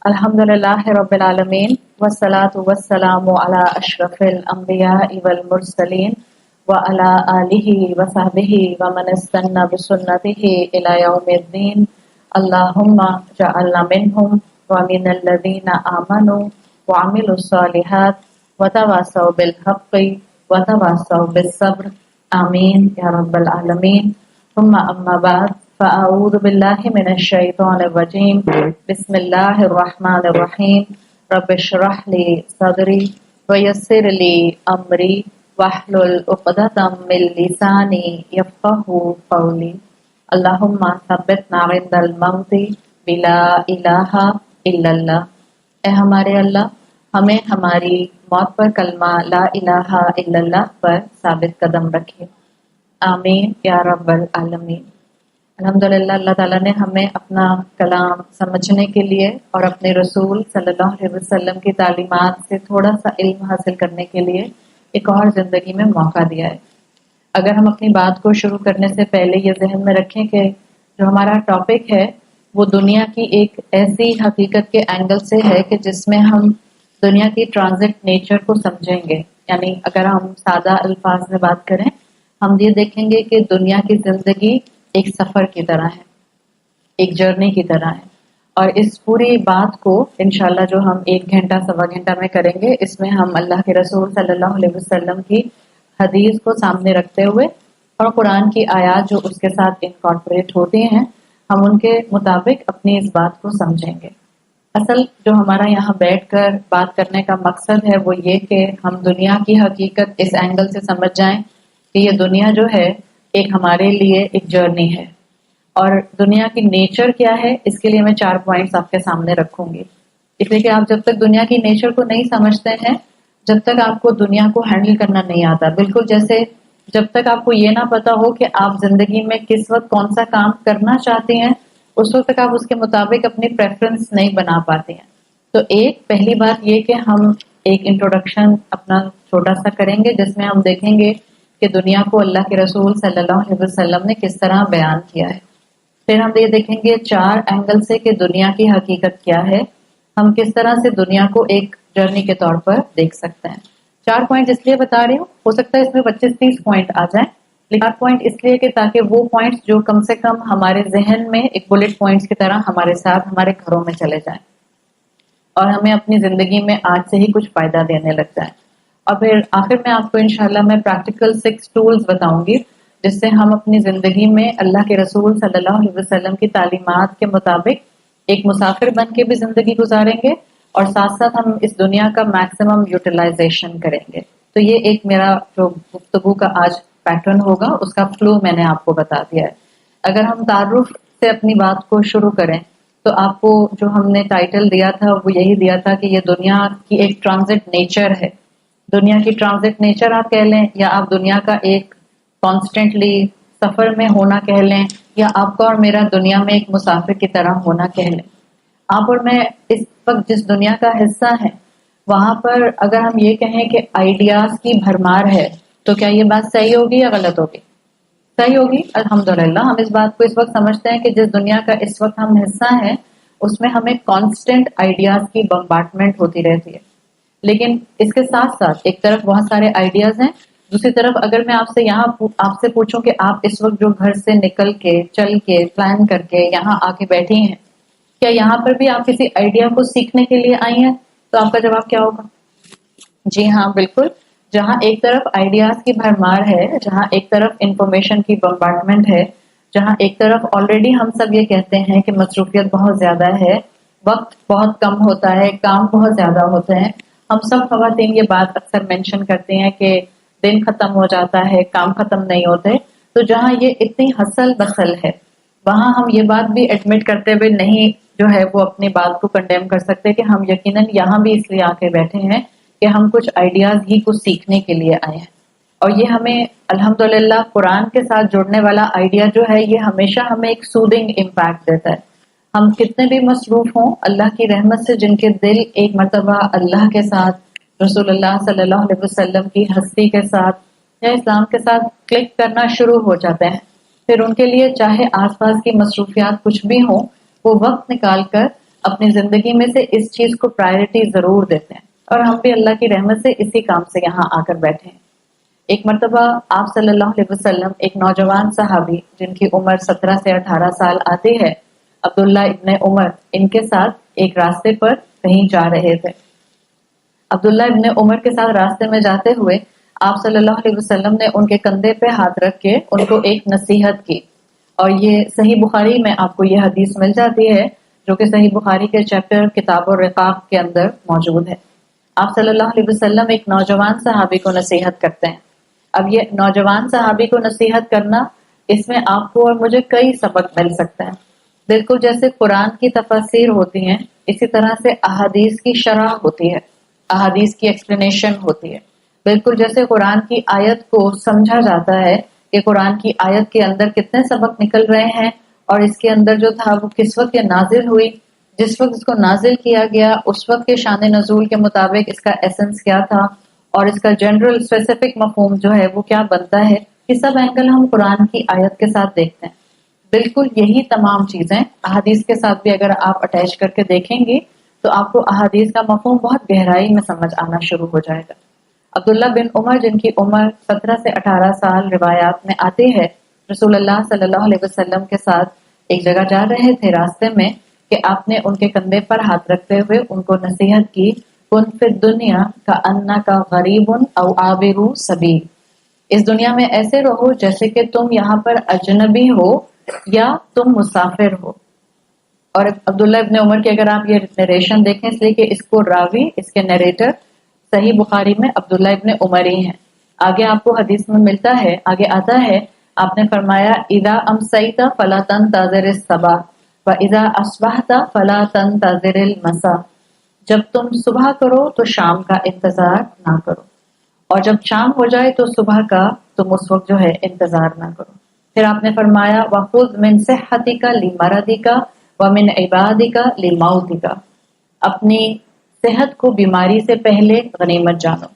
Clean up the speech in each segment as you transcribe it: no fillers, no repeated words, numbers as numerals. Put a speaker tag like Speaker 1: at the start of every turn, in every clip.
Speaker 1: الحمدللہ رب العالمین والصلاة والسلام علی اشرف الانبیاء والمرسلین وعلی آلہ وصحبہ ومن استنى بسنته الی یوم الدین اللہم جعلنا منہم ومن الذین آمنوا وعملوا الصالحات وتواصوا بالحق وتواصوا بالصبر آمین یا رب العالمین. ثم اما بعد فاعوذ باللہ من الشیطان الرجیم بسم اللہ الرحمن الرحیم رب اشرح لی صدری ویسر لی امری واحلل عقدۃ من لسانی یفقہوا قولی. اللہم ثبتنا عند الموت بلا الہ الا اللہ. اے ہمارے اللہ ہمیں ہماری موت پر کلمہ لا الہ الا اللہ پر ثابت قدم رکھے. آمین یا رب العالمین. الحمدللہ اللہ تعالیٰ نے ہمیں اپنا کلام سمجھنے کے لیے اور اپنے رسول صلی اللہ علیہ وسلم کی تعلیمات سے تھوڑا سا علم حاصل کرنے کے لیے ایک اور زندگی میں موقع دیا ہے. اگر ہم اپنی بات کو شروع کرنے سے پہلے یہ ذہن میں رکھیں کہ جو ہمارا ٹاپک ہے وہ دنیا کی ایک ایسی حقیقت کے اینگل سے ہے کہ جس میں ہم دنیا کی ٹرانزٹ نیچر کو سمجھیں گے. یعنی اگر ہم سادہ الفاظ میں بات کریں ہم یہ دیکھیں گے کہ دنیا کی زندگی ایک سفر کی طرح ہے، ایک جرنی کی طرح ہے. اور اس پوری بات کو انشاءاللہ جو ہم 1 گھنٹہ سوا گھنٹہ میں کریں گے اس میں ہم اللہ کے رسول صلی اللہ علیہ وسلم کی حدیث کو سامنے رکھتے ہوئے اور قرآن کی آیات جو اس کے ساتھ انکارپوریٹ ہوتی ہیں ہم ان کے مطابق اپنی اس بات کو سمجھیں گے. اصل جو ہمارا یہاں بیٹھ کر بات کرنے کا مقصد ہے وہ یہ کہ ہم دنیا کی حقیقت اس اینگل سے سمجھ جائیں کہ یہ دنیا جو ہے ایک ہمارے لیے ایک جرنی ہے. اور دنیا کی نیچر کیا ہے اس کے لیے میں 4 پوائنٹس آپ کے سامنے رکھوں گی. اس لیے کہ آپ جب تک دنیا کی نیچر کو نہیں سمجھتے ہیں جب تک آپ کو دنیا کو ہینڈل کرنا نہیں آتا. بالکل جیسے جب تک آپ کو یہ نہ پتا ہو کہ آپ زندگی میں کس وقت کون سا کام کرنا چاہتے ہیں اس وقت تک آپ اس کے مطابق اپنی پریفرنس نہیں بنا پاتے ہیں. تو پہلی بات یہ کہ ہم ایک انٹروڈکشن اپنا چھوٹا سا کریں گے جس میں ہم دیکھیں گے کہ دنیا کو اللہ کے رسول صلی اللہ علیہ وسلم نے کس طرح بیان کیا ہے. پھر ہم یہ دیکھیں گے 4 اینگل سے کہ دنیا کی حقیقت کیا ہے، ہم کس طرح سے دنیا کو ایک جرنی کے طور پر دیکھ سکتے ہیں. 4 پوائنٹ اس لیے بتا رہی ہوں، ہو سکتا ہے اس میں 25-30 پوائنٹ آ جائیں، لیکن 4 پوائنٹ اس لیے کہ تاکہ وہ پوائنٹس جو کم سے کم ہمارے ذہن میں ایک بلٹ پوائنٹس کی طرح ہمارے ساتھ ہمارے گھروں میں چلے جائیں اور ہمیں اپنی زندگی میں آج سے ہی کچھ فائدہ دینے لگ جائیں. اور پھر آخر میں آپ کو انشاءاللہ میں پریکٹیکل 6 ٹولز بتاؤں گی جس سے ہم اپنی زندگی میں اللہ کے رسول صلی اللہ علیہ وسلم کی تعلیمات کے مطابق ایک مسافر بن کے بھی زندگی گزاریں گے اور ساتھ ساتھ ہم اس دنیا کا میکسیمم یوٹیلائزیشن کریں گے. تو یہ ایک میرا جو گفتگو کا آج پیٹرن ہوگا اس کا فلو میں نے آپ کو بتا دیا ہے. اگر ہم تعارف سے اپنی بات کو شروع کریں تو آپ کو جو ہم نے ٹائٹل دیا تھا وہ یہی دیا تھا کہ یہ دنیا کی ایک ٹرانزٹ نیچر ہے. دنیا کی ٹرانزٹ نیچر آپ کہہ لیں یا آپ دنیا کا ایک کانسٹنٹلی سفر میں ہونا کہہ لیں یا آپ کا اور میرا دنیا میں ایک مسافر کی طرح ہونا کہہ لیں. آپ اور میں اس وقت جس دنیا کا حصہ ہیں وہاں پر اگر ہم یہ کہیں کہ آئیڈیاز کی بھرمار ہے تو کیا یہ بات صحیح ہوگی یا غلط ہوگی؟ صحیح ہوگی. الحمدللہ ہم اس بات کو اس وقت سمجھتے ہیں کہ جس دنیا کا اس وقت ہم حصہ ہیں اس میں ہمیں کانسٹنٹ آئیڈیاز کی بمبارڈمنٹ ہوتی رہتی ہے. لیکن اس کے ساتھ ساتھ ایک طرف بہت سارے آئیڈیاز ہیں، دوسری طرف اگر میں آپ سے پوچھوں کہ آپ اس وقت جو گھر سے نکل کے چل کے پلان کر کے یہاں آ کے بیٹھی ہیں کیا یہاں پر بھی آپ کسی آئیڈیا کو سیکھنے کے لیے آئی ہیں؟ تو آپ کا جواب کیا ہوگا؟ جی ہاں بالکل. جہاں ایک طرف آئیڈیاز کی بھرمار ہے، جہاں ایک طرف انفارمیشن کی بمبارڈمنٹ ہے، جہاں ایک طرف آلریڈی ہم سب یہ کہتے ہیں کہ مصروفیت بہت زیادہ ہے، وقت بہت کم ہوتا ہے، کام بہت زیادہ ہوتے ہیں. ہم سب خواتین یہ بات اکثر مینشن کرتے ہیں کہ دن ختم ہو جاتا ہے، کام ختم نہیں ہوتے. تو جہاں یہ اتنی ہسل بسل ہے وہاں ہم یہ بات بھی ایڈمٹ کرتے ہوئے نہیں جو ہے وہ اپنی بات کو کنڈیم کر سکتے کہ ہم یقیناً یہاں بھی اس لیے آ کے بیٹھے ہیں کہ ہم کچھ آئیڈیاز ہی کچھ سیکھنے کے لیے آئے ہیں. اور یہ ہمیں الحمدللہ قرآن کے ساتھ جڑنے والا آئیڈیا جو ہے یہ ہمیشہ ہمیں ایک سودنگ امپیکٹ دیتا ہے. ہم کتنے بھی مصروف ہوں اللہ کی رحمت سے جن کے دل ایک مرتبہ اللہ کے ساتھ رسول اللہ صلی اللہ علیہ وسلم کی ہستی کے ساتھ یا اسلام کے ساتھ کلک کرنا شروع ہو جاتے ہیں پھر ان کے لیے چاہے آس پاس کی مصروفیات کچھ بھی ہوں وہ وقت نکال کر اپنی زندگی میں سے اس چیز کو پرائرٹی ضرور دیتے ہیں، اور ہم بھی اللہ کی رحمت سے اسی کام سے یہاں آ کر بیٹھے ہیں۔ ایک مرتبہ آپ صلی اللہ علیہ وسلم ایک نوجوان صحابی جن کی عمر 17 سے 18 سال آتی ہے، عبداللہ ابن عمر، ان کے ساتھ ایک راستے پر کہیں جا رہے تھے۔ عبداللہ ابن عمر کے ساتھ راستے میں جاتے ہوئے آپ صلی اللہ علیہ وسلم نے ان کے کندھے پہ ہاتھ رکھ کے ان کو ایک نصیحت کی، اور یہ صحیح بخاری میں آپ کو یہ حدیث مل جاتی ہے، جو کہ صحیح بخاری کے چیپٹر کتاب الرقاق کے اندر موجود ہے۔ آپ صلی اللہ علیہ وسلم ایک نوجوان صحابی کو نصیحت کرتے ہیں۔ اب یہ نوجوان صحابی کو نصیحت کرنا، اس میں آپ کو اور مجھے کئی سبق مل سکتے ہیں۔ بالکل جیسے قرآن کی تفاسیر ہوتی ہیں، اسی طرح سے احادیث کی شرح ہوتی ہے، احادیث کی ایکسپلینیشن ہوتی ہے۔ بالکل جیسے قرآن کی آیت کو سمجھا جاتا ہے کہ قرآن کی آیت کے اندر کتنے سبق نکل رہے ہیں، اور اس کے اندر جو تھا وہ کس وقت یہ نازل ہوئی، جس وقت اس کو نازل کیا گیا اس وقت کے شان نزول کے مطابق اس کا ایسنس کیا تھا، اور اس کا جنرل اسپیسیفک مفہوم جو ہے وہ کیا بنتا ہے، یہ سب اینگل ہم قرآن کی آیت کے ساتھ دیکھتے ہیں۔ بالکل یہی تمام چیزیں احادیث کے ساتھ بھی اگر آپ اٹیچ کر کے دیکھیں گی تو آپ کو احادیث کا مفہوم بہت گہرائی میں سمجھ آنا شروع ہو جائے گا۔ عبداللہ بن عمر جن کی عمر 17 سے 18 سال روایات میں آتی ہے، رسول اللہ صلی اللہ علیہ وسلم کے ساتھ ایک جگہ جا رہے تھے راستے میں کہ آپ نے ان کے کندھے پر ہاتھ رکھتے ہوئے ان کو نصیحت کی، کن فی الدنیا کأنک غریب او عابر سبیل، اس دنیا میں ایسے رہو جیسے کہ تم یہاں پر اجنبی ہو یا تم مسافر ہو۔ اور عبداللہ ابن عمر کی اگر آپ یہ نریشن دیکھیں، اس لیے کہ اس کو راوی، اس کے نریٹر صحیح بخاری میں عبداللہ ابن عمر ہی ہیں۔ آگے آپ کو حدیث میں ملتا ہے، آگے آتا ہے، آپ نے فرمایا اذا امسیت فلا تنتظر الصباح واذا اصبحت فلا تنتظر المساء، جب تم صبح کرو تو شام کا انتظار نہ کرو، اور جب شام ہو جائے تو صبح کا تم اس وقت جو ہے انتظار نہ کرو۔ پھر آپ نے فرمایا وَخُذْ مِنْ صِحَّتِكَ لِمَرَضِكَ وَمِنْ عِبَادِكَ لِمَوْتِكَ، اپنی صحت کو بیماری سے پہلے غنیمت جانو،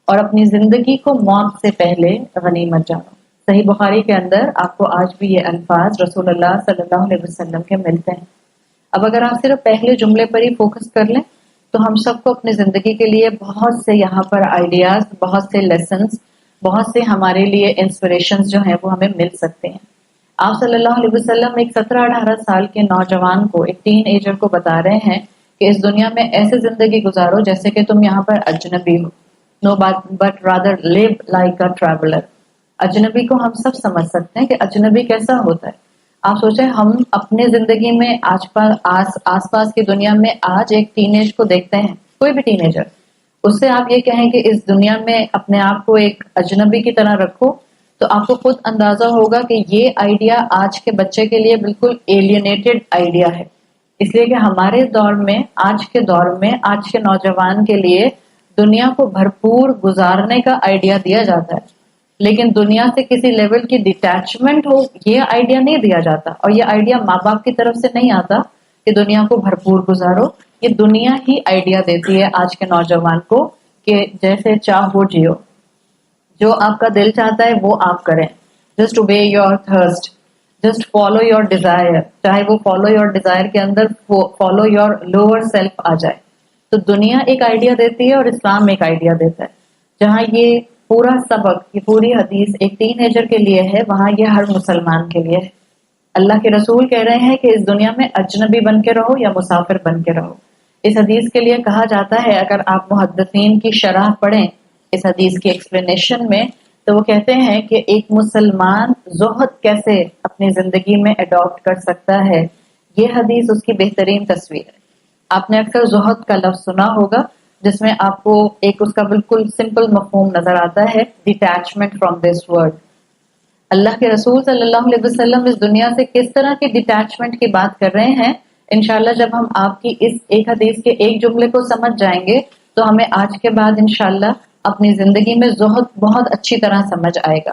Speaker 1: اور اپنی زندگی کو موت سے پہلے غنیمت جانو۔ صحیح بخاری کے اندر آپ کو آج بھی یہ الفاظ رسول اللہ صلی اللہ علیہ وسلم کے ملتے ہیں۔ اب اگر آپ صرف پہلے جملے پر ہی فوکس کر لیں تو ہم سب کو اپنی زندگی کے لیے بہت سے یہاں پر آئیڈیاز، بہت سے لیسنز، بہت سے ہمارے لیے انسپریشنز جو ہیں وہ ہمیں مل سکتے ہیں۔ آپ صلی اللہ علیہ وسلم ایک 17-18 سال کے نوجوان کو، ایک ٹین ایجر کو بتا رہے ہیں کہ اس دنیا میں ایسے زندگی گزارو جیسے کہ تم یہاں پر اجنبی ہو، no but rather live like a traveller. اجنبی کو ہم سب سمجھ سکتے ہیں کہ اجنبی کیسا ہوتا ہے۔ آپ سوچیں ہم اپنے زندگی میں آس پاس کی دنیا میں آج ایک ٹین ایج کو دیکھتے ہیں، کوئی بھی ٹین ایجر، اس سے آپ یہ کہیں کہ اس دنیا میں اپنے آپ کو ایک اجنبی کی طرح رکھو، تو آپ کو خود اندازہ ہوگا کہ یہ آئیڈیا آج کے بچے کے لیے بالکل ایلینیٹڈ آئیڈیا ہے، اس لیے کہ ہمارے دور میں، آج کے دور میں، آج کے نوجوان کے لیے دنیا کو بھرپور گزارنے کا آئیڈیا دیا جاتا ہے، لیکن دنیا سے کسی لیول کی ڈیٹیچمنٹ ہو یہ آئیڈیا نہیں دیا جاتا، اور یہ آئیڈیا ماں باپ کی طرف سے نہیں آتا کہ دنیا کو بھرپور گزارو، یہ دنیا ہی آئیڈیا دیتی ہے آج کے نوجوان کو کہ جیسے چاہو جیو، جو آپ کا دل چاہتا ہے وہ آپ کریں، just obey your thirst، just follow your desire, چاہے وہ فالو یور ڈیزائر کے اندر فالو یور لوور سیلف آ جائے۔ تو دنیا ایک آئیڈیا دیتی ہے اور اسلام ایک آئیڈیا دیتا ہے۔ جہاں یہ پورا سبق، یہ پوری حدیث ایک ٹین ایجر کے لیے ہے، وہاں یہ ہر مسلمان کے لیے ہے۔ اللہ کے رسول کہہ رہے ہیں کہ اس دنیا میں اجنبی بن کے رہو یا مسافر بن کے رہو۔ اس حدیث کے لیے کہا جاتا ہے، اگر آپ محدثین کی شرح پڑھیں اس حدیث کی ایکسپلینیشن میں، تو وہ کہتے ہیں کہ ایک مسلمان زہد کیسے اپنی زندگی میں اڈاپٹ کر سکتا ہے، یہ حدیث اس کی بہترین تصویر ہے۔ آپ نے اکثر زہد کا لفظ سنا ہوگا، جس میں آپ کو ایک اس کا بالکل سمپل مفہوم نظر آتا ہے، ڈیٹیچمنٹ فرام دس ورلڈ۔ اللہ کے رسول صلی اللہ علیہ وسلم اس دنیا سے کس طرح کی ڈیٹیچمنٹ کی بات کر رہے ہیں، انشاءاللہ جب ہم آپ کی اس ایک حدیث کے ایک جملے کو سمجھ جائیں گے تو ہمیں آج کے بعد انشاءاللہ اپنی زندگی میں زہد بہت اچھی طرح سمجھ آئے گا۔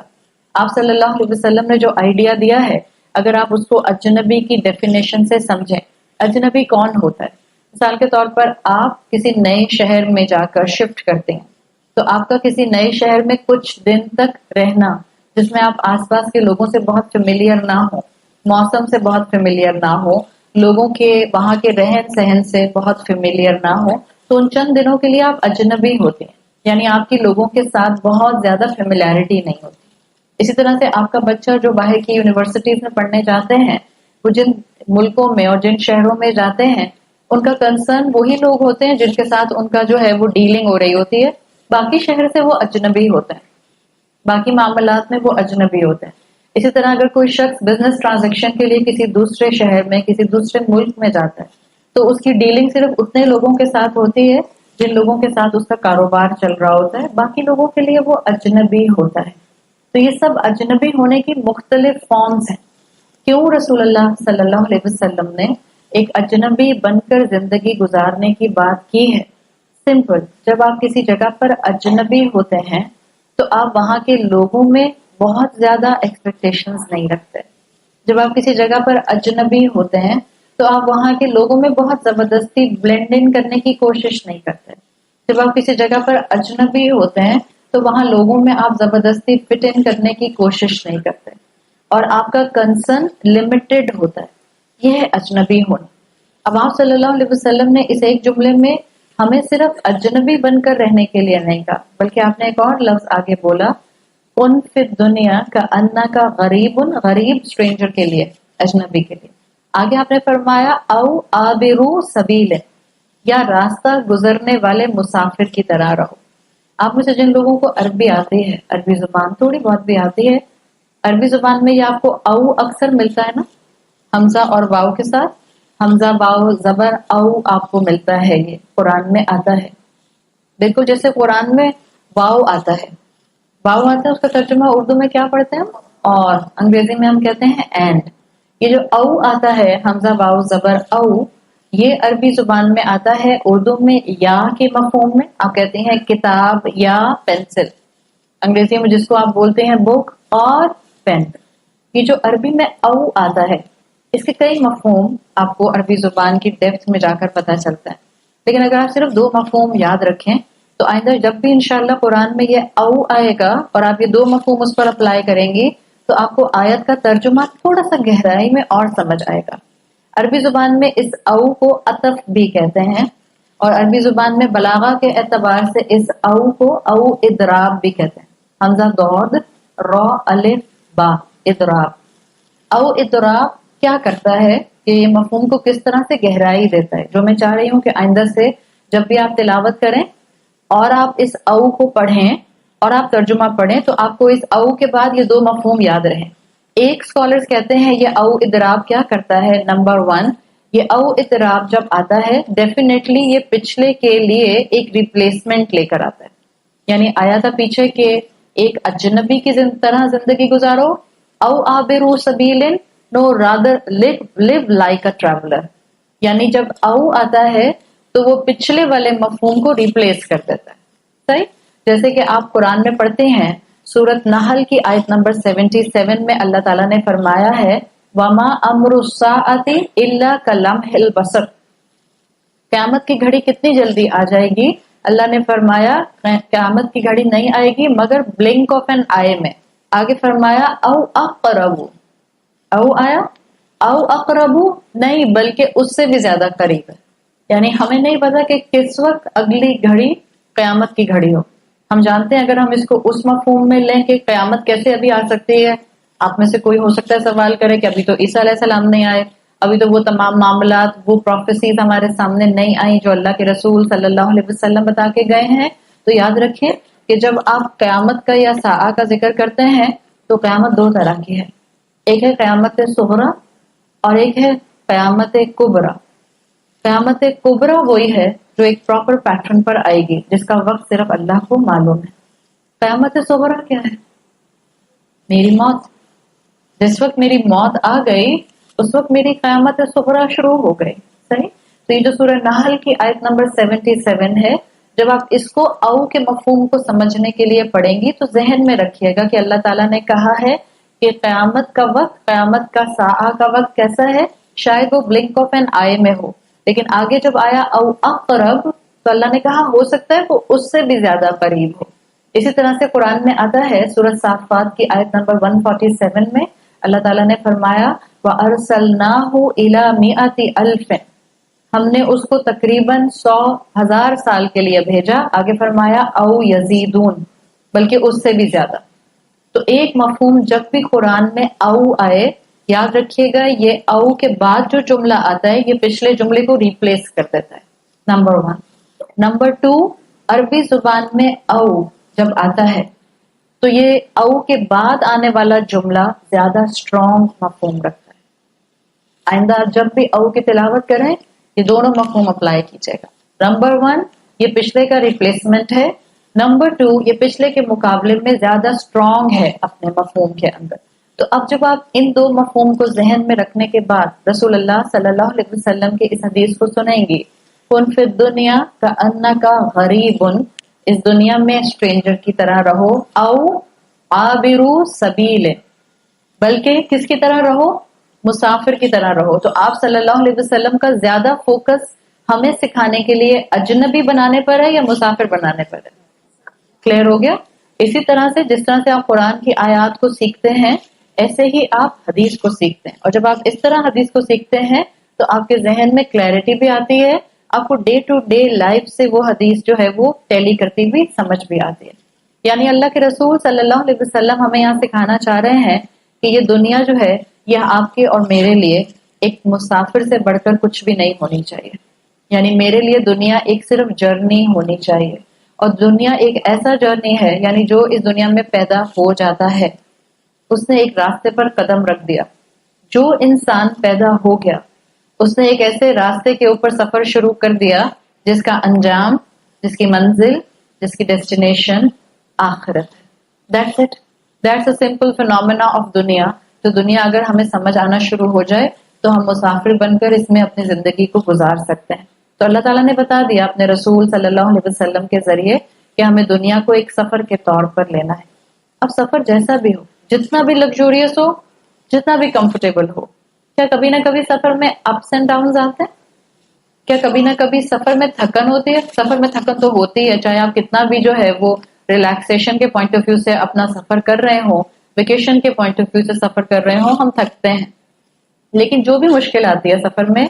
Speaker 1: آپ صلی اللہ علیہ وسلم نے جو آئیڈیا دیا ہے، اگر آپ اس کو اجنبی کی ڈیفینیشن سے سمجھیں، اجنبی کون ہوتا ہے؟ مثال کے طور پر آپ کسی نئے شہر میں جا کر شفٹ کرتے ہیں، تو آپ کا کسی نئے شہر میں کچھ دن تک رہنا، جس میں آپ آس پاس کے لوگوں سے بہت فیملیئر نہ ہو، موسم سے بہت فیملیئر نہ ہو، لوگوں کے وہاں کے رہن سہن سے بہت فیملیئر نہ ہو تو ان چند دنوں کے لیے آپ اجنبی ہوتے ہیں، یعنی آپ کی لوگوں کے ساتھ بہت زیادہ فیملیرٹی نہیں ہوتی۔ اسی طرح سے آپ کا بچہ جو باہر کی یونیورسٹیز میں پڑھنے جاتے ہیں، وہ جن ملکوں میں اور جن شہروں میں جاتے ہیں ان کا کنسرن وہی لوگ ہوتے ہیں جن کے ساتھ ان کا جو ہے وہ ڈیلنگ ہو رہی ہوتی ہے، باقی شہر سے وہ اجنبی ہوتے ہیں، باقی معاملات میں وہ اجنبی ہوتے ہیں۔ اسی طرح اگر کوئی شخص بزنس ٹرانزیکشن کے لیے کسی دوسرے شہر میں کسی دوسرے ملک میں جاتا ہے تو اس کی ڈیلنگ صرف اتنے لوگوں کے ساتھ ہوتی ہے جن لوگوں کے ساتھ اس کا کاروبار چل رہا ہوتا ہے، باقی لوگوں کے لیے وہ اجنبی ہوتا ہے۔ تو یہ سب اجنبی ہونے کی مختلف فارمز ہیں۔ کیوں رسول اللہ صلی اللہ علیہ وسلم نے ایک اجنبی بن کر زندگی گزارنے کی بات کی ہے؟ سمپل، جب آپ کسی جگہ پر اجنبی ہوتے ہیں تو آپ وہاں کے لوگوں میں بہت زیادہ ایکسپیکٹیشنز نہیں رکھتے۔ جب آپ کسی جگہ پر اجنبی ہوتے ہیں تو آپ وہاں کے لوگوں میں بہت زبردستی بلینڈ ان کرنے کی کوشش نہیں کرتے۔ جب آپ کسی جگہ پر اجنبی ہوتے ہیں تو وہاں لوگوں میں آپ زبردستی فٹ ان کرنے کی کوشش نہیں کرتے اور آپ کا کنسرن لمیٹڈ ہوتا ہے۔ یہ ہے اجنبی ہونا۔ اب آپ صلی اللہ علیہ وسلم نے اس ایک جملے میں ہمیں صرف اجنبی بن کر رہنے کے لیے نہیں کہا، بلکہ آپ نے ایک اور لفظ آگے بولا، ان فی دنیا کا انا کا غریب، غریب اسٹرینجر کے لیے، اجنبی کے لیے۔ آگے آپ نے فرمایا او آبرو سبیل، یا راستہ گزرنے والے مسافر کی طرح رہو۔ آپ میں سے جن لوگوں کو عربی آتی ہے، عربی زبان تھوڑی بہت بھی آتی ہے، عربی زبان میں یہ آپ کو او اکثر ملتا ہے نا، حمزہ اور واو کے ساتھ، حمزہ واو زبر او آپ کو ملتا ہے، یہ قرآن میں آتا ہے۔ بالکل جیسے قرآن میں واو آتا ہے، واو آتا ہے، اس کا ترجمہ اردو میں کیا پڑھتے ہیں ہم، اور انگریزی میں ہم کہتے ہیں اینڈ۔ یہ جو او آتا ہے، حمزہ واو زبر او، یہ عربی زبان میں آتا ہے اردو میں یا کے مفہوم میں، آپ کہتے ہیں کتاب یا پینسل، انگریزی میں جس کو آپ بولتے ہیں بک اور پین۔ یہ جو عربی میں او آتا ہے اس کے کئی مفہوم آپ کو عربی زبان کی ڈیپتھ میں جا کر پتہ چلتا ہے، لیکن اگر آپ صرف 2 مفہوم یاد رکھیں تو آئندہ جب بھی انشاءاللہ قرآن میں یہ او آئے گا اور آپ یہ 2 مفہوم اس پر اپلائی کریں گی تو آپ کو آیت کا ترجمہ تھوڑا سا گہرائی میں اور سمجھ آئے گا۔ عربی زبان میں اس او کو عطف بھی کہتے ہیں، اور عربی زبان میں بلاغہ کے اعتبار سے اس او کو او اضراب بھی کہتے ہیں، حمزہ ضاد را الف با، اضراب۔ او اضراب کیا کرتا ہے کہ یہ مفہوم کو کس طرح سے گہرائی دیتا ہے، جو میں چاہ رہی ہوں کہ آئندہ سے جب بھی آپ تلاوت کریں اور آپ اس او کو پڑھیں اور آپ ترجمہ پڑھیں تو آپ کو اس او کے بعد یہ 2 مفہوم یاد رہیں۔ ایک سکولرز کہتے ہیں یہ او اضراب کیا کرتا ہے، نمبر 1 یہ او اضراب جب آتا ہے ڈیفینیٹلی یہ پچھلے کے لیے ایک ریپلیسمنٹ لے کر آتا ہے، یعنی آیا تھا پیچھے کے ایک اجنبی کی طرح زندگی گزارو، او آبرو سبیلن نو rather live like a traveler، یعنی جب او آتا ہے تو وہ پچھلے والے مفہوم کو ریپلیس کر دیتا ہے۔ صحیح، جیسے کہ آپ قرآن میں پڑھتے ہیں سورۃ نحل کی آیت نمبر 77 میں اللہ تعالیٰ نے فرمایا ہے وما امر الساعۃ الا کلمح البصر، قیامت کی گھڑی کتنی جلدی آ جائے گی، اللہ نے فرمایا قیامت کی گھڑی نہیں آئے گی مگر بلنک آف این آئی میں۔ آگے فرمایا او اقرب، او آیا، او اقرب نہیں بلکہ اس سے بھی زیادہ قریب ہے، یعنی ہمیں نہیں پتا کہ کس وقت اگلی گھڑی قیامت کی گھڑی ہو۔ ہم جانتے ہیں اگر ہم اس کو اس مفہوم میں لیں کہ قیامت کیسے ابھی آ سکتی ہے، آپ میں سے کوئی ہو سکتا ہے سوال کرے کہ ابھی تو عیسیٰ علیہ السلام نہیں آئے، ابھی تو وہ تمام معاملات، وہ پروفیسیز ہمارے سامنے نہیں آئی جو اللہ کے رسول صلی اللہ علیہ وسلم بتا کے گئے ہیں۔ تو یاد رکھیں کہ جب آپ قیامت کا یا ساعہ کا ذکر کرتے ہیں تو قیامت 2 طرح کی ہے، ایک ہے قیامت صغریٰ اور ایک ہے قیامت کبریٰ۔ قیامت کبریٰ وہی ہے جو ایک پراپر پیٹرن پر آئے گی جس کا وقت صرف اللہ کو معلوم ہے۔ قیامت صغریٰ کیا ہے؟ میری موت، جس وقت میری موت آ گئی اس وقت میری قیامت صغریٰ شروع ہو گئی۔ صحیح، تو یہ جو سورہ نحل کی آیت نمبر 77 ہے، جب آپ اس کو او کے مفہوم کو سمجھنے کے لیے پڑھیں گی تو ذہن میں رکھیے گا کہ اللہ تعالیٰ نے کہا ہے کہ قیامت کا وقت، قیامت کا ساعہ کا وقت کیسا ہے، شاید وہ بلنک آف این آئی میں ہو، لیکن آگے جب آیا او اقرب تو اللہ نے کہا ہو سکتا ہے وہ اس سے بھی زیادہ قریب ہو۔ اسی طرح سے قرآن میں آتا ہے سورۃ صافات کی آیت نمبر 147 میں اللہ تعالیٰ نے فرمایا وَأَرْسَلْنَاهُ إِلَى مِئَةِ أَلْفٍ، ہم نے اس کو تقریباً 100,000 سال کے لیے بھیجا. آگے فرمایا او یزیدون، بلکہ اس سے بھی زیادہ. تو ایک مفہوم جب بھی قرآن میں او آئے، یاد رکھیے گا یہ او کے بعد جو جملہ آتا ہے یہ پچھلے جملے کو ریپلیس کر دیتا ہے. نمبر 1. نمبر 2، عربی زبان میں او جب آتا ہے تو یہ او کے بعد آنے والا جملہ زیادہ اسٹرانگ مفہوم رکھتا ہے. آئندہ آپ جب بھی او کی تلاوت کریں یہ دونوں مفہوم اپلائی کیجیے گا. نمبر 1، یہ پچھلے کا ریپلیسمنٹ ہے. نمبر 2، یہ پچھلے کے مقابلے میں زیادہ اسٹرانگ ہے اپنے مفہوم کے اندر. تو اب جب آپ ان دو مفہوم کو ذہن میں رکھنے کے بعد رسول اللہ صلی اللہ علیہ وسلم کی اس حدیث کو سنیں گی، کن فی الدنیا کأنک غریب، اس دنیا میں اسٹرینجر کی طرح رہو، او عابر سبیل، بلکہ کس کی طرح رہو؟ مسافر کی طرح رہو. تو آپ صلی اللہ علیہ وسلم کا زیادہ فوکس ہمیں سکھانے کے لیے اجنبی بنانے پر ہے یا مسافر بنانے پر ہے؟ کلیئر ہو گیا؟ اسی طرح سے جس طرح سے آپ قرآن کی آیات کو سیکھتے ہیں ایسے ہی آپ حدیث کو سیکھتے ہیں، اور جب آپ اس طرح حدیث کو سیکھتے ہیں تو آپ کے ذہن میں کلیئرٹی بھی آتی ہے، آپ کو ڈے ٹو ڈے لائف سے وہ حدیث جو ہے وہ ٹیلی کرتی ہوئی سمجھ بھی آتی ہے. یعنی اللہ کے رسول صلی اللہ علیہ وسلم ہمیں یہاں سکھانا چاہ رہے ہیں کہ یہ دنیا جو ہے یہ آپ کے اور میرے لیے ایک مسافر سے بڑھ کر کچھ بھی نہیں ہونی چاہیے. یعنی میرے لیے دنیا ایک صرف جرنی ہونی چاہیے، اور دنیا ایک ایسا جرنی ہے یعنی جو اس دنیا میں پیدا ہو جاتا ہے اس نے ایک راستے پر قدم رکھ دیا. جو انسان پیدا ہو گیا اس نے ایک ایسے راستے کے اوپر سفر شروع کر دیا جس کا انجام، جس کی منزل، جس کی ڈیسٹینیشن آخرت ہے. That's it. That's a simple phenomena of دنیا. تو دنیا اگر ہمیں سمجھ آنا شروع ہو جائے تو ہم مسافر بن کر اس میں اپنی زندگی کو گزار سکتے ہیں. تو اللہ تعالیٰ نے بتا دیا اپنے رسول صلی اللہ علیہ وسلم کے ذریعے کہ ہمیں دنیا کو ایک سفر کے طور پر لینا ہے. اب سفر جیسا بھی ہو، جتنا بھی لگزوریس ہو، جتنا بھی کمفرٹیبل ہو، کیا کبھی نہ کبھی سفر میں اپس اینڈ ڈاؤنز آتے ہیں؟ کیا کبھی نہ کبھی سفر میں تھکن ہوتی ہے؟ سفر میں تھکن تو ہوتی ہے، چاہے آپ کتنا بھی جو ہے وہ ریلیکسیشن کے پوائنٹ آف ویو سے اپنا سفر کر رہے ہوں، ویکیشن کے پوائنٹ آف ویو سے سفر کر رہے ہوں، ہم تھکتے ہیں. لیکن جو بھی مشکل آتی ہے سفر میں،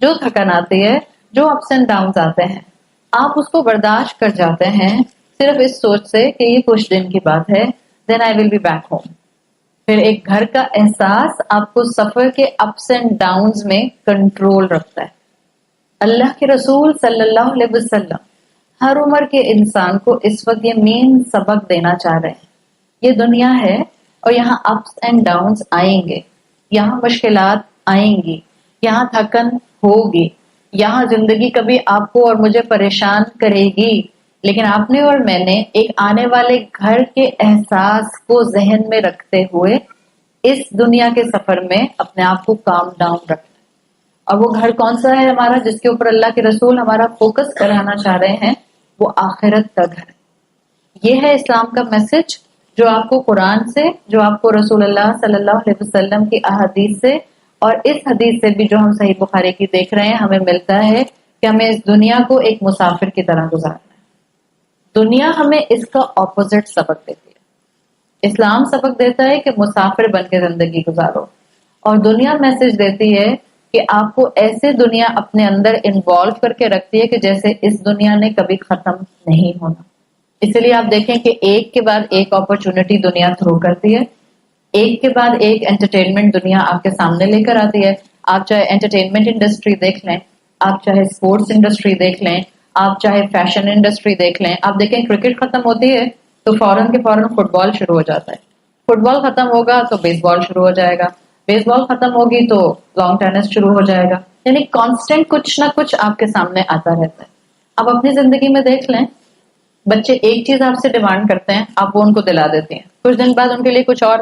Speaker 1: جو تھکن آتی ہے، جو اپس اینڈ ڈاؤنز آتے ہیں، آپ اس کو برداشت کر جاتے ہیں صرف اس سوچ سے کہ یہ کچھ دن کی بات ہے، دین آئی ول بی بیک ہوم. پھر ایک گھر کا احساس آپ کو سفر کے اپس اینڈ ڈاؤنز میں کنٹرول رکھتا ہے. اللہ کے رسول صلی اللہ علیہ وسلم ہر عمر کے انسان کو اس وقت یہ مین سبق دینا چاہ رہے ہیں. یہ دنیا ہے اور یہاں اپس اینڈ ڈاؤنز آئیں گے، یہاں مشکلات آئیں گی، یہاں تھکن ہوگی، یہاں زندگی کبھی آپ کو اور مجھے پریشان کرے گی. لیکن آپ نے اور میں نے ایک آنے والے گھر کے احساس کو ذہن میں رکھتے ہوئے اس دنیا کے سفر میں اپنے آپ کو کام ڈاؤن رکھنا. اور وہ گھر کون سا ہے ہمارا جس کے اوپر اللہ کے رسول ہمارا فوکس کرانا چاہ رہے ہیں؟ وہ آخرت کا گھر. یہ ہے اسلام کا میسج جو آپ کو قرآن سے، جو آپ کو رسول اللہ صلی اللہ علیہ وسلم کی احادیث سے، اور اس حدیث سے بھی جو ہم صحیح بخاری کی دیکھ رہے ہیں ہمیں ملتا ہے کہ ہمیں اس دنیا کو ایک مسافر کی طرح گزارنا ہے. دنیا ہمیں اس کا اپوزٹ سبق دیتی ہے. اسلام سبق دیتا ہے کہ مسافر بن کے زندگی گزارو، اور دنیا میسج دیتی ہے کہ آپ کو ایسے دنیا اپنے اندر انوالو کر کے رکھتی ہے کہ جیسے اس دنیا نے کبھی ختم نہیں ہونا. اسی لیے آپ دیکھیں کہ ایک کے بعد ایک اپرچونٹی دنیا تھرو کرتی ہے، ایک کے بعد ایک انٹرٹینمنٹ دنیا آپ کے سامنے لے کر آتی ہے. آپ چاہے انٹرٹینمنٹ انڈسٹری دیکھ لیں، آپ چاہے اسپورٹس انڈسٹری دیکھ لیں، آپ چاہے فیشن انڈسٹری دیکھ لیں. آپ دیکھیں کرکٹ ختم ہوتی ہے تو فوراً کے فوراً فٹ بال شروع ہو جاتا ہے، فٹ بال ختم ہوگا تو بیس بال شروع ہو جائے گا، بیس بال ختم ہوگی تو لانگ ٹینس شروع ہو جائے گا. یعنی کانسٹنٹ کچھ نہ کچھ آپ کے سامنے آتا رہتا ہے. آپ اپنی زندگی میں دیکھ لیں، بچے ایک چیز آپ سے ڈیمانڈ کرتے ہیں، آپ وہ ان کو دلا دیتے ہیں، کچھ دن بعد ان کے لیے کچھ اور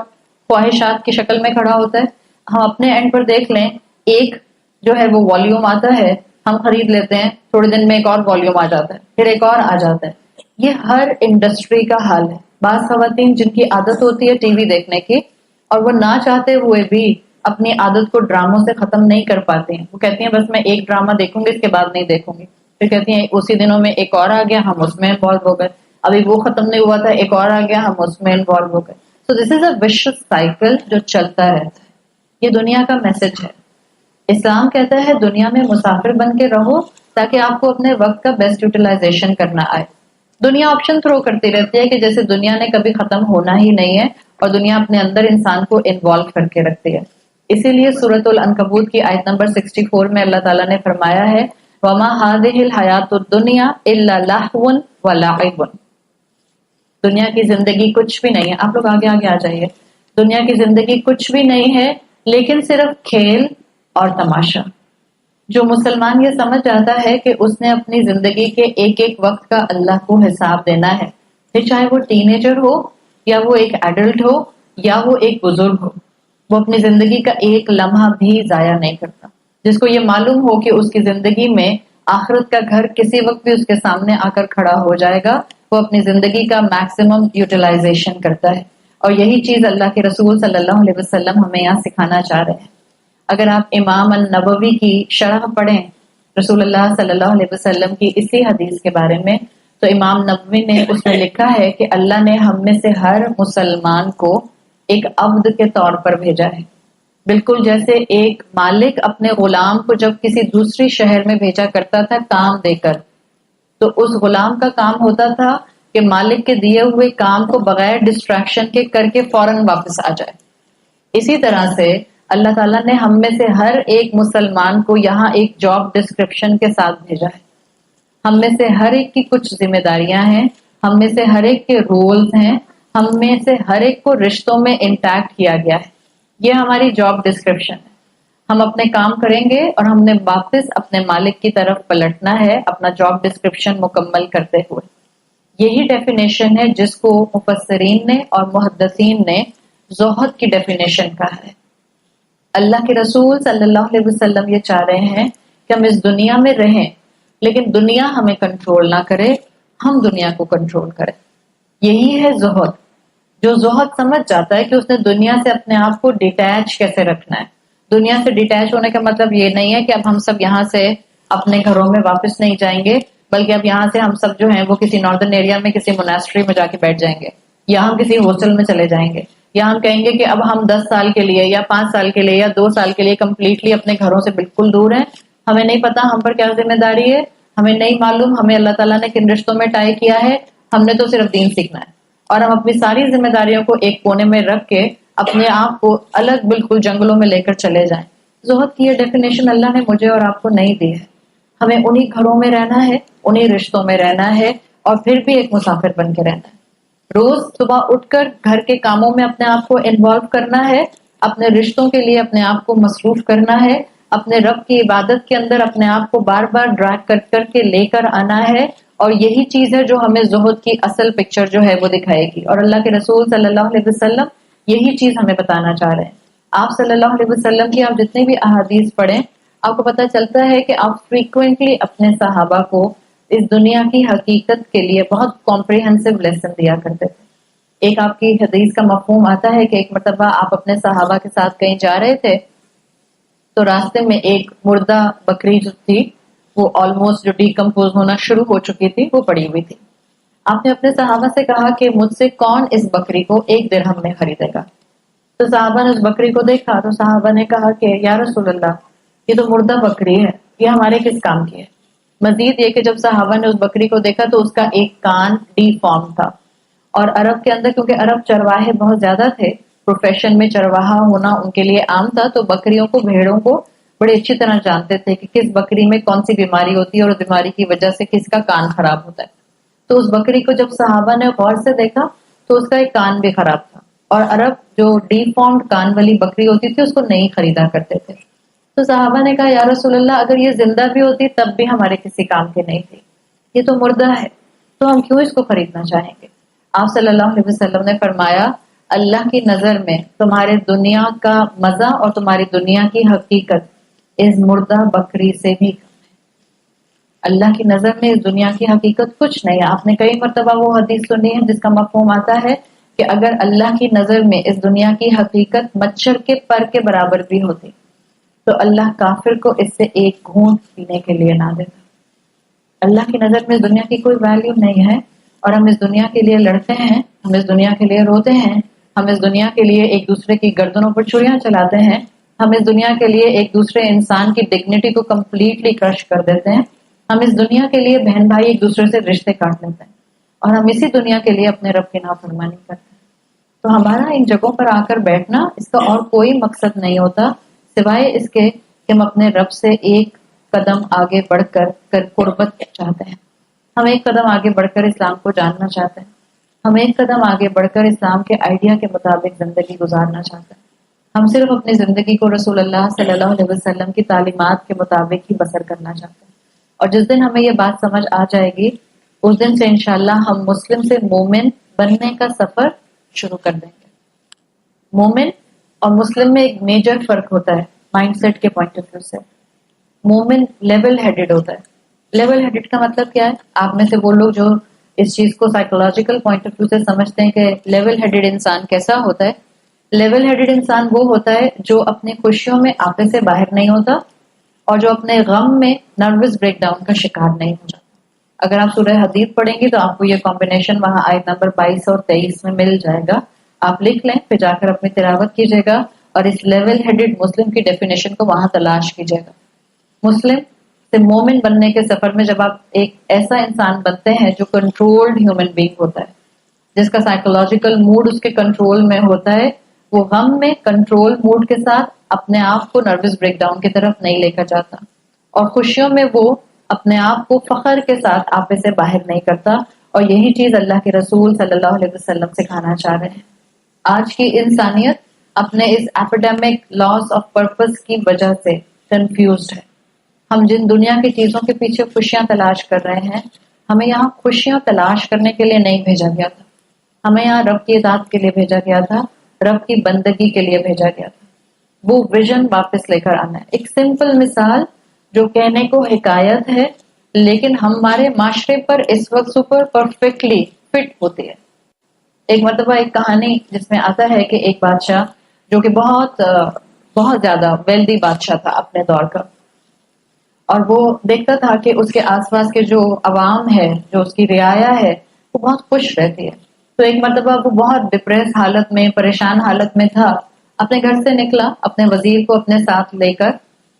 Speaker 1: خواہشات کی شکل میں کھڑا ہوتا ہے. ہم اپنے اینڈ پر دیکھ لیں، ایک جو ہے وہ والیوم آتا ہے، ہم خرید لیتے ہیں، تھوڑے دن میں ایک اور والیوم آ جاتا ہے، پھر ایک اور آ جاتا ہے. یہ ہر انڈسٹری کا حال ہے. بعض خواتین جن کی عادت ہوتی ہے ٹی وی دیکھنے کی، اور وہ نہ چاہتے ہوئے بھی اپنی عادت کو ڈراموں سے ختم نہیں کر پاتی ہیں. وہ کہتی ہیں بس میں ایک ڈرامہ دیکھوں گی، اس کے بعد نہیں دیکھوں گی. پھر کہتی ہیں اسی دنوں میں ایک اور آ گیا، ہم اس میں انوالو ہو گئے، ابھی وہ ختم نہیں ہوا تھا، ایک اور آ گیا، ہم اس میں انوالو ہو گئے. So this is a vicious cycle جو چلتا رہتا ہے. یہ دنیا کا میسج ہے۔ اسلام کہتا ہے دنیا میں مسافر بن کے رہو تاکہ آپ کو اپنے وقت کا بیسٹ یوٹیلائزیشن کرنا آئے۔ دنیا آپشن تھرو کرتی رہتی ہے کہ جیسے دنیا نے کبھی ختم ہونا ہی نہیں ہے، اور دنیا اپنے اندر انسان کو انوالو کر کے رکھتی ہے۔ اسی لیے سورۃ العنکبوت کی آیت نمبر 64 میں اللہ تعالیٰ نے فرمایا ہے وَمَا هَٰذِهِ الْحَيَاةُ الدُّنْيَا إِلَّا لَهْوٌ وَلَعِبٌ۔ دنیا کی زندگی کچھ بھی نہیں ہے، آپ لوگ آگے آگے آ جائیے، دنیا کی زندگی کچھ بھی نہیں ہے لیکن صرف کھیل اور تماشا۔ جو مسلمان یہ سمجھ جاتا ہے کہ اس نے اپنی زندگی کے ایک ایک وقت کا اللہ کو حساب دینا ہے، پھر چاہے وہ ٹین ایجر ہو یا وہ ایک ایڈلٹ ہو یا وہ ایک بزرگ ہو، وہ اپنی زندگی کا ایک لمحہ بھی ضائع نہیں کرتا۔ جس کو یہ معلوم ہو کہ اس کی زندگی میں آخرت کا گھر کسی وقت بھی اس کے سامنے آ کر کھڑا ہو جائے گا، وہ اپنی زندگی کا میکسیمم یوٹیلائزیشن کرتا ہے۔ اور یہی چیز اللہ کے رسول صلی اللہ علیہ وسلم ہمیں یہاں سکھانا چاہ رہے ہیں۔ اگر آپ امام النووی کی شرح پڑھیں رسول اللہ صلی اللہ علیہ وسلم کی اسی حدیث کے بارے میں، تو امام نووی نے اس میں لکھا ہے کہ اللہ نے ہم میں سے ہر مسلمان کو ایک عبد کے طور پر بھیجا ہے، بالکل جیسے ایک مالک اپنے غلام کو جب کسی دوسری شہر میں بھیجا کرتا تھا کام دے کر، تو اس غلام کا کام ہوتا تھا کہ مالک کے دیے ہوئے کام کو بغیر ڈسٹریکشن کے کر کے فوراً واپس آ جائے۔ اسی طرح سے اللہ تعالیٰ نے ہم میں سے ہر ایک مسلمان کو یہاں ایک جاب ڈسکرپشن کے ساتھ بھیجا ہے۔ ہم میں سے ہر ایک کی کچھ ذمہ داریاں ہیں، ہم میں سے ہر ایک کے رولز ہیں، ہم میں سے ہر ایک کو رشتوں میں انٹیکٹ کیا گیا ہے۔ یہ ہماری جاب ڈسکرپشن ہے۔ ہم اپنے کام کریں گے اور ہم نے واپس اپنے مالک کی طرف پلٹنا ہے اپنا جاب ڈسکرپشن مکمل کرتے ہوئے۔ یہی ڈیفینیشن ہے جس کو مفسرین نے اور محدثین نے زہد کی ڈیفینیشن کہا ہے۔ اللہ کے رسول صلی اللہ علیہ وسلم یہ چاہ رہے ہیں کہ ہم اس دنیا میں رہیں لیکن دنیا ہمیں کنٹرول نہ کرے، ہم دنیا کو کنٹرول کریں۔ یہی ہے زہد۔ جو زہد سمجھ جاتا ہے کہ اس نے دنیا سے اپنے آپ کو ڈیٹیچ کیسے رکھنا ہے۔ دنیا سے ڈیٹیچ ہونے کا مطلب یہ نہیں ہے کہ اب ہم سب یہاں سے اپنے گھروں میں واپس نہیں جائیں گے، بلکہ اب یہاں سے ہم سب جو ہیں وہ کسی ناردرن ایریا میں کسی موناسٹری میں جا کے بیٹھ جائیں گے، یا ہم کسی ہاسٹل میں چلے جائیں گے، یا ہم کہیں گے کہ اب ہم 10 سال کے لیے یا 5 سال کے لیے یا 2 سال کے لیے کمپلیٹلی اپنے گھروں سے بالکل دور ہیں۔ ہمیں نہیں پتا ہم پر کیا ذمہ داری ہے، ہمیں نہیں معلوم ہمیں اللہ تعالیٰ نے کن رشتوں میں ٹائی کیا ہے، ہم نے تو صرف دین سیکھنا ہے، اور ہم اپنی ساری ذمہ داریوں کو ایک کونے میں رکھ کے اپنے آپ کو الگ بالکل جنگلوں میں لے کر چلے جائیں۔ زہد کی یہ ڈیفینیشن اللہ نے مجھے اور آپ کو نہیں دی ہے۔ ہمیں انہی گھروں میں رہنا ہے، انہی رشتوں میں رہنا ہے، اور پھر بھی ایک مسافر بن کے رہنا ہے۔ روز صبح اٹھ کر گھر کے کاموں میں اپنے آپ کو انوالو کرنا ہے، اپنے رشتوں کے لیے اپنے آپ کو مصروف کرنا ہے، اپنے رب کی عبادت کے اندر اپنے آپ کو بار بار ڈریگ کر کر کے لے کر آنا ہے، اور یہی چیز ہے جو ہمیں زہد کی اصل پکچر جو ہے وہ دکھائے گی۔ اور اللہ کے رسول صلی اللہ علیہ وسلم یہی چیز ہمیں بتانا چاہ رہے ہیں۔ آپ صلی اللہ علیہ وسلم کی آپ جتنی بھی احادیث پڑھیں، آپ کو پتہ چلتا ہے کہ آپ فریکوینٹلی اپنے صحابہ کو اس دنیا کی حقیقت کے لیے بہت کمپریہنسو لیسن دیا کرتے تھے۔ ایک آپ کی حدیث کا مفہوم آتا ہے کہ ایک مرتبہ آپ اپنے صحابہ کے ساتھ کہیں جا رہے تھے، تو راستے میں ایک مردہ بکری جو تھی وہ آلموسٹ جو ڈیکمپوز ہونا شروع ہو چکی تھی وہ پڑی ہوئی تھی۔ آپ نے اپنے صحابہ سے کہا کہ مجھ سے کون اس بکری کو 1 درہم میں خریدے گا؟ تو صحابہ نے اس بکری کو دیکھا تو صحابہ نے کہا کہ یا رسول اللہ، یہ تو مردہ بکری ہے، یہ ہمارے کس کام کی ہے؟ مزید یہ کہ جب صحابہ نے اس بکری کو دیکھا تو اس کا ایک کان ڈی فارم تھا، اور عرب کے اندر کیونکہ عرب چرواہے بہت زیادہ تھے، پروفیشن میں چرواہا ہونا ان کے لیے عام تھا، تو بکریوں کو بھیڑوں کو بڑے اچھی طرح جانتے تھے کہ کس بکری میں کون سی بیماری ہوتی ہے اور بیماری کی وجہ سے کس کا کان خراب ہوتا ہے۔ تو اس بکری کو جب صحابہ نے غور سے دیکھا تو اس کا ایک کان بھی خراب تھا، اور عرب جو ڈی فارمڈ کان والی بکری ہوتی تھی اس کو نہیں خریدا کرتے تھے۔ تو صحابہ نے کہا یا رسول اللہ، اگر یہ زندہ بھی ہوتی تب بھی ہمارے کسی کام کی نہیں تھی، یہ تو مردہ ہے، تو ہم کیوں اس کو خریدنا چاہیں گے؟ آپ صلی اللہ علیہ وسلم نے فرمایا اللہ کی نظر میں تمہارے دنیا کا مزہ اور تمہاری دنیا کی حقیقت اس مردہ بکری سے بھی کم ہے۔ اللہ کی نظر میں اس دنیا کی حقیقت کچھ نہیں ہے۔ آپ نے کئی مرتبہ وہ حدیث سنی ہے جس کا مفہوم آتا ہے کہ اگر اللہ کی نظر میں اس دنیا کی حقیقت مچھر کے پر کے برابر بھی ہوتی تو اللہ کافر کو اس سے ایک گھونٹ پینے کے لیے نہ دیتا۔ اللہ کی نظر میں اس دنیا کی کوئی ویلیو نہیں ہے، اور ہم اس دنیا کے لیے لڑتے ہیں، ہم اس دنیا کے لیے روتے ہیں، ہم اس دنیا کے لیے ایک دوسرے کی گردنوں پر چھریاں چلاتے ہیں، ہم اس دنیا کے لیے ایک دوسرے انسان کی ڈگنیٹی کو کمپلیٹلی کرش کر دیتے ہیں. ہم اس دنیا کے لیے بہن بھائی ایک دوسرے سے رشتے کاٹ لیتے ہیں اور ہم اسی دنیا کے لیے اپنے رب کی نافرمانی کرتے ہیں. تو ہمارا ان جگہوں پر آ کر بیٹھنا اس کا اور کوئی مقصد نہیں ہوتا سوائے اس کے کہ ہم اپنے رب سے ایک قدم آگے بڑھ کر قربت چاہتے ہیں. ہم ایک قدم آگے بڑھ کر اسلام کو جاننا چاہتے ہیں. ہم ایک قدم آگے بڑھ کر اسلام کے آئیڈیا کے مطابق زندگی گزارنا چاہتے ہیں. ہم صرف اپنی زندگی کو رسول اللہ صلی اللہ علیہ وسلم کی تعلیمات کے مطابق ہی بسر کرنا چاہتے ہیں. اور جس دن ہمیں یہ بات سمجھ آ جائے گی اس دن سے انشاءاللہ ہم مسلم سے مومن بننے کا سفر شروع کر دیں گے. مومن اور مسلم میں ایک میجر فرق ہوتا ہے مائنڈ سیٹ کے پوائنٹ آف ویو سے. مومن لیول ہیڈڈ ہوتا ہے. لیول ہیڈڈ کا مطلب کیا ہے؟ آپ میں سے وہ لوگ جو اس چیز کو سائیکولوجیکل پوائنٹ آف ویو سے سمجھتے ہیں کہ لیول ہیڈڈ انسان کیسا ہوتا ہے. لیول ہیڈڈ انسان وہ ہوتا ہے جو اپنی خوشیوں میں آپے سے باہر نہیں ہوتا اور جو اپنے غم میں نروس بریک ڈاؤن کا شکار نہیں ہو جاتا. اگر آپ سورہ حدید پڑھیں گے تو آپ کو یہ کمبینیشن وہاں آیت نمبر 22 اور 23 میں مل جائے گا. آپ لکھ لیں پھر جا کر اپنی تلاوت کیجیے گا اور اس لیول ہیڈڈ مسلم کی ڈیفینیشن کو وہاں تلاش کیجیے گا. مسلم سے مومن بننے کے سفر میں جب آپ ایک ایسا انسان بنتے ہیں جو کنٹرولڈ ہیومن بینگ ہوتا ہے, جس کا سائیکولوجیکل موڈ اس کے کنٹرول میں ہوتا ہے, وہ غم میں کنٹرول موڈ کے ساتھ اپنے آپ کو نروس بریک ڈاؤن کی طرف نہیں لے کر جاتا, اور خوشیوں میں وہ اپنے آپ کو فخر کے ساتھ آپے سے باہر نہیں کرتا. اور یہی چیز اللہ کے رسول صلی اللہ علیہ وسلم سکھانا چاہ رہے ہیں. آج کی انسانیت اپنے اس ایپیڈیمک لاس آف پرپس کی وجہ سے کنفیوزڈ ہے. ہم جن دنیا کی چیزوں کے پیچھے خوشیاں تلاش کر رہے ہیں, ہمیں یہاں خوشیاں تلاش کرنے کے لیے نہیں بھیجا گیا تھا. ہمیں یہاں رب کی اطاعت کے لیے بھیجا گیا تھا, رب کی بندگی کے لیے بھیجا گیا تھا. وہ ویژن واپس لے کر آنا ہے. ایک سمپل مثال جو کہنے کو حکایت ہے لیکن ہمارے معاشرے پر اس وقت سپر پرفیکٹلی فٹ ہوتی ہے. ایک مرتبہ ایک کہانی جس میں آتا ہے کہ ایک بادشاہ جو کہ بہت زیادہ ویلدی بادشاہ تھا اپنے دور کا, اور وہ دیکھتا تھا کہ اس کے آس پاس کے جو عوام ہے, جو اس کی رعایا ہے, وہ بہت خوش رہتی ہے. تو ایک مرتبہ وہ بہت ڈپریس حالت میں, پریشان حالت میں تھا. اپنے گھر سے نکلا اپنے وزیر کو اپنے ساتھ لے کر,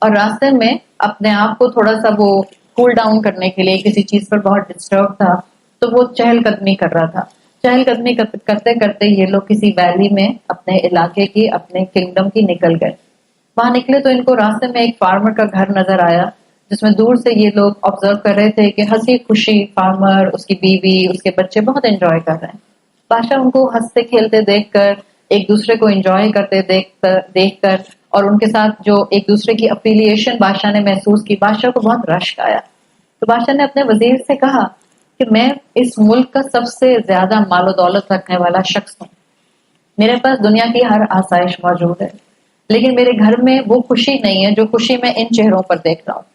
Speaker 1: اور راستے میں اپنے آپ کو تھوڑا سا وہ کول ڈاؤن کرنے کے لیے کسی چیز پر بہت ڈسٹرب تھا, تو وہ چہل قدمی کر رہا تھا. چہل قدمی کرتے کرتے یہ لوگ کسی ویلی میں اپنے علاقے کی, اپنے کنگڈم کی نکل گئے. وہاں نکلے تو ان کو راستے میں ایک فارمر کا گھر نظر آیا, جس میں دور سے یہ لوگ آبزرو کر رہے تھے کہ ہنسی خوشی فارمر, اس کی بیوی, اس کے بچے بہت انجوائے کر رہے ہیں. بادشاہ ان کو ہنستے کھیلتے دیکھ کر, ایک دوسرے کو انجوائے کرتے دیکھ کر اور ان کے ساتھ جو ایک دوسرے کی اپیلیشن بادشاہ نے محسوس کی, بادشاہ کو بہت رشک آیا. تو بادشاہ نے اپنے وزیر سے کہا کہ میں اس ملک کا سب سے زیادہ مال و دولت رکھنے والا شخص ہوں, میرے پاس دنیا کی ہر آسائش موجود ہے, لیکن میرے گھر میں وہ خوشی نہیں ہے جو خوشی میں ان چہروں پر دیکھ رہا ہوں.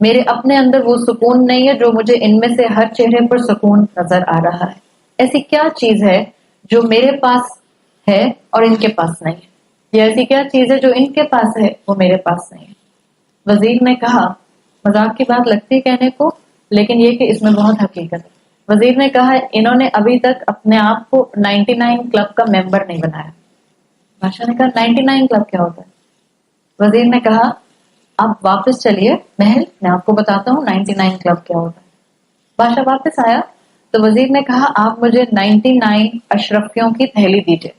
Speaker 1: میرے اپنے اندر وہ سکون نہیں ہے جو مجھے ان میں سے ہر چہرے پر سکون نظر آ رہا ہے. ایسی کیا چیز ہے جو میرے پاس ہے اور ان کے پاس نہیں ہے, یا ایسی کیا چیز ہے جو ان کے پاس ہے وہ میرے پاس نہیں ہے. وزیر نے کہا, مذاق کی بات لگتی ہے کہنے کو, لیکن یہ کہ اس میں بہت حقیقت ہے. وزیر نے کہا انہوں نے ابھی تک اپنے آپ کو 99 کلب کا ممبر نہیں بنایا. بادشاہ نے کہا 99 کلب کیا ہوتا ہے؟ وزیر نے کہا آپ واپس چلیے محل, میں آپ کو بتاتا ہوں 99 کلب کیا ہوتا ہے. بادشاہ واپس آیا تو وزیر نے کہا آپ مجھے 99 اشرفیوں کی تھیلی دیجیے,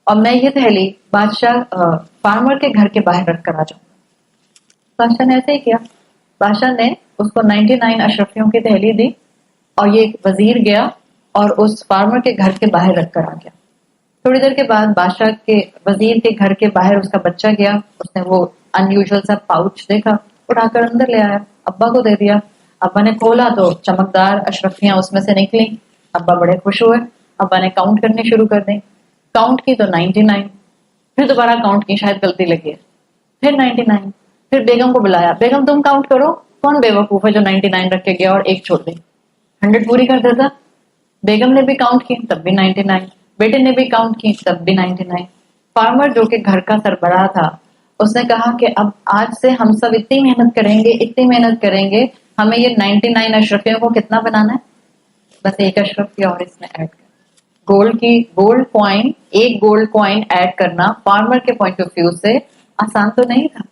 Speaker 1: اور میں یہ تھیلی بادشاہ فارمر کے گھر کے باہر رکھ کر آ جاؤں. بادشاہ نے ایسے ہی کیا. بادشاہ نے اس کو 99 اشرفیوں کی تھیلی دی, اور یہ وزیر گیا اور اس فارمر کے گھر کے باہر رکھ کر آ گیا. تھوڑی دیر کے بعد بادشاہ کے وزیر کے گھر کے باہر اس کا بچہ گیا, اس نے وہ ان یوزل سا پاؤچ دیکھا, اٹھا کر اندر لے آیا, ابا کو دے دیا. ابا نے کھولا تو چمکدار اشرفیاں اس میں سے نکلی. ابا بڑے خوش ہوئے, ابا نے کاؤنٹ کرنی شروع کر دی. کاؤنٹ کی تو 99, پھر دوبارہ کاؤنٹ کی, شاید غلطی لگی ہے, پھر 99. پھر بیگم کو بلایا, بیگم تم کاؤنٹ کرو, کون بے وقوف ہے جو 99 رکھ کے گیا اور ایک چھوڑ دی, 100 پوری کر دیتا. بیگم نے بھی کاؤنٹ کی تب بھی 99, بیٹے نے بھی کاؤنٹ کی تب بھی 99. فارمر جو کہ گھر کا سربراہ تھا اس نے کہا کہ اب آج سے ہم سب اتنی محنت کریں گے, ہمیں یہ 99 اشرفیوں کو کتنا بنانا ہے؟ بس ایک اشرفی اور اس میں ایڈ کر. گولڈ کوائن, ایک گولڈ کوائن ایڈ کرنا فارمر کے پوائنٹ آف ویو سے آسان تو نہیں تھا.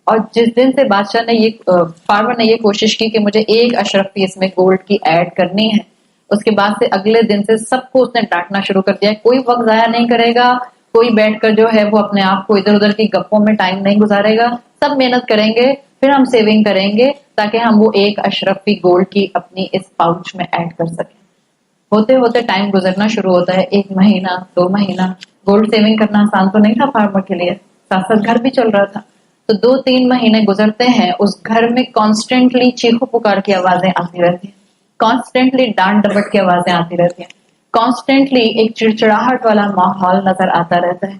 Speaker 1: اور جس دن سے بادشاہ نے فارمر نے یہ کوشش کی کہ مجھے ایک اشرف پیس میں گولڈ کی ایڈ کرنی ہے، اس کے بعد سے اگلے دن سے سب کو اس نے ڈانٹنا شروع کر دیا. کوئی وقت ضائع نہیں کرے گا، کوئی بیٹھ کر جو ہے وہ اپنے آپ کو ادھر ادھر کی گپوں میں ٹائم نہیں گزارے گا، سب محنت کریں گے، پھر ہم سیونگ کریں گے تاکہ ہم وہ ایک اشرفی گولڈ کی اپنی اس پاؤچ میں ایڈ کر سکیں. ہوتے ہوتے ٹائم گزرنا شروع ہوتا ہے، 1 مہینہ 2 مہینہ. گولڈ سیونگ کرنا آسان تو نہیں تھا فارمر کے لیے، ساتھ ساتھ گھر بھی چل رہا تھا. تو 2-3 مہینے گزرتے ہیں، اس گھر میں کانسٹینٹلی چیخو پکار کی آوازیں آتی رہتی ہیں، کانسٹینٹلی ڈانٹ ڈپٹ کی آوازیں آتی رہتی ہیں، کانسٹینٹلی ایک چڑچڑاہٹ والا ماحول نظر آتا رہتا ہے.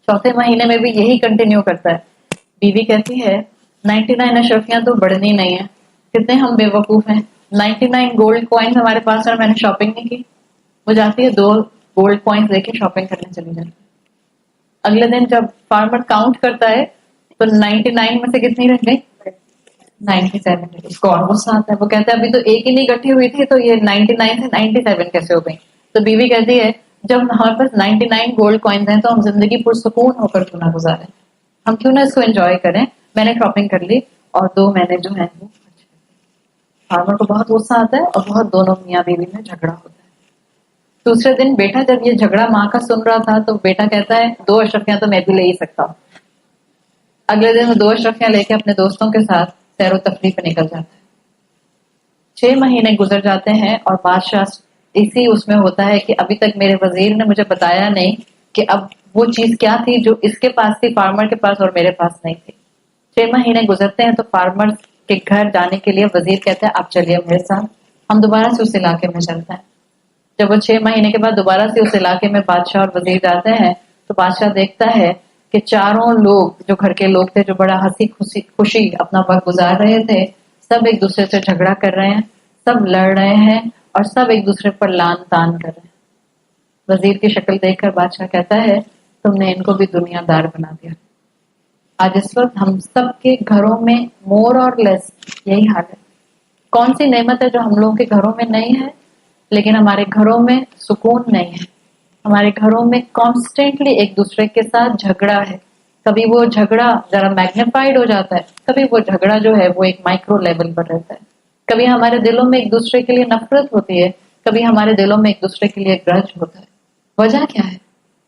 Speaker 1: 4تھے مہینے میں بھی یہی کنٹینیو کرتا ہے. بیوی کہتی ہے 99 اشرفیاں تو بڑھنی نہیں ہے، کتنے ہم بے وقوف ہیں، 99 گولڈ کوائنز ہمارے پاس اور میں نے شاپنگ نہیں کی. وہ جاتی ہے 2 گولڈ کوائنز لے کے شاپنگ کرنے چلی جاتی. اگلے دن جب فارمر کاؤنٹ کرتا ہے تو 99 میں سے کتنی رہ گئی؟ 97. اس کو اور غصہ آتا ہے، وہ کہتا ہے ابھی تو ایک ہی نہیں اکٹھی ہوئی تھی تو یہ 99 سے 97 کیسے ہو گئی؟ تو بیوی کہتی ہے جب ہمارے پاس 99 گولڈ کوائنز ہیں تو ہم زندگی پرسکون ہو کر کیوں نہ گزاریں، ہم کیوں نہ اس کو انجوائے کریں. میں نے شاپنگ کر لی اور 2 مہینے جو ہیں وہ فارمر کو بہت غصہ آتا ہے اور بہت دونوں میاں بیوی میں جھگڑا ہوتا ہے. دوسرے دن بیٹا جب یہ جھگڑا ماں کا سن رہا تھا تو بیٹا کہتا ہے 2 اشرفیاں تو میں بھی لے ہی سکتا ہوں. اگلے دن وہ 2 اشرفیاں لے کے اپنے دوستوں کے ساتھ سیر و تفریح پہ نکل جاتا ہے. 6 مہینے گزر جاتے ہیں اور بادشاہ اسی اس میں ہوتا ہے کہ ابھی تک میرے وزیر نے مجھے بتایا نہیں کہ اب وہ چیز کیا تھی جو اس کے پاس تھی فارمر کے پاس اور میرے پاس نہیں تھی. 6 مہینے گزرتے ہیں تو فارمر کے گھر جانے کے لیے وزیر کہتا ہے آپ چلیے میرے ساتھ، ہم دوبارہ سے اس علاقے میں چلتے ہیں. جب وہ 6 مہینے کے بعد دوبارہ سے اس علاقے میں بادشاہ اور وزیر جاتے ہیں تو بادشاہ دیکھتا ہے کہ چاروں لوگ جو گھر کے لوگ تھے جو بڑا ہنسی خوشی اپنا وقت گزار رہے تھے، سب ایک دوسرے سے جھگڑا کر رہے ہیں، سب لڑ رہے ہیں اور سب ایک دوسرے پر لان تان کر رہے ہیں. وزیر کی شکل دیکھ کر بادشاہ کہتا ہے تم نے ان کو بھی دنیا دار بنا دیا. آج اس وقت ہم سب کے گھروں میں مور اور لیس یہی حال ہے. کون سی نعمت ہے جو ہم لوگوں کے گھروں میں نہیں ہے؟ لیکن ہمارے گھروں میں سکون نہیں ہے. ہمارے گھروں میں کانسٹینٹلی ایک دوسرے کے ساتھ جھگڑا ہے. کبھی وہ جھگڑا ذرا میگنیفائڈ ہو جاتا ہے، کبھی وہ جھگڑا جو ہے وہ ایک مائکرو لیول پر رہتا ہے. کبھی ہمارے دلوں میں ایک دوسرے کے لیے نفرت ہوتی ہے، کبھی ہمارے دلوں میں ایک دوسرے کے لیے گرج ہوتا ہے. وجہ کیا ہے؟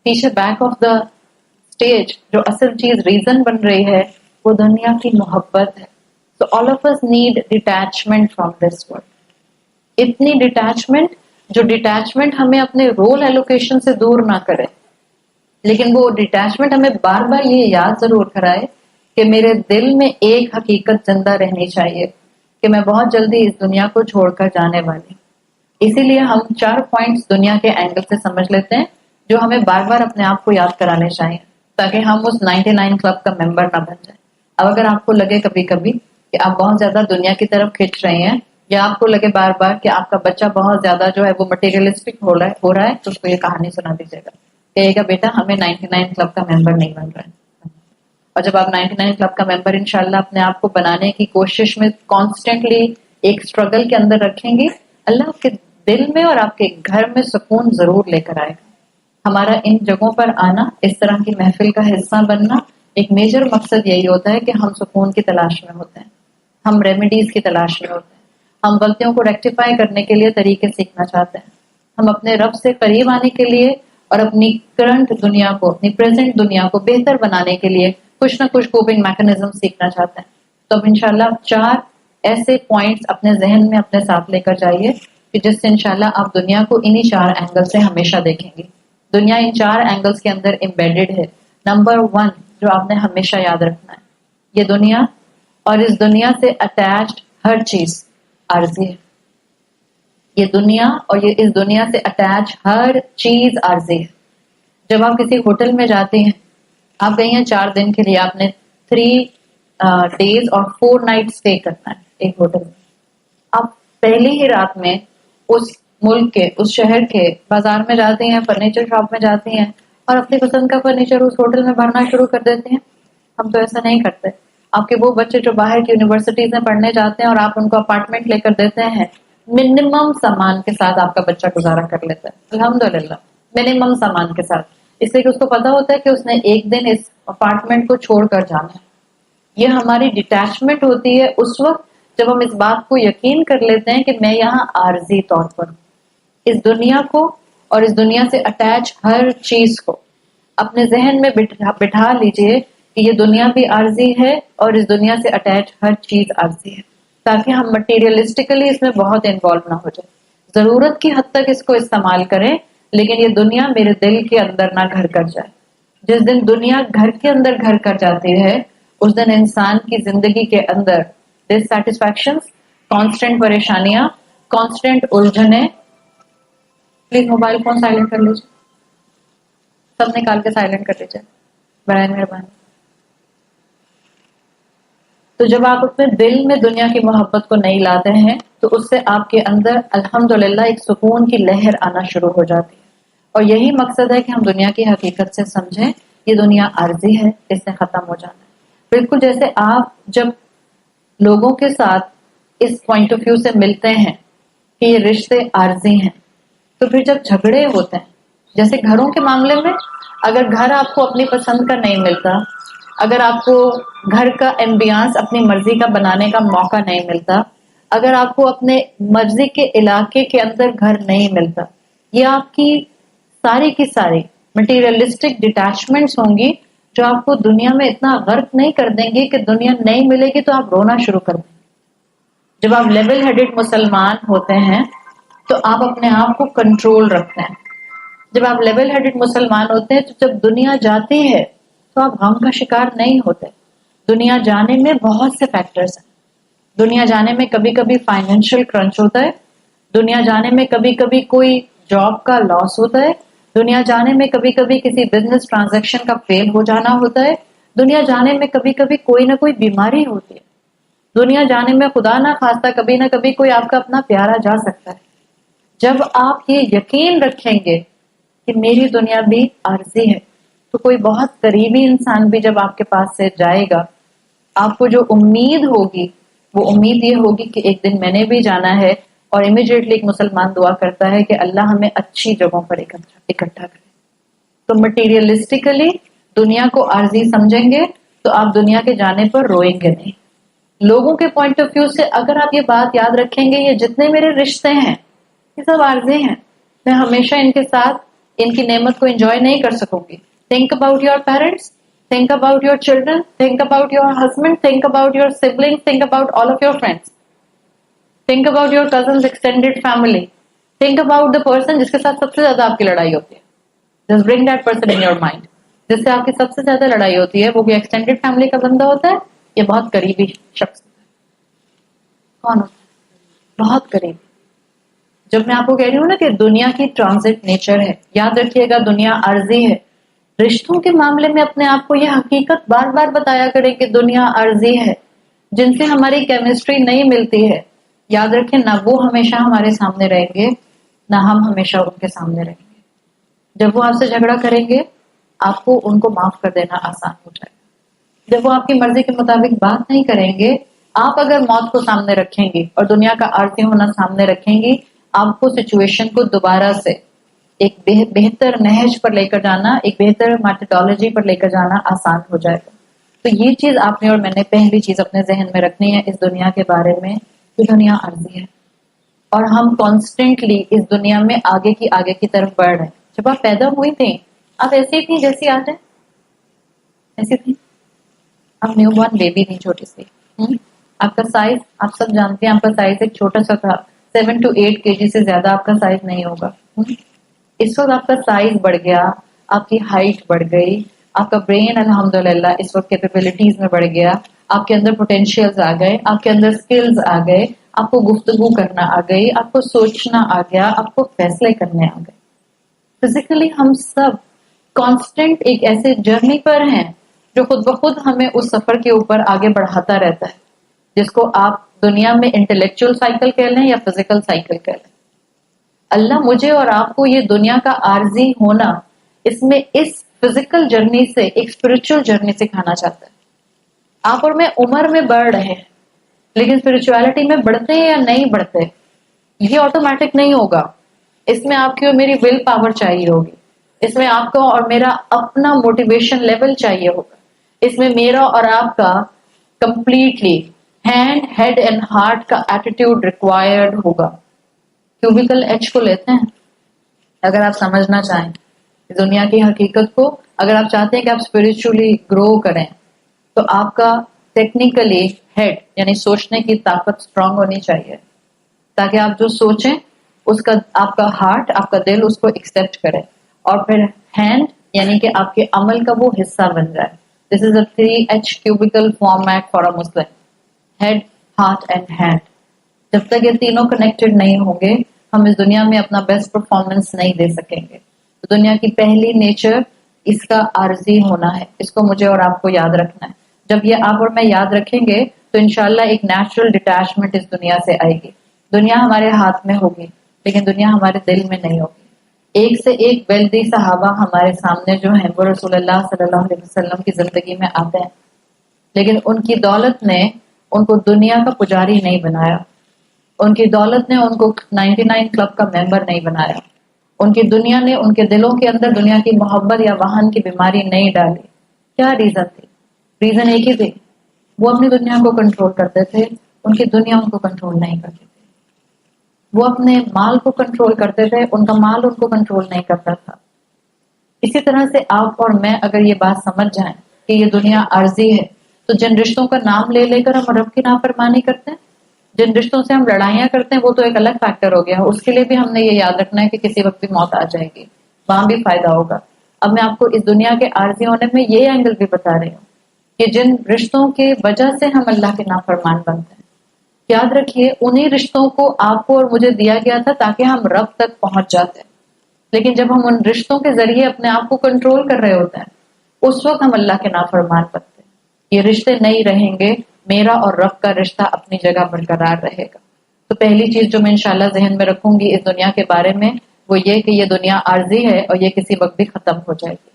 Speaker 1: پیچھے بیک آف دا اسٹیج جو اصل چیز ریزن بن رہی ہے وہ دنیا کی محبت ہے. So all of us need detachment from this world. اتنی ڈیٹیچمنٹ جو ڈیٹیچمنٹ ہمیں اپنے رول ایلوکیشن سے دور نہ کرے، لیکن وہ ڈیٹیچمنٹ ہمیں بار بار یہ یاد ضرور کرائے کہ میرے دل میں ایک حقیقت زندہ رہنی چاہیے کہ میں بہت جلدی اس دنیا کو چھوڑ کر جانے والی. اسی لیے ہم 4 پوائنٹس دنیا کے اینگل سے سمجھ لیتے ہیں جو ہمیں بار بار اپنے آپ کو یاد کرانے چاہیے تاکہ ہم اس 99 کلب کا ممبر نہ بن جائیں. اب اگر آپ کو لگے کبھی کبھی کہ آپ بہت زیادہ دنیا کی طرف کھینچ رہے ہیں یا آپ کو لگے بار بار کہ آپ کا بچہ بہت زیادہ جو ہے وہ مٹیریلسٹک ہو رہا ہے تو اس کو یہ کہانی سنا دیجیے گا، کہے گا بیٹا ہمیں 99 کلب کا ممبر نہیں بن رہا ہے. اور جب آپ 99 کلب کا ممبر انشاءاللہ اپنے آپ کو بنانے کی کوشش میں کانسٹینٹلی ایک اسٹرگل کے اندر رکھیں گے، اللہ آپ کے دل میں اور آپ کے گھر میں سکون ضرور لے کر آئے گا. ہمارا ان جگہوں پر آنا، اس طرح کی محفل کا حصہ بننا، ایک میجر مقصد یہی ہوتا ہے کہ ہم سکون کی تلاش میں ہوتے ہیں، ہم ریمیڈیز کی تلاش میں ہوتے ہیں، ہم غلطیوں کو ریکٹیفائی کرنے کے لیے طریقے سیکھنا چاہتے ہیں، ہم اپنے رب سے قریب آنے کے لیے اور اپنی کرنٹ دنیا کو، اپنی پریزنٹ دنیا کو بہتر بنانے کے لیے کچھ نہ کچھ کوپنگ میکنزم سیکھنا چاہتے ہیں. تو اب انشاءاللہ 4 ایسے پوائنٹس اپنے ذہن میں اپنے ساتھ لے کر جائیے کہ جس سے انشاءاللہ آپ دنیا کو انہی 4 اینگل سے ہمیشہ دیکھیں گے. دنیا ان 4 اینگلز کے اندر امبیڈڈ ہے. نمبر 1 جو آپ نے ہمیشہ یاد رکھنا ہے، یہ دنیا اور اس دنیا سے اٹیچڈ ہر چیز عارضی ہے. یہ دنیا اور اس دنیا سے اٹیچ ہر چیز عارضی ہے. جب آپ کسی ہوٹل میں جاتے ہیں، آپ گئی ہیں 4 دن کے لیے، آپ نے 3 days اور 4 nights اسٹے کرنا ہے ایک ہوٹل میں. آپ پہلی ہی رات میں اس ملک کے، اس شہر کے بازار میں جاتے ہیں، فرنیچر شاپ میں جاتے ہیں اور اپنی پسند کا فرنیچر اس ہوٹل میں بھرنا شروع کر دیتے ہیں. ہم تو ایسا نہیں کرتے. آپ کے وہ بچے جو باہر کی یونیورسٹیز میں پڑھنے جاتے ہیں اور آپ ان کو اپارٹمنٹ لے کر دیتے ہیں، منیمم سامان کے ساتھ آپ کا بچہ گزارا کر لیتا ہے. الحمدللہ منیمم سامان کے ساتھ. اس لیے کہ اس کو پتا ہوتا ہے کہ اس نے ایک دن اس اپارٹمنٹ کو چھوڑ کر جانا ہے. یہ ہماری ڈیٹیچمنٹ ہوتی ہے اس وقت جب ہم اس بات کو یقین کر لیتے ہیں کہ میں یہاں عارضی طور پر ہوں. اس دنیا کو اور اس دنیا سے اٹیچ ہر چیز کو اپنے ذہن میں بٹھا لیجئے کہ یہ دنیا بھی عارضی ہے اور اس دنیا سے اٹیچ ہر چیز عارضی ہے، تاکہ ہم مٹیریلسٹیکلی اس میں بہت انوالو نہ ہو جائے. ضرورت کی حد تک اس کو استعمال کریں، لیکن یہ دنیا میرے دل کے اندر نہ گھر کر جائے. جس دن دنیا گھر کے اندر گھر کر جاتی ہے اس دن انسان کی زندگی کے اندر ڈس سیٹسفیکشن، کانسٹنٹ پریشانیاں، کانسٹنٹ الجھنیں. پلیز موبائل فون سائلنٹ کر لیجیے، سب نکال کے سائلنٹ کر لیجیے برائے مہربانی. تو جب آپ اپنے دل میں دنیا کی محبت کو نہیں لاتے ہیں تو اس سے آپ کے اندر الحمدللہ ایک سکون کی لہر آنا شروع ہو جاتی ہے. اور یہی مقصد ہے کہ ہم دنیا کی حقیقت سے سمجھیں یہ دنیا عارضی ہے، اس سے ختم ہو جانا ہے. بالکل جیسے آپ جب لوگوں کے ساتھ اس پوائنٹ آف ویو سے ملتے ہیں کہ یہ رشتے عارضی ہیں، تو پھر جب جھگڑے ہوتے ہیں جیسے گھروں کے معاملے میں، اگر گھر آپ کو اپنی پسند کا نہیں ملتا، اگر آپ کو گھر کا ایمبیانس اپنی مرضی کا بنانے کا موقع نہیں ملتا، اگر آپ کو اپنے مرضی کے علاقے کے اندر گھر نہیں ملتا، یہ آپ کی ساری کی ساری مٹیریلسٹک ڈیٹیچمنٹس ہوں گی جو آپ کو دنیا میں اتنا غرق نہیں کر دیں گے کہ دنیا نہیں ملے گی تو آپ رونا شروع کر دیں گے. جب آپ لیول ہیڈڈ مسلمان ہوتے ہیں تو آپ اپنے آپ کو کنٹرول رکھتے ہیں. جب آپ لیول ہیڈڈ مسلمان ہوتے ہیں تو جب دنیا جاتی ہے تو آپ غم کا شکار نہیں ہوتے. دنیا جانے میں بہت سے فیکٹرز ہیں. دنیا جانے میں کبھی کبھی فائنینشیل کرنچ ہوتا ہے، دنیا جانے میں کبھی کبھی کوئی جاب کا لاس ہوتا ہے، دنیا جانے میں کبھی کبھی کسی بزنس ٹرانزیکشن کا فیل ہو جانا ہوتا ہے، دنیا جانے میں کبھی کبھی کوئی نہ کوئی بیماری ہوتی ہے، دنیا جانے میں خدا نہ خواستہ کبھی نہ کبھی کوئی آپ کا اپنا پیارا جا سکتا ہے. جب آپ یہ یقین رکھیں گے کہ میری دنیا بھی عارضی ہے تو کوئی بہت قریبی انسان بھی جب آپ کے پاس سے جائے گا، آپ کو جو امید ہوگی وہ امید یہ ہوگی کہ ایک دن میں نے بھی جانا ہے. اور امیڈیٹلی ایک مسلمان دعا کرتا ہے کہ اللہ ہمیں اچھی جگہوں پر اکٹھا کرے. تو مٹیریلسٹیکلی دنیا کو عارضی سمجھیں گے تو آپ دنیا کے جانے پر روئیں گے نہیں. لوگوں کے پوائنٹ آف ویو سے اگر آپ یہ بات یاد رکھیں گے یہ جتنے میرے رشتے ہیں یہ سب عارضی ہیں، میں ہمیشہ ان کے ساتھ ان کی نعمت کو انجوائے نہیں کر سکوں گی. Think about your parents, think about your children, think about your husband, think about your siblings, think about all of your friends, think about your cousins, extended family, think about the person جس کے ساتھ سب سے زیادہ آپ کی لڑائی ہوتی ہے. Just bring that person in your mind. جس سے آپ کی سب سے زیادہ لڑائی ہوتی ہے وہ بھی ایکسٹینڈیڈ فیملی کا بندہ ہوتا ہے یا بہت قریبی شخص؟ کون ہوتا ہے؟ بہت قریبی. جب میں آپ کو کہہ رہی ہوں نا کہ دنیا کی ٹرانزٹ نیچر ہے، یاد رکھیے گا دنیا عارضی ہے. رشتوں کے معاملے میں اپنے آپ کو یہ حقیقت بار بار بتایا کرے کہ دنیا عارضی ہے. جن سے ہماری کیمسٹری نہیں ملتی ہے، یاد رکھیں نہ وہ ہمیشہ ہمارے سامنے رہیں گے نہ ہم ہمیشہ ان کے سامنے رہیں گے. جب وہ آپ سے جھگڑا کریں گے آپ کو ان کو معاف کر دینا آسان ہو جائے گا. جب وہ آپ کی مرضی کے مطابق بات نہیں کریں گے، آپ اگر موت کو سامنے رکھیں گی اور دنیا کا عارضی ہونا سامنے رکھیں گی، آپ کو سچویشن کو دوبارہ سے ایک بہتر نہج پر لے کر جانا، ایک بہتر میتھڈالوجی پر لے کر جانا آسان ہو جائے گا. تو یہ چیز آپ نے اور میں نے پہلی چیز اپنے ذہن میں رکھنی ہے اس دنیا کے بارے میں کہ دنیا عارضی ہے اور ہم کانسٹنٹلی اس دنیا میں آگے کی طرف بڑھ رہے ہیں. جب آپ پیدا ہوئی تھیں آپ ایسی ہی تھیں جیسی آج ہیں، ایسی تھی. آپ نیو بورن بیبی نہیں، چھوٹی سی. آپ کا سائز آپ سب جانتے ہیں، آپ کا سائز ایک چھوٹا سا تھا، 7 to 8 kg سے زیادہ آپ کا سائز نہیں ہوگا. اس وقت آپ کا سائز بڑھ گیا، آپ کی ہائٹ بڑھ گئی، آپ کا برین الحمدللہ اس وقت کیپیبلٹیز میں بڑھ گیا، آپ کے اندر پوٹینشیلز آ گئے، آپ کے اندر سکلز آ گئے، آپ کو گفتگو کرنا آ گئی، آپ کو سوچنا آ گیا، آپ کو فیصلے کرنے آ گئے. فزیکلی ہم سب کانسٹنٹ ایک ایسے جرنی پر ہیں جو خود بخود ہمیں اس سفر کے اوپر آگے بڑھاتا رہتا ہے، جس کو آپ دنیا میں انٹلیکچوئل سائیکل کہہ لیں یا فزیکل سائیکل کہہ لیں. اللہ مجھے اور آپ کو یہ دنیا کا عارضی ہونا اس میں اس فزیکل جرنی سے ایک اسپرچل جرنی سکھانا چاہتا ہے. آپ اور میں عمر میں بڑھ رہے ہیں لیکن اسپرچولیٹی میں بڑھتے ہیں یا نہیں بڑھتے یہ آٹومیٹک نہیں ہوگا. اس میں آپ کی اور میری ول پاور چاہیے ہوگی. اس میں آپ کا اور میرا اپنا موٹیویشن لیول چاہیے ہوگا. اس میں میرا اور آپ کا completely hand head and heart کا ایٹیٹیوڈ ریکوائرڈ ہوگا. کیوبیکل ایچ کو لیتے ہیں. اگر آپ سمجھنا چاہیں دنیا کی حقیقت کو، اگر آپ چاہتے ہیں کہ آپ اسپرچولی گرو کریں، تو آپ کا ٹیکنیکلی ہیڈ یعنی سوچنے کی طاقت اسٹرانگ ہونی چاہیے، تاکہ آپ جو سوچیں اس کا آپ کا ہارٹ، آپ کا دل اس کو ایکسپٹ کرے، اور پھر ہینڈ یعنی کہ آپ کے عمل کا وہ حصہ بن جائے. This is a 3H cubical format for a مسلم. Head, heart and hand. جب تک یہ تینوں کنیکٹڈ نہیں ہوں گے ہم اس دنیا میں اپنا بیسٹ پرفارمنس نہیں دے سکیں گے. تو دنیا کی پہلی نیچر اس کا عارضی ہونا ہے. اس کو مجھے اور آپ کو یاد رکھنا ہے. جب یہ آپ اور میں یاد رکھیں گے تو انشاءاللہ ایک نیچرل ڈیٹیچمنٹ اس دنیا سے آئے گی. دنیا ہمارے ہاتھ میں ہوگی لیکن دنیا ہمارے دل میں نہیں ہوگی. ایک سے ایک ویلدی صحابہ ہمارے سامنے جو ہیں وہ رسول اللہ صلی اللہ علیہ وسلم کی زندگی میں آتے ہیں، لیکن ان کی دولت نے ان کو دنیا کا پجاری نہیں بنایا. ان کی دولت نے ان کو 99 کلب کا ممبر نہیں بنایا. ان کی دنیا نے ان کے دلوں کے اندر دنیا کی محبت یا وہن کی بیماری نہیں ڈالی. کیا ریزن تھی؟ ریزن ایک ہی تھی، وہ اپنی دنیا کو کنٹرول کرتے تھے، ان کی دنیا ان کو کنٹرول نہیں کرتی تھی. وہ اپنے مال کو کنٹرول کرتے تھے، ان کا مال ان کو کنٹرول نہیں کرتا تھا. اسی طرح سے آپ اور میں اگر یہ بات سمجھ جائیں کہ یہ دنیا عارضی ہے، تو جن رشتوں کا نام لے لے کر ہم رب کی نافرمانی کرتے ہیں، جن رشتوں سے ہم لڑائیاں کرتے ہیں، وہ تو ایک الگ فیکٹر ہو گیا. اس کے لیے بھی ہم نے یہ یاد رکھنا ہے کہ کسی وقت بھی موت آ جائے گی، وہاں بھی فائدہ ہوگا. اب میں آپ کو اس دنیا کے عارضی ہونے میں یہ اینگل بھی بتا رہی ہوں کہ جن رشتوں کی وجہ سے ہم اللہ کے نافرمان بنتے ہیں، یاد رکھیے انہی رشتوں کو آپ کو اور مجھے دیا گیا تھا تاکہ ہم رب تک پہنچ جاتے ہیں. لیکن جب ہم ان رشتوں کے ذریعے اپنے آپ کو کنٹرول کر رہے ہوتے ہیں اس وقت ہم اللہ کے نافرمان بنتے ہیں. یہ رشتے نہیں رہیں گے، میرا اور رب کا رشتہ اپنی جگہ برقرار رہے گا. تو پہلی چیز جو میں انشاءاللہ ذہن میں رکھوں گی اس دنیا کے بارے میں وہ یہ کہ یہ دنیا عارضی ہے اور یہ کسی وقت بھی ختم ہو جائے گی.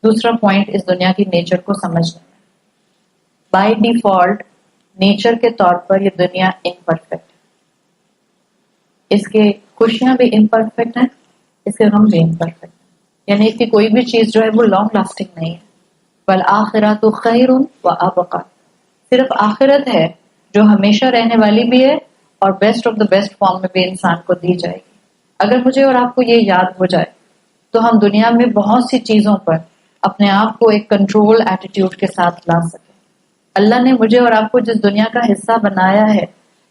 Speaker 1: دوسرا پوائنٹ اس دنیا کی نیچر کو سمجھنا ہے. بائی ڈیفالٹ نیچر کے طور پر یہ دنیا امپرفیکٹ ہے. اس کے خوشیاں بھی امپرفیکٹ ہیں، اس کے غم بھی امپرفیکٹ ہیں. یعنی اس کی کوئی بھی چیز جو ہے وہ لانگ لاسٹنگ نہیں ہے. والآخرۃ خیر وابقی. صرف آخرت ہے جو ہمیشہ رہنے والی بھی ہے اور best of the best form میں بھی انسان کو دی جائے گی. اگر مجھے اور آپ کو یہ یاد ہو جائے تو ہم دنیا میں بہت سی چیزوں پر اپنے آپ کو ایک کنٹرول ایٹیٹیوڈ کے ساتھ لا سکیں. اللہ نے مجھے اور آپ کو جس دنیا کا حصہ بنایا ہے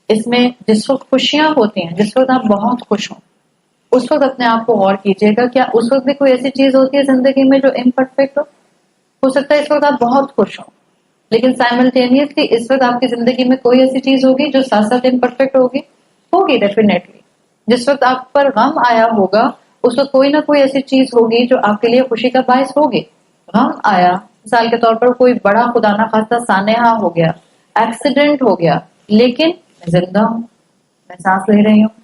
Speaker 1: اس میں جس وقت خوشیاں ہوتی ہیں، جس وقت آپ بہت خوش ہوں، اس وقت اپنے آپ کو غور کیجیے گا کیا اس وقت بھی کوئی ایسی چیز ہوتی ہے زندگی میں جو امپرفیکٹ ہو سکتا ہے اس وقت آپ بہت خوش ہوں لیکن سائملٹینیسلی اس وقت آپ کی زندگی میں کوئی ایسی چیز ہوگی جو ساتھ ساتھ امپرفیکٹ ہوگی ڈیفینیٹلی. جس وقت آپ پر غم آیا ہوگا اس وقت کوئی نہ کوئی ایسی چیز ہوگی جو آپ کے لیے خوشی کا باعث ہوگی. غم آیا مثال کے طور پر کوئی بڑا خدا نہ خواستہ سانحہ ہو گیا، ایکسیڈنٹ ہو گیا، لیکن میں زندہ ہوں، میں سانس لے رہی ہوں،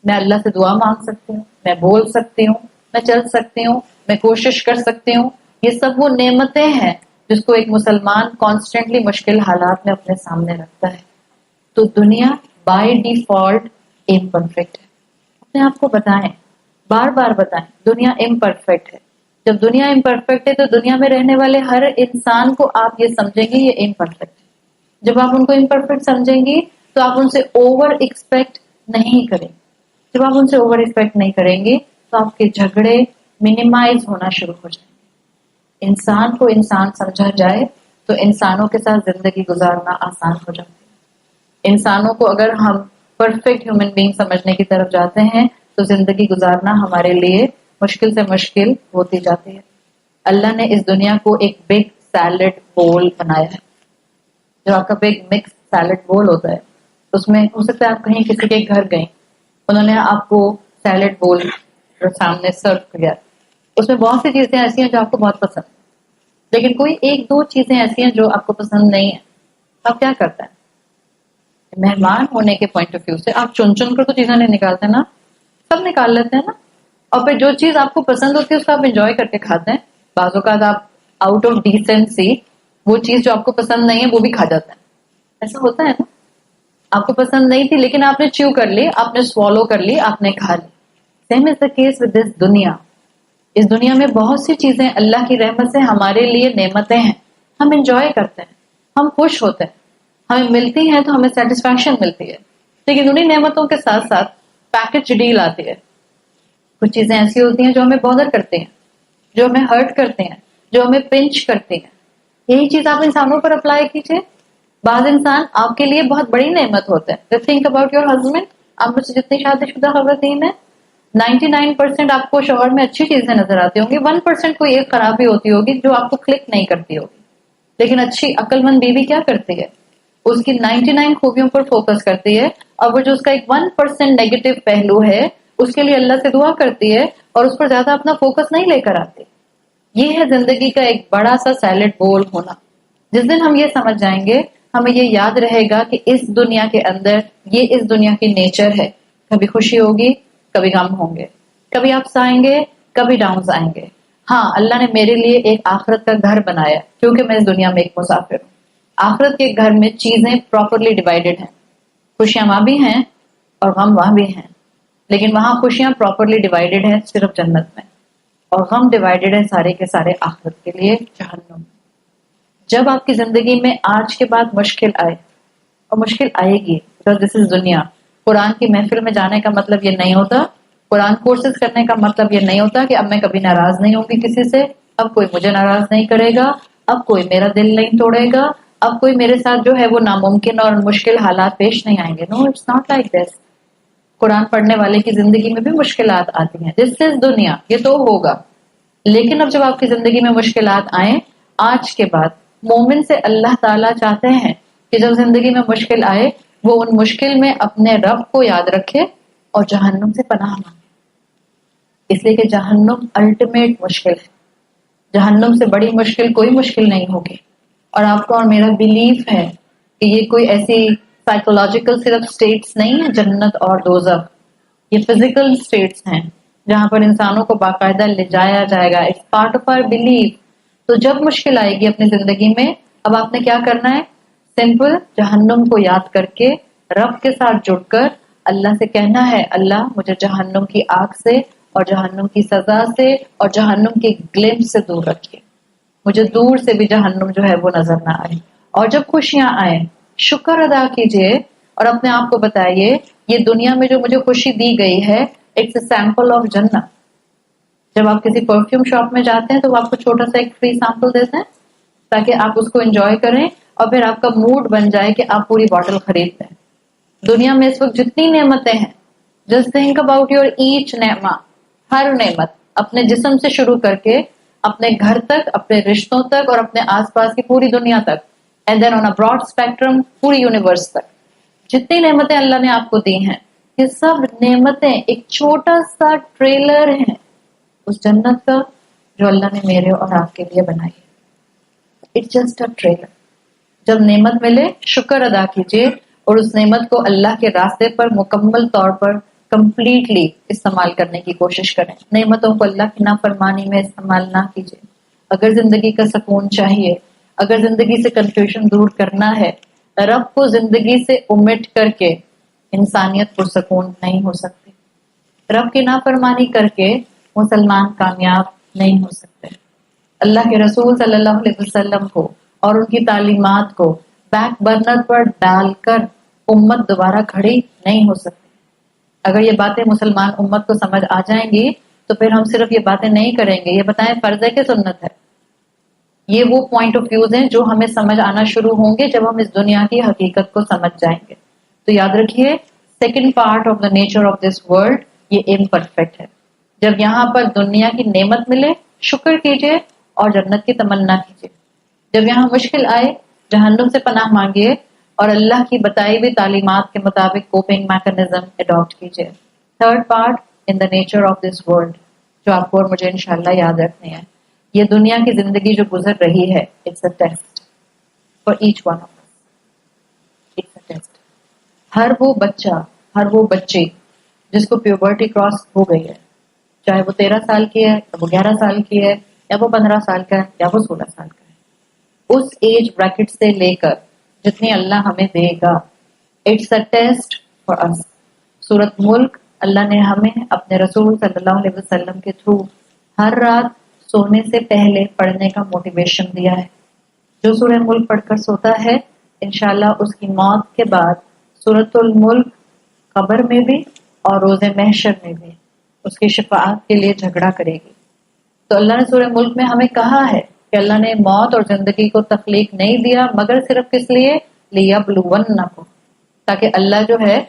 Speaker 1: میں اللہ سے دعا مانگ سکتی ہوں، میں بول سکتی ہوں، میں چل سکتی ہوں، میں کوشش کر سکتی ہوں. یہ سب وہ نعمتیں ہیں جس کو ایک مسلمان کانسٹنٹلی مشکل حالات میں اپنے سامنے رکھتا ہے. تو دنیا بائی ڈیفالٹ امپرفیکٹ ہے. اپنے آپ کو بتائیں، بار بار بتائیں دنیا امپرفیکٹ ہے. جب دنیا امپرفیکٹ ہے تو دنیا میں رہنے والے ہر انسان کو آپ یہ سمجھیں گے یہ امپرفیکٹ ہے. جب آپ ان کو امپرفیکٹ سمجھیں گی تو آپ ان سے اوور ایکسپیکٹ نہیں کریں. جب آپ ان سے اوور ایکسپیکٹ نہیں کریں گے تو آپ کے جھگڑے منیمائز ہونا شروع ہو جائیں گے. انسان کو انسان سمجھا جائے تو انسانوں کے ساتھ زندگی گزارنا آسان ہو جاتی ہے. انسانوں کو اگر ہم پرفیکٹ ہیومن بینگ سمجھنے کی طرف جاتے ہیں تو زندگی گزارنا ہمارے لیے مشکل سے مشکل ہوتی جاتی ہے. اللہ نے اس دنیا کو ایک بگ سیلڈ بول بنایا ہے. جو آپ کا بگ مکس سیلڈ بول ہوتا ہے اس میں ہو سکتا ہے آپ کہیں کسی کے گھر گئیں، انہوں نے آپ کو سیلڈ بول سامنے سرو کیا، اس میں بہت سی چیزیں ایسی ہیں جو آپ کو بہت پسند ہیں لیکن کوئی ایک دو چیزیں ایسی ہیں جو آپ کو پسند نہیں ہیں. آپ کیا کرتے ہیں؟ مہمان ہونے کے پوائنٹ آف ویو سے آپ چن چن کر تو چیزیں نہیں نکالتے نا، سب نکال لیتے ہیں نا. اور پھر جو چیز آپ کو پسند ہوتی ہے اس کو آپ انجوائے کر کے کھاتے ہیں. بعض اوقات آپ آؤٹ آف ڈیسنسی وہ چیز جو آپ کو پسند نہیں ہے وہ بھی کھا جاتے ہیں. ایسا ہوتا ہے نا، آپ کو پسند نہیں تھی لیکن آپ نے چیو کر لی، آپ نے سوالو کر لی، آپ نے کھا لی. Same is the case with this دنیا. اس دنیا میں بہت سی چیزیں اللہ کی رحمت سے ہمارے لیے نعمتیں ہیں، ہم انجوائے کرتے ہیں، ہم خوش ہوتے ہیں، ہمیں ملتی ہیں تو ہمیں سیٹسفیکشن ملتی ہے، لیکن انہیں نعمتوں کے ساتھ ساتھ پیکج ڈیل آتی ہے. کچھ چیزیں ایسی ہوتی ہیں جو ہمیں بادر کرتے ہیں، جو ہمیں ہرٹ کرتے ہیں، جو ہمیں پنچ کرتے ہیں. یہی چیز آپ انسانوں پر اپلائی کیجیے. بعض انسان آپ کے لیے بہت بڑی نعمت ہوتے ہیں. Think about your husband. آپ مجھ سے جتنی شادی شدہ خواتین ہیں 99% آپ کو شوہر میں اچھی چیزیں نظر آتی ہوں گی، 1% کوئی ایک خرابی ہوتی ہوگی جو آپ کو کلک نہیں کرتی ہوگی. لیکن اچھی عقل مند بیوی کیا کرتی ہے؟ اس کی 99 خوبیوں پر فوکس کرتی ہے، اور وہ جو اس کا ایک 1% نیگیٹو پہلو ہے اس کے لیے اللہ سے دعا کرتی ہے اور اس پر زیادہ اپنا فوکس نہیں لے کر آتی. یہ ہے زندگی کا ایک بڑا سا سیلڈ بول ہونا. جس دن ہم یہ سمجھ جائیں گے، ہمیں یہ یاد رہے گا کہ اس دنیا کے اندر یہ اس دنیا کی نیچر ہے. کبھی خوشی ہوگی، کبھی غم ہوں گے، کبھی اپس آئیں گے، کبھی ڈاؤنز آئیں گے. ہاں، اللہ نے میرے لیے ایک آخرت کا گھر بنایا کیونکہ میں اس دنیا میں ایک مسافر ہوں. آخرت کے گھر میں چیزیں پراپرلی ڈیوائیڈڈ ہیں. خوشیاں وہاں بھی ہیں اور غم وہاں بھی ہیں، لیکن وہاں خوشیاں پراپرلی ڈیوائیڈڈ ہیں صرف جنت میں، اور غم ڈیوائیڈڈ ہے سارے کے سارے آخرت کے لیے جہنم. جب آپ کی زندگی میں آج کے بعد مشکل آئے، اور مشکل آئے گی because this is دنیا. قرآن کی محفل میں جانے کا مطلب یہ نہیں ہوتا، قرآن کورسز کرنے کا مطلب یہ نہیں ہوتا کہ اب میں کبھی ناراض نہیں ہوں گی کسی سے، اب کوئی مجھے ناراض نہیں کرے گا، اب کوئی میرا دل نہیں توڑے گا، اب کوئی میرے ساتھ جو ہے وہ ناممکن اور مشکل حالات پیش نہیں آئیں گے. نو، اٹس ناٹ لائک دس. قرآن پڑھنے والے کی زندگی میں بھی مشکلات آتی ہیں. دس از دنیا، یہ تو ہوگا. لیکن اب جب آپ کی زندگی میں مشکلات آئیں، آج کے بعد مومن سے اللہ تعالیٰ چاہتے ہیں کہ جب زندگی میں مشکل آئے وہ ان مشکل میں اپنے رب کو یاد رکھے اور جہنم سے پناہ مانگے. اس لیے کہ جہنم الٹیمیٹ مشکل ہے. جہنم سے بڑی مشکل کوئی مشکل نہیں ہوگی. اور آپ کو اور میرا بیلیف ہے کہ یہ کوئی ایسی سائیکولوجیکل صرف سٹیٹس نہیں ہے جنت اور دوزخ، یہ فزیکل سٹیٹس ہیں جہاں پر انسانوں کو باقاعدہ لے جایا جائے گا. It's part of our belief. تو جب مشکل آئے گی اپنی زندگی میں، اب آپ نے کیا کرنا ہے؟ سمپل جہنم کو یاد کر کے رب کے ساتھ جڑ کر اللہ سے کہنا ہے، اللہ مجھے جہنم کی آگ سے اور جہنم کی سزا سے اور جہنم کی گلمپ سے دور رکھیے. مجھے دور سے بھی جہنم جو ہے وہ نظر نہ آئے. اور جب خوشیاں آئیں شکر ادا کیجئے اور اپنے آپ کو بتائیے یہ دنیا میں جو مجھے خوشی دی گئی ہے اٹس اے سیمپل آف جنت. جب آپ کسی پرفیوم شاپ میں جاتے ہیں تو وہ آپ کو چھوٹا سا ایک فری سیمپل دیتے ہیں تاکہ آپ اس کو انجوائے کریں اور پھر آپ کا موڈ بن جائے کہ آپ پوری باٹل خرید لیں. دنیا میں اس وقت جتنی نعمتیں ہیں، just think about your each نعمہ. ہر نعمت اپنے جسم سے شروع کر کے اپنے گھر تک، اپنے رشتوں تک اور اپنے آس پاس کی پوری دنیا تک، and then on a broad spectrum پوری یونیورس تک جتنی نعمتیں اللہ نے آپ کو دی ہیں، یہ سب نعمتیں ایک چھوٹا سا ٹریلر ہیں اس جنت کا جو اللہ نے میرے اور آپ کے لیے بنائی ہے. It's just a trailer. جب نعمت ملے شکر ادا کیجیے اور اس نعمت کو اللہ کے راستے پر مکمل طور پر کمپلیٹلی استعمال کرنے کی کوشش کریں. نعمتوں کو اللہ کی نافرمانی میں استعمال نہ کیجیے. اگر زندگی کا سکون چاہیے، اگر زندگی سے کنفیوژن دور کرنا ہے، رب کو زندگی سے امٹ کر کے انسانیت پرسکون نہیں ہو سکتی. رب کی نافرمانی کر کے مسلمان کامیاب نہیں ہو سکتے. اللہ کے رسول صلی اللہ علیہ وسلم کو اور ان کی تعلیمات کو بیک برنر پر ڈال کر امت دوبارہ کھڑی نہیں ہو سکتی. اگر یہ باتیں مسلمان امت کو سمجھ آ جائیں گی تو پھر ہم صرف یہ باتیں نہیں کریں گے. یہ بتائیں فرض ہے کہ سنت ہے؟ یہ وہ پوائنٹ آف ویوز ہیں جو ہمیں سمجھ آنا شروع ہوں گے جب ہم اس دنیا کی حقیقت کو سمجھ جائیں گے. تو یاد رکھیے second part of the nature of this world یہ امپرفیکٹ ہے. جب یہاں پر دنیا کی نعمت ملے شکر کیجیے اور جنت کی تمنا کیجیے. جب یہاں مشکل آئے جہنم سے پناہ مانگیے اور اللہ کی بتائی ہوئی تعلیمات کے مطابق کوپنگ میکانزم اڈاپٹ کیجیے. Third part in the nature of this world جو آپ کو اور مجھے انشاءاللہ یاد رکھنے ہیں. یہ دنیا کی زندگی جو گزر رہی ہے it's a test for each one of us. It's a test. ہر وہ بچہ، ہر وہ بچی جس کو پیوبرٹی کراس ہو گئی ہے، چاہے وہ 13 سال کی ہے یا وہ 11 سال کی ہے یا وہ 15 سال کا ہے یا وہ 16 سال کا ہے، اس ایج بریکٹ سے لے کر جتنی اللہ ہمیں دے گا اٹس اے ٹیسٹ فار اس. سورۃ ملک اللہ نے ہمیں اپنے رسول صلی اللہ علیہ وسلم کے تھرو ہر رات سونے سے پہلے پڑھنے کا موٹیویشن دیا ہے. جو سورہ ملک پڑھ کر سوتا ہے انشاءاللہ اس کی موت کے بعد سورۃ الملک قبر میں بھی اور روز محشر میں بھی اس کی شفاعت کے لیے جھگڑا کرے گی. تو اللہ نے سورہ ملک میں ہمیں کہا ہے کہ اللہ نے موت اور زندگی کو تخلیق نہیں دیا مگر صرف کس لیے؟ لیبلونکم، تاکہ اللہ جو ہے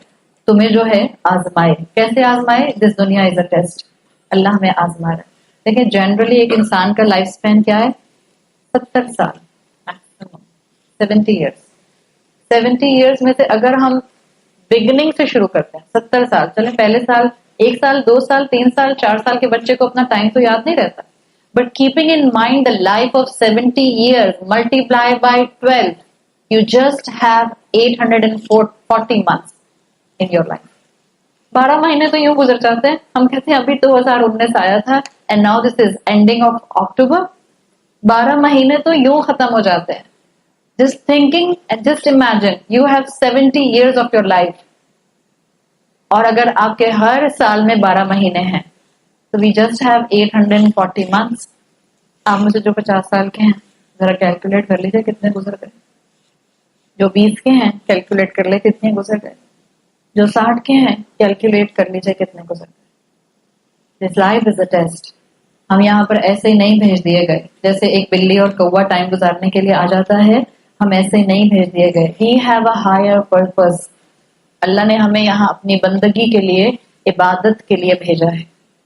Speaker 1: تمہیں جو ہے آزمائے. کیسے آزمائے؟ دس دنیا از اے ٹیسٹ. اللہ ہمیں آزما رہا ہے. دیکھیں جنرلی ایک انسان کا لائف سپین کیا ہے؟ 70 سال، 70 ایئرس. 70 ایئرس میں سے اگر ہم بگننگ سے شروع کرتے ہیں 70 سال، چلیں پہلے سال 1 سال 2 سال 3 سال 4 سال کے بچے کو اپنا ٹائم تو یاد نہیں رہتا. But keeping in mind the life of 70 years multiply by 12 you just have 840 months in your life. 12 مہینے تو یوں گزر جاتے ہیں. ہم کہتے ہیں ابھی 2019 آیا تھا and now this is ending of October. 12 مہینے تو یوں ختم ہو جاتے ہیں. Just thinking and just imagine you have 70 years of your life. اور اگر آپ کے ہر سال میں 12 مہینے ہیں تو we just have 840 months. آپ مجھے جو 50 سال کے ہیں ذرا کیلکولیٹ کر لیجیے کتنے گزر گئے. جو 20 کے ہیں کیلکولیٹ کر لے کتنے گزر گئے. جو 60 کے ہیں کیلکولیٹ کر لیجیے کتنے گزر گئے. This life is a test. ہم یہاں پر ایسے ہی نہیں بھیج دیے گئے جیسے ایک بلی اور کوا ٹائم گزارنے کے لیے آ جاتا ہے. ہم ایسے ہی نہیں بھیج دیے گئے. We have a higher purpose. اللہ نے ہمیں یہاں اپنی بندگی کے لیے عبادت کے لیے بھیجا ہے.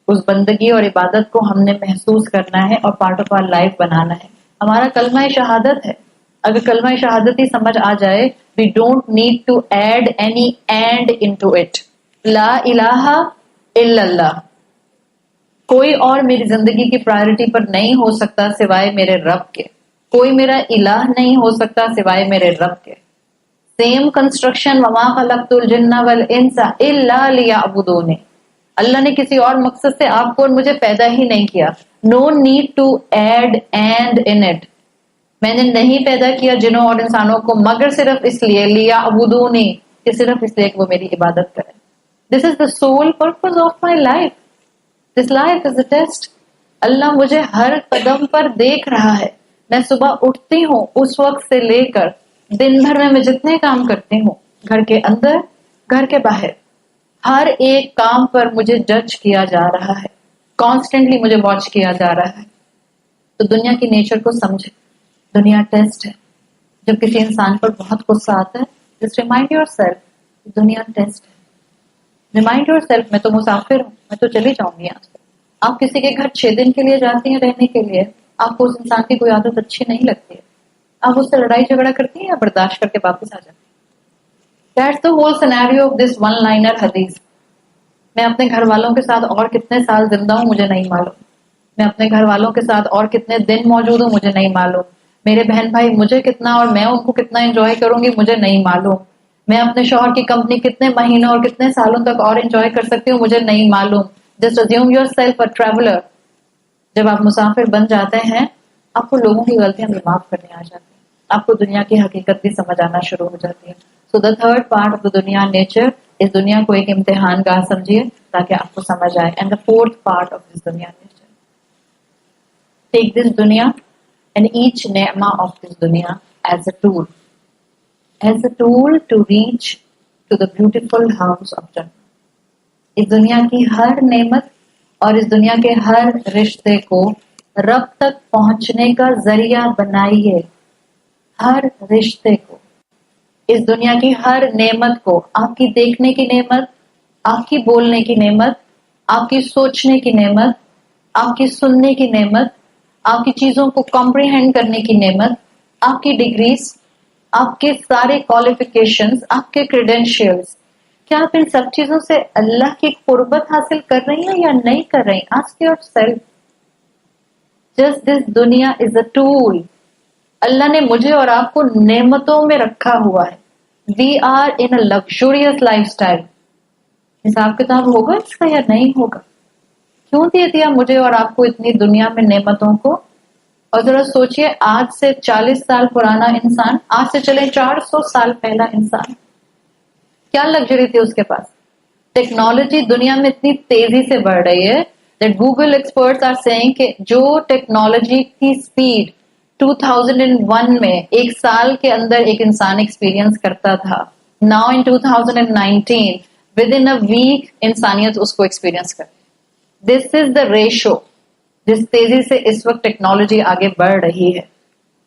Speaker 1: اس بندگی اور عبادت کو ہم نے محسوس کرنا ہے اور پارٹ آف آر لائف بنانا ہے. ہمارا کلمہ شہادت ہے. اگر کلمہ شہادت ہی سمجھ آ جائے we don't need to add any and into it. لا الہ الا اللہ. کوئی اور میری زندگی کی پرائرٹی پر نہیں ہو سکتا سوائے میرے رب کے. کوئی میرا الہ نہیں ہو سکتا سوائے میرے رب کے. سیم کنسٹرکشن وما خلقت الجن والانس الا لیعبدون. اللہ نے کسی اور مقصد سے آپ کو اور مجھے پیدا ہی نہیں کیا. No need to add and in it. میں نے نہیں پیدا کیا جنوں اور انسانوں کو مگر صرف اس لیے لیعبدون کہ صرف اس لیے کہ وہ میری عبادت کریں. This is the sole purpose of my life. This life is a test. اللہ مجھے ہر قدم پر دیکھ رہا ہے. میں صبح اٹھتی ہوں اس وقت سے لے کر دن بھر میں جتنے کام کرتی ہوں گھر کے اندر گھر کے باہر ہر ایک کام پر مجھے جج کیا جا رہا ہے. کانسٹنٹلی مجھے واچ کیا جا رہا ہے. تو دنیا کی نیچر کو سمجھے. دنیا ٹیسٹ ہے. جب کسی انسان پر بہت غصہ آتا ہے جسٹ ریمائنڈ یور سیلف دنیا ٹیسٹ ہے. ریمائنڈ یور سیلف میں تو مسافر ہوں, میں تو چلی جاؤں گی یہاں سے. آپ کسی کے گھر 6 دن کے لیے جاتی ہیں رہنے کے لیے, آپ کو اس انسان کی کوئی عادت اچھی نہیں لگتی ہے, آپ اس سے لڑائی جھگڑا کرتی ہیں یا برداشت کر کے واپس آ جاتی ہیں. That's the whole scenario of this one-liner حدیث. میں اپنے گھر والوں کے ساتھ اور کتنے سال زندہ ہوں مجھے نہیں معلوم. میں اپنے گھر والوں کے ساتھ اور کتنے دن موجود ہوں مجھے نہیں معلوم. میرے بہن بھائی مجھے کتنا اور میں ان کو کتنا انجوائے کروں گی مجھے نہیں معلوم. میں اپنے شوہر کی کمپنی کتنے مہینوں اور کتنے سالوں تک اور انجوائے کر سکتی ہوں مجھے نہیں معلوم. Just assume yourself a traveler. جب آپ مسافر بن جاتے ہیں آپ کو لوگوں کی غلطیاں بھی معاف کرنے آ جاتی ہیں. آپ کو دنیا کی حقیقت بھی سمجھ آنا شروع ہو جاتی ہے. So the third part of the دنیا نیچر, اس دنیا کو ایک امتحان گاہ سمجھیے تاکہ آپ کو سمجھ آئے. And the fourth part of this دنیا نیچر, take this دنیا and each نعمہ of this دنیا as a tool to reach to the beautiful house of Jannah. اس دنیا کی ہر نعمت اور اس دنیا کے ہر رشتے کو رب تک پہنچنے کا ذریعہ بنائیے. ہر رشتے کو, اس دنیا کی ہر نعمت کو, آپ کی دیکھنے کی نعمت, آپ کی بولنے کی نعمت, آپ کی سوچنے کی نعمت, آپ کی سننے کی نعمت, آپ کی چیزوں کو کمپریہینڈ کرنے کی نعمت, آپ کی ڈگریز, آپ کے سارے کوالیفیکیشنز, آپ کے کریڈینشیلز, کیا آپ ان سب چیزوں سے اللہ کی قربت حاصل کر رہی ہیں یا نہیں کر رہی؟ Ask your self. Just this دنیا از اے ٹول. اللہ نے مجھے اور آپ کو نعمتوں میں رکھا ہوا ہے. We are in a luxurious لائف اسٹائل. حساب کتاب ہوگا اس کا یا نہیں ہوگا؟ کیوں دے دیا مجھے اور آپ کو اتنی دنیا میں نعمتوں کو؟ اور ذرا سوچئے آج سے 40 سال پرانا انسان, آج سے چلے 400 سال پہلا انسان, کیا لگژری تھی اس کے پاس؟ ٹیکنالوجی دنیا میں اتنی تیزی سے بڑھ رہی ہے that Google experts are saying کہ جو ٹیکنالوجی کی اسپیڈ 2001 میں ایک سال کے اندر ایک انسان ایکسپیرینس کرتا تھا، now in 2019 within a week انسانیت اس کو ایکسپیرینس کرتی. This is the ratio جس تیزی سے اس وقت ٹیکنالوجی آگے بڑھ رہی ہے.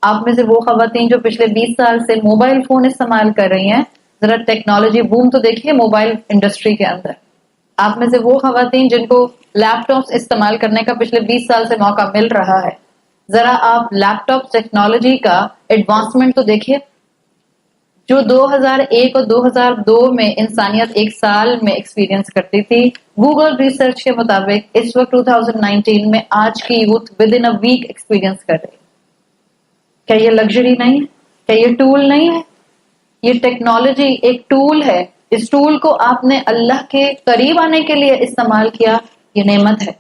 Speaker 1: آپ میں سے وہ خواتین جو پچھلے 20 سال سے موبائل فون استعمال کر رہی ہیں، ذرا ٹیکنالوجی بوم تو دیکھیے موبائل انڈسٹری کے اندر. آپ میں سے وہ خواتین جن کو لیپ ٹاپس استعمال کرنے کا پچھلے 20 سال سے موقع مل رہا ہے، ذرا آپ لیپ ٹاپ ٹیکنالوجی کا ایڈوانسمنٹ تو دیکھیے. جو 2001 اور 2002 میں انسانیت ایک سال میں ایکسپیرینس کرتی تھی، گوگل ریسرچ کے مطابق اس وقت 2019 میں آج کی youth within a week experience کر رہی ہے. کیا یہ لگژری نہیں ہے؟ کیا یہ ٹول نہیں ہے؟ یہ ٹیکنالوجی ایک ٹول ہے. اس ٹول کو آپ نے اللہ کے قریب آنے کے لیے استعمال کیا، یہ نعمت ہے.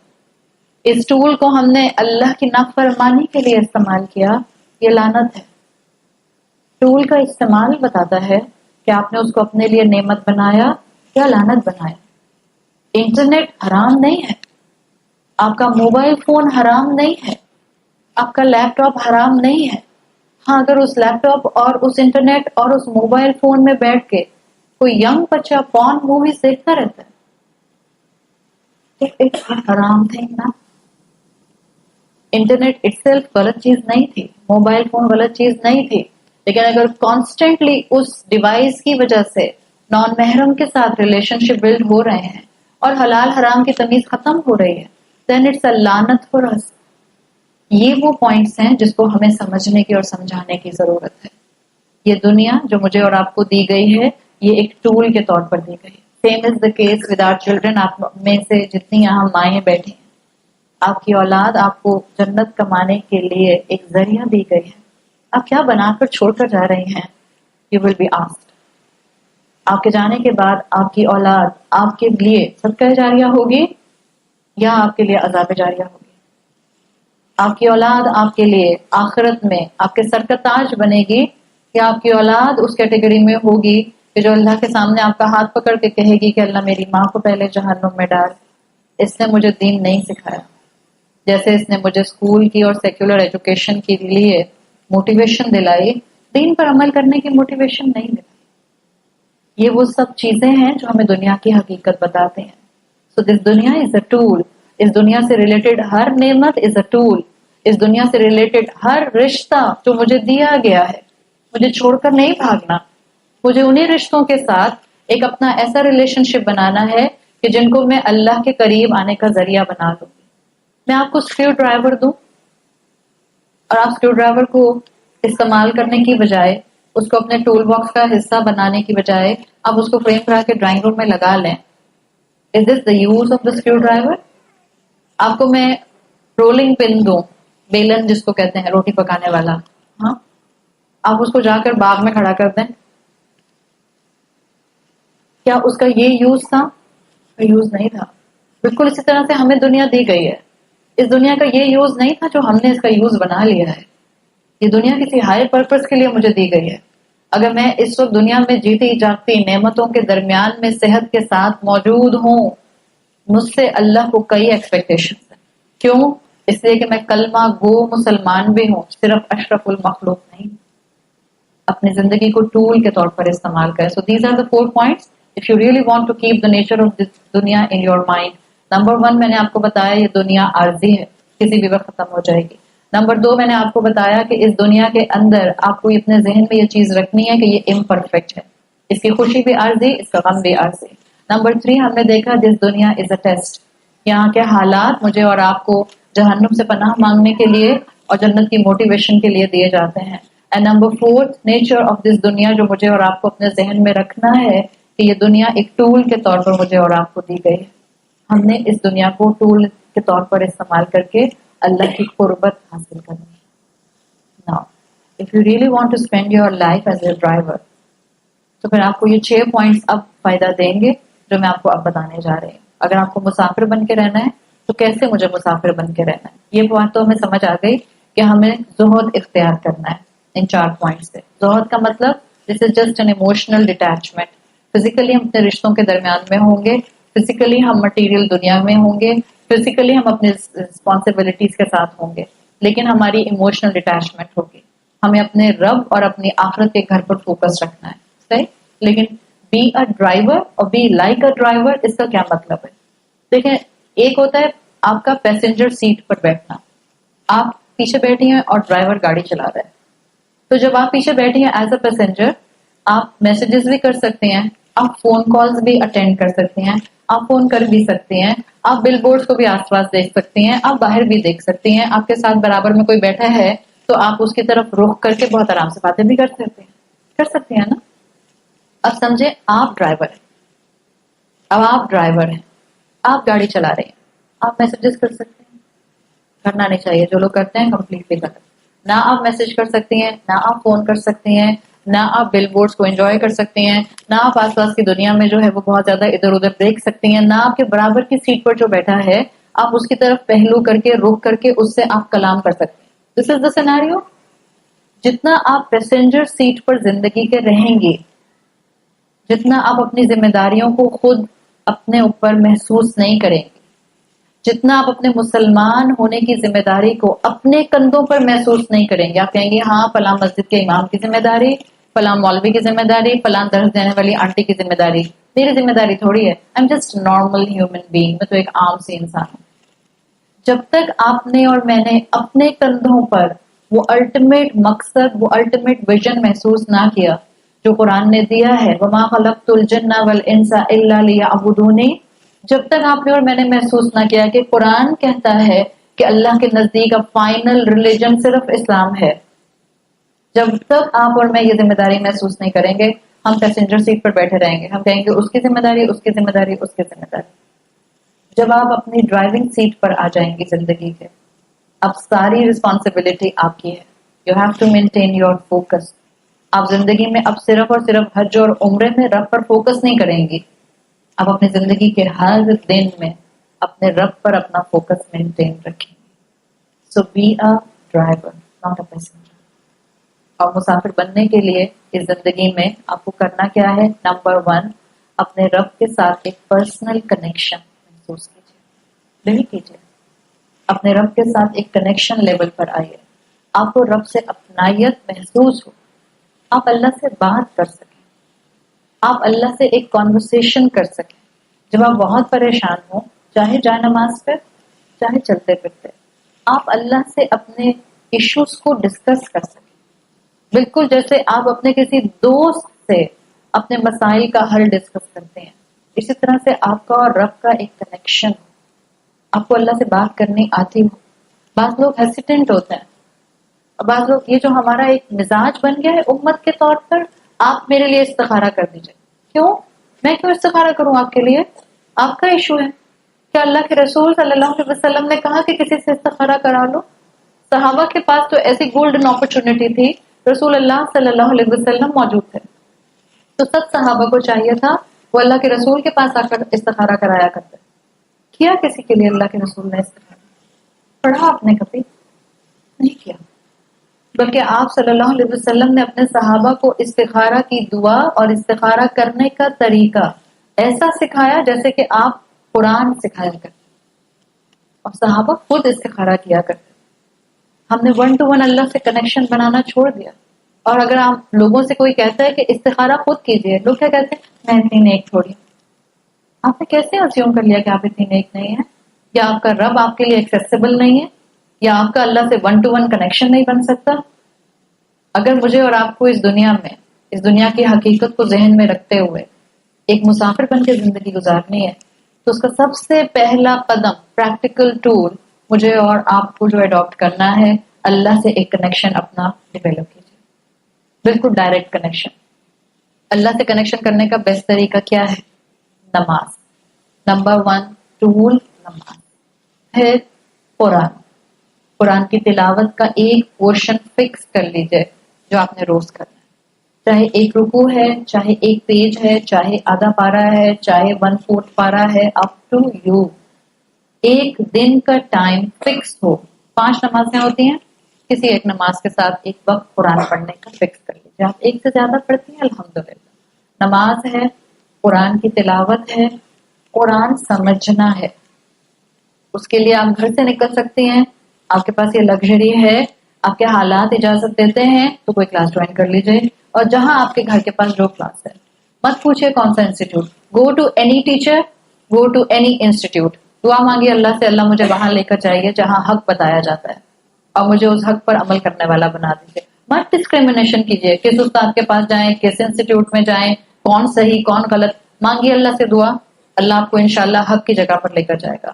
Speaker 1: اس ٹول کو ہم نے اللہ کی نافرمانی کے لیے استعمال کیا، یہ لعنت ہے. ٹول کا استعمال بتاتا ہے کہ آپ نے اس کو اپنے لیے نعمت بنایا یا لعنت بنایا. انٹرنیٹ حرام نہیں ہے، آپ کا موبائل فون حرام نہیں ہے، آپ کا لیپ ٹاپ حرام نہیں ہے. ہاں، اگر اس لیپ ٹاپ اور اس انٹرنیٹ اور اس موبائل فون میں بیٹھ کے کوئی ینگ بچہ پورن موویز دیکھتا رہتا ہے تو ایک حرام تھنگ نا. انٹرنیٹ اٹسیلف غلط چیز نہیں تھی، موبائل فون غلط چیز نہیں تھی، لیکن اگر کانسٹینٹلی اس ڈیوائس کی وجہ سے نان محرم کے ساتھ ریلیشن شپ بلڈ ہو رہے ہیں اور حلال حرام کی تمیز ختم ہو رہی ہے، then it's a لعنت for us. یہ وہ پوائنٹس ہیں جس کو ہمیں سمجھنے کی اور سمجھانے کی ضرورت ہے. یہ دنیا جو مجھے اور آپ کو دی گئی ہے، یہ ایک ٹول کے طور پر دی گئی. Same is the case with our children. آپ میں سے جتنی یہاں مائیں بیٹھی ہیں، آپ کی اولاد آپ کو جنت کمانے کے لیے ایک ذریعہ دی گئی ہے. آپ کیا بنا کر چھوڑ کر جا رہی ہیں؟ You will be asked. آپ کے جانے کے بعد آپ کی اولاد آپ کے لیے صدقہ جاریہ ہوگی یا آپ کے لیے عذاب جاریہ ہوگی. آپ کی اولاد آپ کے لیے آخرت میں آپ کے سر کا تاج بنے گی یا آپ کی اولاد اس کیٹیگری میں ہوگی کہ جو اللہ کے سامنے آپ کا ہاتھ پکڑ کے کہے گی کہ اللہ میری ماں کو پہلے جہنم میں ڈال، اس نے مجھے دین نہیں سکھایا، جیسے اس نے مجھے اسکول کی اور سیکولر ایجوکیشن کے لیے موٹیویشن دلائی، دین پر عمل کرنے کی موٹیویشن نہیں دلائی. یہ وہ سب چیزیں ہیں جو ہمیں دنیا کی حقیقت بتاتے ہیں. سو دس دنیا از اے ٹول. اس دنیا سے ریلیٹڈ ہر نعمت از اے ٹول. اس دنیا سے ریلیٹڈ ہر رشتہ جو مجھے دیا گیا ہے، مجھے چھوڑ کر نہیں بھاگنا. مجھے انہی رشتوں کے ساتھ ایک اپنا ایسا ریلیشن شپ بنانا ہے کہ جن کو میں اللہ کے قریب آنے کا ذریعہ بنا لوں. میں آپ کو اسکریو ڈرائیور دوں اور آپ اسکریو ڈرائیور کو استعمال کرنے کی بجائے، اس کو اپنے ٹول باکس کا حصہ بنانے کی بجائے آپ اس کو فریم کرا کے ڈرائنگ روم میں لگا لیں. Is this the use of the screwdriver? آپ کو میں رولنگ پن دوں، بیلن جس کو کہتے ہیں روٹی پکانے والا، ہاں، آپ اس کو جا کر باغ میں کھڑا کر دیں، کیا اس کا یہ یوز تھا؟ یوز نہیں تھا. بالکل اسی طرح سے ہمیں دنیا دی گئی ہے، اس دنیا کا یہ یوز نہیں تھا جو ہم نے اس کا یوز بنا لیا ہے. یہ دنیا کسی ہائر پرپز کے لیے مجھے دی گئی ہے. اگر میں اس وقت دنیا میں جیتی جاگتی نعمتوں کے درمیان میں صحت کے ساتھ موجود ہوں، مجھ سے اللہ کو کئی ایکسپیکٹیشن ہیں. کیوں؟ اس لیے کہ میں کلمہ گو مسلمان بھی ہوں، صرف اشرف المخلوق نہیں. اپنی زندگی کو ٹول کے طور پر استعمال کریں. So these are the 4 points if you really want to keep the nature of this دنیا in your mind. Number 1 میں نے آپ کو بتایا یہ دنیا عارضی ہے، کسی بھی وقت ختم ہو جائے گی. نمبر 2 میں نے آپ کو بتایا کہ اس دنیا کے اندر آپ کو اپنے ذہن میں یہ چیز رکھنی ہے کہ یہ امپرفیکٹ ہے، اس کی خوشی بھی عارضی، اس کا غم بھی عارضی. نمبر 3 ہم نے دیکھا دس دنیا از اے ٹیسٹ. یہاں کے حالات مجھے اور آپ کو جہنم سے پناہ مانگنے کے لیے اور جنت کی موٹیویشن کے لیے دیے جاتے ہیں. And number 4 nature of this دنیا جو مجھے اور آپ کو اپنے ذہن میں رکھنا ہے کہ یہ دنیا ایک ٹول کے طور پر مجھے اور آپ کو دی گئی ہے. ہم نے اس دنیا کو ٹول کے طور پر استعمال کر کے اللہ کی قربت حاصل کرنی ہے. Now, if you really want to spend your life as a driver, تو پھر آپ کو یہ 6 points اب فائدہ دیں گے جو میں آپ کو اب بتانے جا رہے ہیں. اگر آپ کو مسافر بن کے رہنا ہے تو کیسے مجھے مسافر بن کے رہنا ہے، یہ بات تو ہمیں سمجھ آ گئی کہ ہمیں زہد اختیار کرنا ہے ان 4 points سے. زہد کا مطلب this is just an emotional detachment. Physically ہم اپنے رشتوں کے درمیان میں ہوں گے، فزیکلی ہم مٹیریل دنیا میں ہوں گے، فزیکلی ہم اپنے رسپانسبلٹیز کے ساتھ ہوں گے، لیکن ہماری ایموشنل اٹیچمنٹ ہوگی. ہمیں اپنے رب اور اپنی آخرت کے گھر پر فوکس رکھنا ہے. صحیح. لیکن بی اے ڈرائیور اور بی لائک اے ڈرائیور، اس کا کیا مطلب ہے؟ دیکھیں، ایک ہوتا ہے آپ کا پیسنجر سیٹ پر بیٹھنا، آپ پیچھے بیٹھی ہیں اور ڈرائیور گاڑی چلا رہا ہے. تو جب آپ پیچھے بیٹھی ہیں ایز اے پیسنجر، آپ میسجز بھی کر سکتے ہیں، آپ فون کالز بھی اٹینڈ کر سکتے ہیں، آپ فون کر بھی سکتے ہیں، آپ بل بورڈز کو بھی آس پاس دیکھ سکتے ہیں، آپ باہر بھی دیکھ سکتے ہیں، آپ کے ساتھ برابر میں کوئی بیٹھا ہے تو آپ اس کی طرف رخ کر کے بہت آرام سے باتیں بھی کر سکتے ہیں نا. اب سمجھے آپ ڈرائیور ہیں، اب آپ ڈرائیور ہیں، آپ گاڑی چلا رہے ہیں، آپ میسجز کر سکتے ہیں. کرنا نہیں چاہیے، جو لوگ کرتے ہیں کمپلیٹلی غلط. نہ آپ میسج کر سکتے ہیں، نہ آپ فون کر سکتے ہیں، نہ آپ بل بورڈز کو انجوائے کر سکتے ہیں، نہ آپ آس پاس کی دنیا میں جو ہے وہ بہت زیادہ ادھر ادھر دیکھ سکتے ہیں، نہ آپ کے برابر کی سیٹ پر جو بیٹھا ہے آپ اس کی طرف پہلو کر کے رخ کر کے اس سے آپ کلام کر سکتے ہیں. دس از دا سیناریو. جتنا آپ پیسنجر سیٹ پر زندگی کے رہیں گے، جتنا آپ اپنی ذمہ داریوں کو خود اپنے اوپر محسوس نہیں کریں گے، جتنا آپ اپنے مسلمان ہونے کی ذمہ داری کو اپنے کندھوں پر محسوس نہیں کریں گے، آپ کہیں گے ہاں فلاں مسجد کے امام کی ذمہ داری، فلاں مولوی کی ذمہ داری، فلاں درس دینے والی آنٹی کی ذمہ داری، میری ذمہ داری تھوڑی ہے. I am just normal human being, میں تو ایک عام سی انسان ہوں. جب تک آپ نے اور میں نے اپنے کندھوں پر وہ الٹیمیٹ مقصد، وہ الٹیمیٹ ویژن محسوس نہ کیا جو قرآن نے دیا ہے، وَمَا خَلَقْتُ الْجِنَّ وَالْإِنسَ إِلَّا لِيَعْبُدُونِ، جب تک آپ نے اور میں نے محسوس نہ کیا کہ قرآن کہتا ہے کہ اللہ کے نزدیک اب فائنل ریلیجن صرف اسلام ہے، جب تک آپ اور میں یہ ذمہ داری محسوس نہیں کریں گے، ہم پیسنجر سیٹ پر بیٹھے رہیں گے. ہم کہیں گے اس کی ذمہ داری، اس کی ذمہ داری، اس کی ذمہ داری. جب آپ اپنی ڈرائیونگ سیٹ پر آ جائیں گے زندگی کے، اب ساری رسپانسبلٹی آپ کی ہے. You have to maintain your focus. آپ زندگی میں اب صرف اور صرف حج اور عمرے میں رب پر فوکس نہیں کریں گی، آپ اپنی زندگی کے ہر دن میں اپنے رب پر اپنا فوکس مینٹین رکھیں. So be a driver not a passenger. اور مسافر بننے کے لیے اس زندگی میں آپ کو کرنا کیا ہے؟ نمبر 1، اپنے رب کے ساتھ ایک پرسنل کنیکشن محسوس کیجیے، نہیں کیجیے. اپنے رب کے ساتھ ایک کنیکشن لیول پر آئیے. آپ کو رب سے اپنائیت محسوس ہو، آپ اللہ سے بات کر سکیں، آپ اللہ سے ایک کانورسیشن کر سکیں. جب آپ بہت پریشان ہوں، چاہے جائے نماز پہ، چاہے چلتے پھرتے، آپ اللہ سے اپنے ایشوز کو ڈسکس کر سکیں، بالکل جیسے آپ اپنے کسی دوست سے اپنے مسائل کا حل ڈسکس کرتے ہیں. اسی طرح سے آپ کا اور رب کا ایک کنیکشن ہو، آپ کو اللہ سے بات کرنی آتی ہو. بعض لوگ ہیسیٹنٹ ہوتے ہیں، بعض لوگ، یہ جو ہمارا ایک مزاج بن گیا ہے امت کے طور پر، آپ میرے لیے استخارہ کر دیجئے. کیوں؟ میں کیوں استخارہ کروں آپ کے لیے؟ آپ کا ایشو ہے. کیا اللہ کے رسول صلی اللہ علیہ وسلم نے کہا کہ کسی سے استخارہ کرا لو؟ صحابہ کے پاس تو ایسی گولڈن اپرچونٹی تھی، رسول اللہ صلی اللہ علیہ وسلم موجود تھے، تو سب صحابہ کو چاہیے تھا وہ اللہ کے رسول کے پاس آ کر استخارہ کرایا کرتے. کیا کسی کے لیے اللہ کے رسول نے استخارہ؟ پڑھا آپ نے کبھی؟ نہیں کیا. بلکہ آپ صلی اللہ علیہ وسلم نے اپنے صحابہ کو استخارہ کی دعا اور استخارہ کرنے کا طریقہ ایسا سکھایا جیسے کہ آپ قرآن سکھایا کرتے، اور صحابہ خود استخارہ کیا کرتے. ہم نے 1 to 1 اللہ سے کنیکشن بنانا چھوڑ دیا. اور اگر آپ لوگوں سے کوئی کہتا ہے کہ استخارہ خود کیجئے، لوگ کیا کہتے ہیں؟ میں اتنی نیک تھوڑی. آپ نے کیسے اسیوم کر لیا کہ آپ اتنی نیک نہیں ہیں؟ یا آپ کا رب آپ کے لیے ایکسیسیبل نہیں ہے؟ یا آپ کا اللہ سے 1 to 1 کنیکشن نہیں بن سکتا؟ اگر مجھے اور آپ کو اس دنیا میں، اس دنیا کی حقیقت کو ذہن میں رکھتے ہوئے ایک مسافر بن کے زندگی گزارنی ہے، تو اس کا سب سے پہلا قدم، پریکٹیکل ٹول، مجھے اور آپ کو جو اڈاپٹ کرنا ہے، اللہ سے ایک کنیکشن اپنا ڈیولپ کیجیے. بالکل ڈائریکٹ کنیکشن. اللہ سے کنیکشن کرنے کا بیسٹ طریقہ کیا ہے؟ نماز. نمبر 1 ٹول نماز. پھر قرآن کی تلاوت کا ایک پورشن فکس کر لیجئے جو آپ نے روز کرنا ہے. چاہے ایک رکوع ہے، چاہے ایک پیج ہے، چاہے آدھا پارا ہے، چاہے 1/4 پارا ہے، اپ ٹو یو. ایک دن کا ٹائم فکس ہو. 5 نمازیں ہوتی ہیں، کسی ایک نماز کے ساتھ ایک وقت قرآن پڑھنے کا فکس کر لیجیے. آپ ایک سے زیادہ پڑھتی ہیں الحمدللہ. نماز ہے، قرآن کی تلاوت ہے، قرآن سمجھنا ہے. اس کے لیے آپ گھر سے نکل سکتے ہیں، آپ کے پاس یہ لگژری ہے، آپ کے حالات اجازت دیتے ہیں تو کوئی کلاس جوائن کر لیجئے. اور جہاں آپ کے گھر کے پاس جو کلاس ہے، مت پوچھے کون سا institute, go to any teacher, go to any institute. دعا مانگی اللہ سے، اللہ مجھے وہاں لے کر جائیے جہاں حق بتایا جاتا ہے اور مجھے اس حق پر عمل کرنے والا بنا دیجیے. مت ڈسکریمنیشن کیجیے، کس استاد کے پاس جائیں، کس انسٹیٹیوٹ میں جائیں، کون صحیح کون غلط. مانگی اللہ سے دعا، اللہ آپ کو انشاءاللہ حق کی جگہ پر لے کر جائے گا.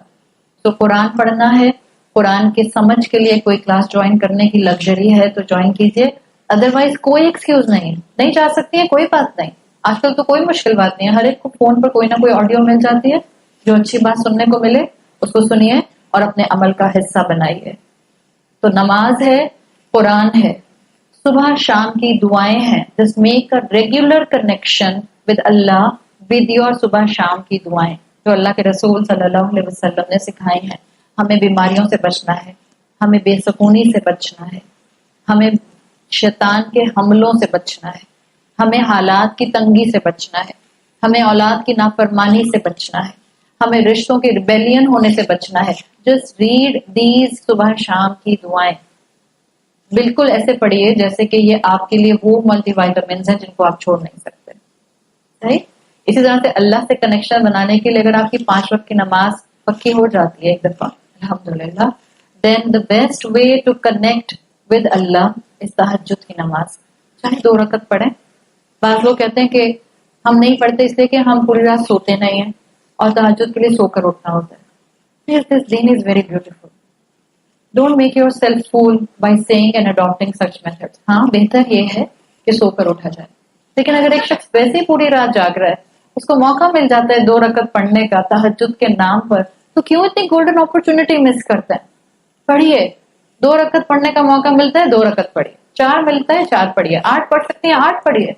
Speaker 1: تو قرآن پڑھنا ہے، قرآن کی سمجھ کے لیے کوئی کلاس جوائن کرنے کی لگژری ہے تو جوائن کیجیے. ادروائز کوئی ایکسکیوز نہیں جا سکتی ہے کوئی بات نہیں. آج کل تو کوئی مشکل بات نہیں ہے، ہر ایک کو فون پر کوئی نہ کوئی آڈیو مل جاتی ہے. جو اچھی بات سننے کو ملے اس کو سنیے اور اپنے عمل کا حصہ بنائیے. تو نماز ہے، قرآن ہے، صبح شام کی دعائیں ہیں. Just make a regular connection with Allah with your صبح شام کی دعائیں جو اللہ کے رسول صلی اللہ علیہ وسلم نے سکھائی ہیں. ہمیں بیماریوں سے بچنا ہے، ہمیں بے سکونی سے بچنا ہے، ہمیں شیطان کے حملوں سے بچنا ہے، ہمیں حالات کی تنگی سے بچنا ہے، ہمیں اولاد کی نافرمانی سے بچنا ہے، ہمیں رشتوں کے ریبیلین ہونے سے بچنا ہے. جسٹ ریڈ دیز صبح شام کی دعائیں. بالکل ایسے پڑھیے جیسے کہ یہ آپ کے لیے وہ ملٹی وائٹامنز ہیں جن کو آپ چھوڑ نہیں سکتے. صحیح؟ اسی طرح سے اللہ سے کنیکشن بنانے کے لیے اگر آپ کی 5 وقت کی نماز پکی ہو جاتی ہے ایک دفعہ الحمدللہ، then the best way to connect with Allah is تہجد کی نماز. چاہے 2 رکعت پڑھیں. بعض لوگ کہتے ہیں کہ ہم نہیں پڑھتے اس لیے کہ ہم پوری رات سوتے نہیں ہیں اور تہجد کے لیے سو کر اٹھنا ہوتا ہے. Yes, this deen is very beautiful. Don't make yourself fool by saying and adopting such methods. ہاں بہتر یہ ہے کہ سو کر اٹھا جائے. لیکن اگر ایک شخص ویسے ہی پوری رات جاگ رہا ہے، اس کو موقع مل جاتا ہے 2 رکعت پڑھنے کا تہجد کے نام پر، تو کیوں اتنی گولڈن اپرچونٹی مس کرتا ہے؟ پڑھیے. 2 رکعت پڑھنے کا موقع ملتا ہے 2 رکعت پڑھیے. 4 ملتا ہے 4 پڑھیے. 8 پڑھ سکتے ہیں 8 پڑھیے.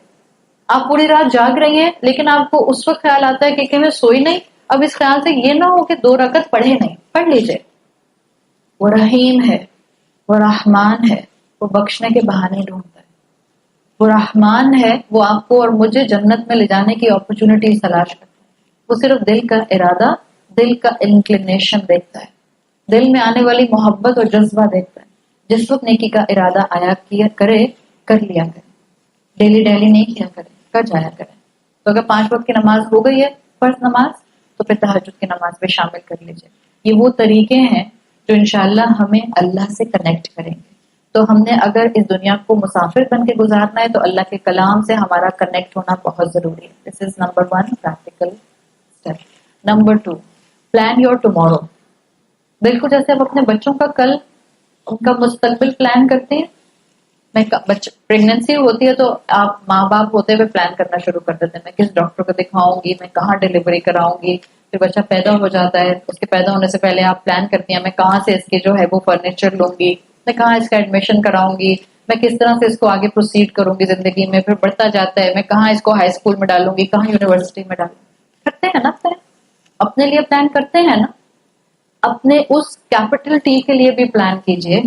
Speaker 1: آپ پوری رات جاگ رہی ہیں لیکن آپ کو اس وقت خیال آتا ہے کہ میں سوئی نہیں. اب اس خیال سے یہ نہ ہو کہ 2 رکعت پڑھے نہیں. پڑھ لیجئے. وہ رحیم ہے، وہ رحمان ہے، وہ بخشنے کے بہانے ڈھونڈتا ہے. وہ رحمان ہے، وہ آپ کو اور مجھے جنت میں لے جانے کی اپرچونٹی تلاش کرتا ہے. وہ صرف دل کا ارادہ، دل کا انکلینیشن دیکھتا ہے، دل میں آنے والی محبت اور جذبہ دیکھتا ہے. جس وقت نیکی کا ارادہ آیا کیا کرے، کر لیا کرے. ڈیلی نہیں کیا کرے، کر جایا کرے. تو اگر 5 وقت کی نماز ہو گئی ہے فرض نماز، تو پھر تہجد کی نماز پہ شامل کر لیجئے. یہ وہ طریقے ہیں جو انشاءاللہ ہمیں اللہ سے کنیکٹ کریں گے. تو ہم نے اگر اس دنیا کو مسافر بن کے گزارنا ہے تو اللہ کے کلام سے ہمارا کنیکٹ ہونا بہت ضروری ہے. This is number 1 practical step. Number 2 plan your tomorrow. بالکل جیسے آپ اپنے بچوں کا کل ان کا مستقبل پلان کرتے ہیں. پریگنینسی ہوتی ہے تو آپ ماں باپ ہوتے ہوئے پلان کرنا شروع کر دیتے ہیں. میں کس ڈاکٹر کو دکھاؤں گی، میں کہاں ڈیلیوری کراؤں گی. پھر بچہ پیدا ہو جاتا ہے، اس کے پیدا ہونے سے پہلے آپ پلان کرتی ہیں میں کہاں سے اس کے جو ہے وہ فرنیچر لوں گی، میں کہاں اس کا ایڈمیشن کراؤں گی، میں کس طرح سے اس کو آگے پروسیڈ کروں گی زندگی میں. پھر بڑھتا جاتا ہے، میں کہاں اس کو ہائی اسکول میں ڈالوں گی، کہاں یونیورسٹی میں ڈالوں گی. کرتے ہیں نا پلان، اپنے لیے پلان کرتے ہیں نا. اپنے اس کیپٹل ٹی کے لیے بھی پلان کیجئے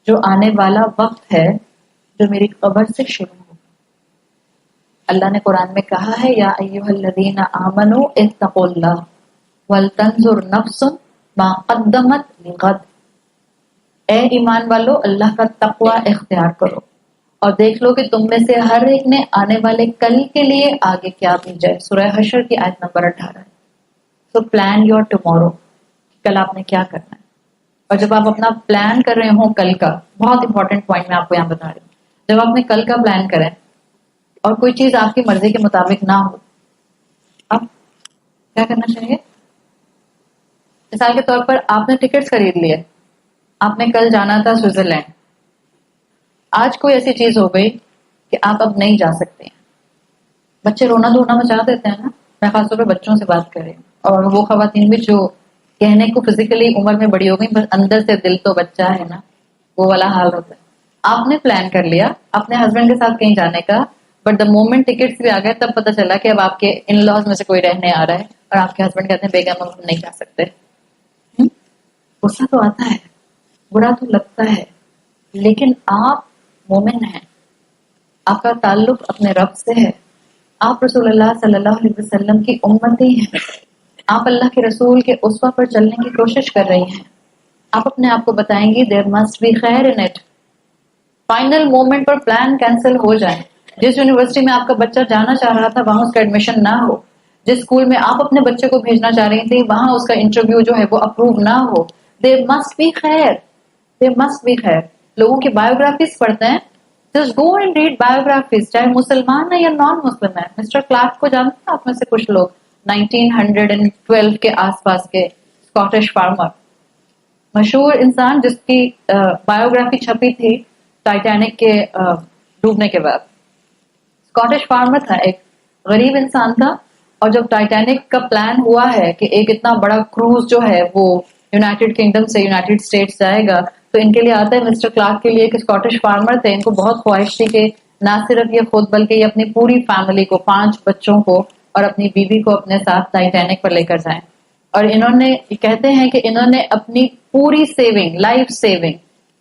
Speaker 1: جو آنے والا وقت ہے جو میری قبر سے شروع ہوگا. اللہ نے قرآن میں کہا ہے یا ایھا الذین آمنوا اتقوا اللہ ولتنظر نفس ما قدمت لغد. اے ایمان والو اللہ کا تقوی اختیار کرو اور دیکھ لو کہ تم میں سے ہر ایک نے آنے والے کل کے لیے آگے کیا بھیجا ہے. سورہ حشر کی آیت number 18. So plan your tomorrow, کل آپ نے کیا کرنا ہے. اور جب آپ اپنا پلان کر رہے ہوں کل کا، بہت امپورٹنٹ پوائنٹ میں آپ کو یہاں بتا رہی ہوں، جب آپ نے کل کا پلان کریں اور کوئی چیز آپ کی مرضی کے مطابق نہ ہو، اب کیا کرنا چاہیے. مثال کے طور پر آپ نے ٹکٹس خرید لیے، آپ نے کل جانا تھا سوئٹزرلینڈ. آج کوئی ایسی چیز ہو گئی کہ آپ اب نہیں جا سکتے ہیں. بچے رونا دھونا مچا دیتے ہیں نا. میں خاص طور پہ بچوں سے بات کر رہی ہوں، اور وہ خواتین بھی جو کہنے کو فزیکلی عمر میں بڑی ہو گئی بس اندر سے دل تو بچہ ہے نا، وہ والا حال ہوتا ہے. آپ نے پلان کر لیا اپنے ہسبینڈ کے ساتھ کہیں جانے کا، بٹ دا مومنٹ ٹکٹس بھی آ گئے تب پتہ چلا کہ اب آپ کے ان لاز میں سے کوئی رہنے آ رہا ہے اور آپ کے ہسبینڈ کہتے ہیں بیگم ہم نہیں جا سکتے. غصہ تو آتا ہے، برا تو لگتا ہے، لیکن آپ مومن ہیں، آپ کا تعلق اپنے رب سے ہے، آپ رسول اللہ صلی اللہ علیہ وسلم کی امتی ہیں. آپ اللہ کے رسول کے اسوہ پر چلنے کی کوشش کر رہی ہیں، آپ اپنے آپ کو بتائیں گی دیر مسٹ بی خیر ان اٹ. فائنل مومنٹ پر پلان کینسل ہو جائے، جس یونیورسٹی میں آپ کا بچہ جانا چاہ رہا تھا وہاں اس کا ایڈمیشن نہ ہو، جس اسکول میں آپ اپنے بچے کو بھیجنا چاہ رہی تھی وہاں اس کا انٹرویو جو ہے وہ اپروو نہ ہو. دیر مسٹ بی خیر، دیر مسٹ بی خیر. لوگوں کی بایوگرافیز پڑھتے ہیں، just go and read biographies, چاہے مسلمان ہے یا نان مسلم ہے. مسٹر کلارک کو جانتے ہیں آپ میں سے کچھ لوگ، 1912 کے آس پاس کے اسکاٹش فارمر، مشہور انسان جس کی بایوگرافی چھپی تھی ٹائٹینک کے ڈوبنے کے بعد. اسکاٹش فارمر تھا، ایک غریب انسان تھا، اور جب ٹائٹینک کا پلان ہوا ہے کہ ایک اتنا بڑا کروز جو ہے وہ یونائٹڈ کنگڈم سے یونائٹڈ اسٹیٹس جائے گا، تو ان کے لیے آتا ہے مسٹر کلارک کے لیے ایک اسکاٹش فارمر تھے. ان کو بہت خواہش تھی کہ نہ صرف یہ خود بلکہ یہ اپنی پوری فیملی کو، 5 بچوں کو اور اپنی بیوی کو اپنے ساتھ ٹائٹینک پر لے کر جائیں. اور انہوں نے کہتے ہیں کہ انہوں نے اپنی پوری سیونگ، لائف سیونگ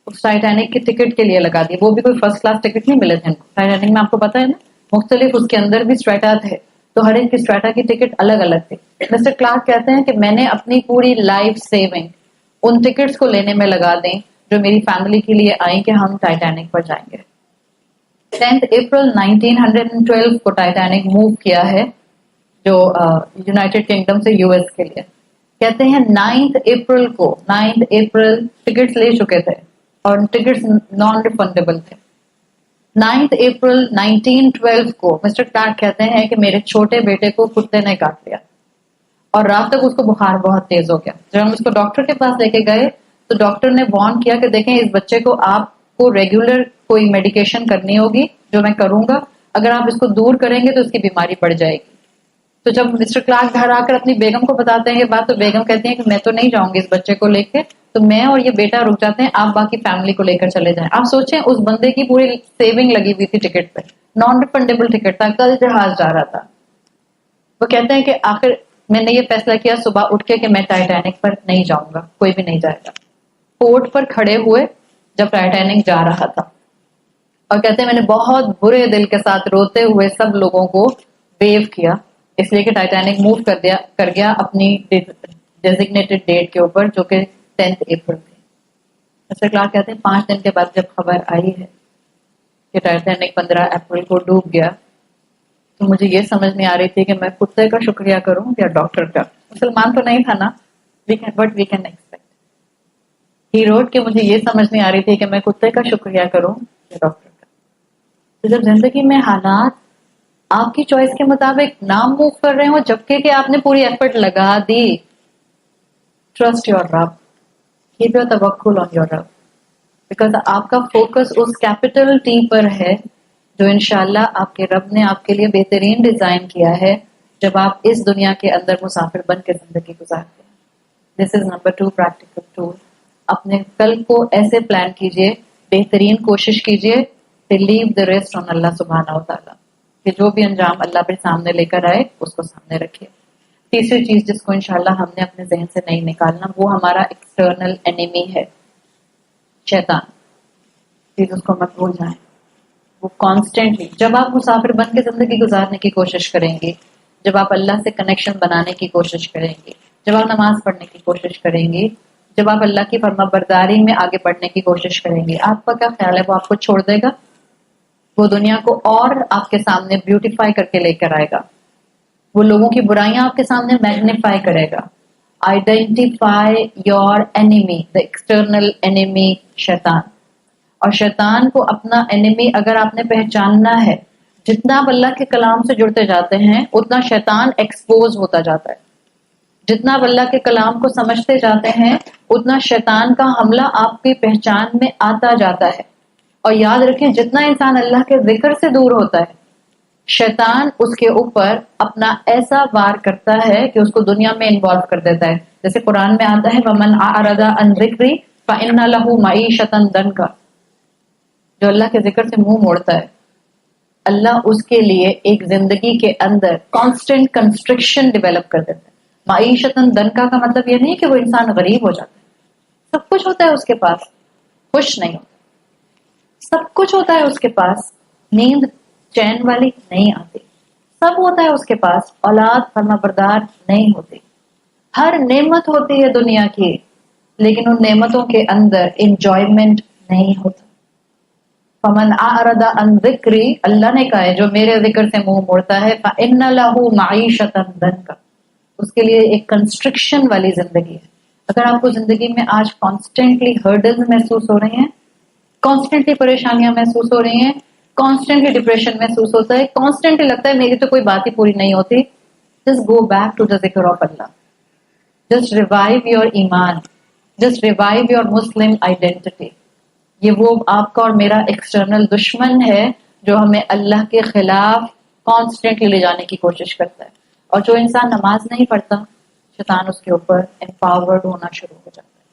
Speaker 1: اس ٹائٹینک کی ٹکٹ کے لیے لگا دی. وہ بھی کوئی فرسٹ کلاس ٹکٹ نہیں ملے تھے ان کو. ٹائٹینک میں آپ کو پتا ہے نا مختلف اس کے اندر بھی اسٹریٹا تھے، تو ہر ایک کی اسٹریٹا کی ٹکٹ الگ الگ تھی. مسٹر کلارک کہتے ہیں کہ میں نے اپنی پوری لائف سیونگ ان ٹکٹس کو لینے میں لگا دیں جو میری فیملی کے لیے آئیں کہ ہم ٹائٹینک پر جائیں گے. 10 اپریل 1912 کو ٹائٹینک موو کیا ہے جو یونائٹڈ کنگڈم سے یو ایس کے لیے. کہتے ہیں 9 اپریل کو، 9 اپریل ٹکٹس لے چکے تھے اور ٹکٹس نان ریفنڈیبل تھے. 9 اپریل 1912 کو مسٹر کلارک کہتے ہیں کہ میرے چھوٹے بیٹے کو کتے نے کاٹ لیا اور رات تک اس کو بخار بہت تیز ہو گیا. جب ہم اس کو ڈاکٹر کے پاس لے کے گئے تو ڈاکٹر نے وارن کیا کہ دیکھیں اس بچے کو آپ کو ریگولر کوئی میڈیکیشن کرنی ہوگی جو میں کروں گا، اگر آپ اس کو دور کریں گے تو اس کی بیماری بڑھ جائے گی. تو جب مسٹر کلارک گھر آ کر اپنی بیگم کو بتاتے ہیں یہ بات، تو بیگم کہتی ہیں کہ میں تو نہیں جاؤں گی اس بچے کو لے کے، تو میں اور یہ بیٹا رک جاتے ہیں، آپ باقی فیملی کو لے کر چلے جائیں. آپ سوچیں اس بندے کی پوری سیونگ لگی ہوئی تھی ٹکٹ پہ، نان ریفنڈیبل ٹکٹ تھا، کل جہاز جا رہا تھا. وہ کہتے ہیں کہ آخر میں نے یہ فیصلہ کیا صبح اٹھ کے کہ میں ٹائٹینک پر نہیں جاؤں گا، کوئی بھی نہیں جائے گا. پورٹ پر کھڑے ہوئے جب ٹائٹینک جا رہا تھا، اور کہتے ہیں میں نے بہت برے دل کے ساتھ روتے ہوئے سب لوگوں کو ویو کیا، اس لیے کہ ٹائٹینک موو کر گیا اپنی ڈیزگنیٹڈ ڈیٹ کے اوپر جو کہ 10 اپریل تھی. مسٹر کلارک کہتے ہیں 5 دن کے بعد جب خبر آئی ہے کہ ٹائٹینک 15 اپریل کو ڈوب گیا تو مجھے یہ سمجھ نہیں آ رہی تھی کہ میں کتے کا شکریہ کروں یا ڈاکٹر کا. مسلمان تو نہیں تھا نا، بٹ وی کین ایکسپیکٹ. ہی روٹ کہ مجھے یہ سمجھ نہیں آ رہی تھی کہ میں کتے کا شکریہ کروں یا ڈاکٹر کا. تو جب زندگی میں حالات آپ کی چوائس کے مطابق نہ موو کر رہے ہوں جبکہ کہ آپ نے پوری ایفرٹ لگا دی، ٹرسٹ یور رب، کیپ یور توکل آن یور رب، بیکاز آپ کا فوکس اس کیپٹل ٹی پر ہے جو انشاءاللہ آپ کے رب نے آپ کے لیے بہترین ڈیزائن کیا ہے جب آپ اس دنیا کے اندر مسافر بن کے زندگی گزارتے ہیں. دس از نمبر 2 پریکٹیکل ٹول. اپنے کل کو ایسے پلان کیجئے، بہترین کوشش کیجئے، لیو the rest on اللہ سبحانہ و تعالیٰ، کہ جو بھی انجام اللہ پھر سامنے لے کر آئے اس کو سامنے رکھے. تیسری چیز جس کو انشاءاللہ ہم نے اپنے ذہن سے نہیں نکالنا، وہ ہمارا ایکسٹرنل انیمی ہے، شیطان. پلیز اس کو مت بھول جائیں. وہ کانسٹینٹلی جب آپ مسافر بن کے زندگی گزارنے کی کوشش کریں گے، جب آپ اللہ سے کنیکشن بنانے کی کوشش کریں گے، جب آپ نماز پڑھنے کی کوشش کریں گے، جب آپ اللہ کی فرما برداری میں آگے بڑھنے کی کوشش کریں گے، آپ کا کیا خیال ہے وہ آپ کو چھوڑ دے گا؟ وہ دنیا کو اور آپ کے سامنے بیوٹیفائی کر کے لے کر آئے گا. وہ لوگوں کی برائیاں آپ کے سامنے میگنیفائی کرے گا. آئیڈینٹیفائی یور انیمی، دا ایکسٹرنل انیمی شیطان. اور شیطان کو اپنا انیمی اگر آپ نے پہچاننا ہے، جتنا آپ اللہ کے کلام سے جڑتے جاتے ہیں اتنا شیطان ایکسپوز ہوتا جاتا ہے. جتنا آپ اللہ کے کلام کو سمجھتے جاتے ہیں اتنا شیطان کا حملہ آپ کی پہچان میں آتا جاتا ہے. اور یاد رکھیں جتنا انسان اللہ کے ذکر سے دور ہوتا ہے شیطان اس کے اوپر اپنا ایسا وار کرتا ہے کہ اس کو دنیا میں انوالو کر دیتا ہے. جیسے قرآن میں آتا ہے وَمَنْ أَعْرَضَ عَنْ ذِكْرِي فَإِنَّ لَهُ مَعِيشَةً ضَنْكَ. جو اللہ کے ذکر سے منہ موڑتا ہے اللہ اس کے لیے ایک زندگی کے اندر کانسٹنٹ کنسٹرکشن ڈیولپ کر دیتا ہے. معیشتاً ضنکا کا مطلب یہ نہیں کہ وہ انسان غریب ہو جاتا ہے، سب کچھ ہوتا ہے اس کے پاس، خوش نہیں ہوتا. سب کچھ ہوتا ہے اس کے پاس، نیند چین والی نہیں آتی. سب ہوتا ہے اس کے پاس، اولاد فرما بردار نہیں ہوتی. ہر نعمت ہوتی ہے دنیا کی، لیکن ان نعمتوں کے اندر انجوائمنٹ نہیں ہوتا. فمن اعرض عن ذکری، اللہ نے کہا ہے جو میرے ذکر سے منہ موڑتا ہے فإن له معیشۃ ضنکا، اس کے لیے ایک کنسٹرکشن والی زندگی ہے. اگر آپ کو زندگی میں آج کانسٹینٹلی ہرڈلز محسوس ہو رہے ہیں، کانسٹینٹلی پریشانیاں محسوس ہو رہی ہیں، کانسٹینٹلی ڈپریشن محسوس ہوتا ہے، کانسٹینٹلی لگتا ہے میری تو کوئی بات ہی پوری نہیں ہوتی، just go back to the ذکر of Allah. Just revive your ایمان، just revive your Muslim identity. یہ وہ آپ کا اور میرا ایکسٹرنل دشمن ہے جو ہمیں اللہ کے خلاف کانسٹینٹلی لے جانے کی کوشش کرتا ہے. اور جو انسان نماز نہیں پڑھتا، شیطان اس کے اوپر امپاورڈ ہونا شروع ہو جاتا ہے.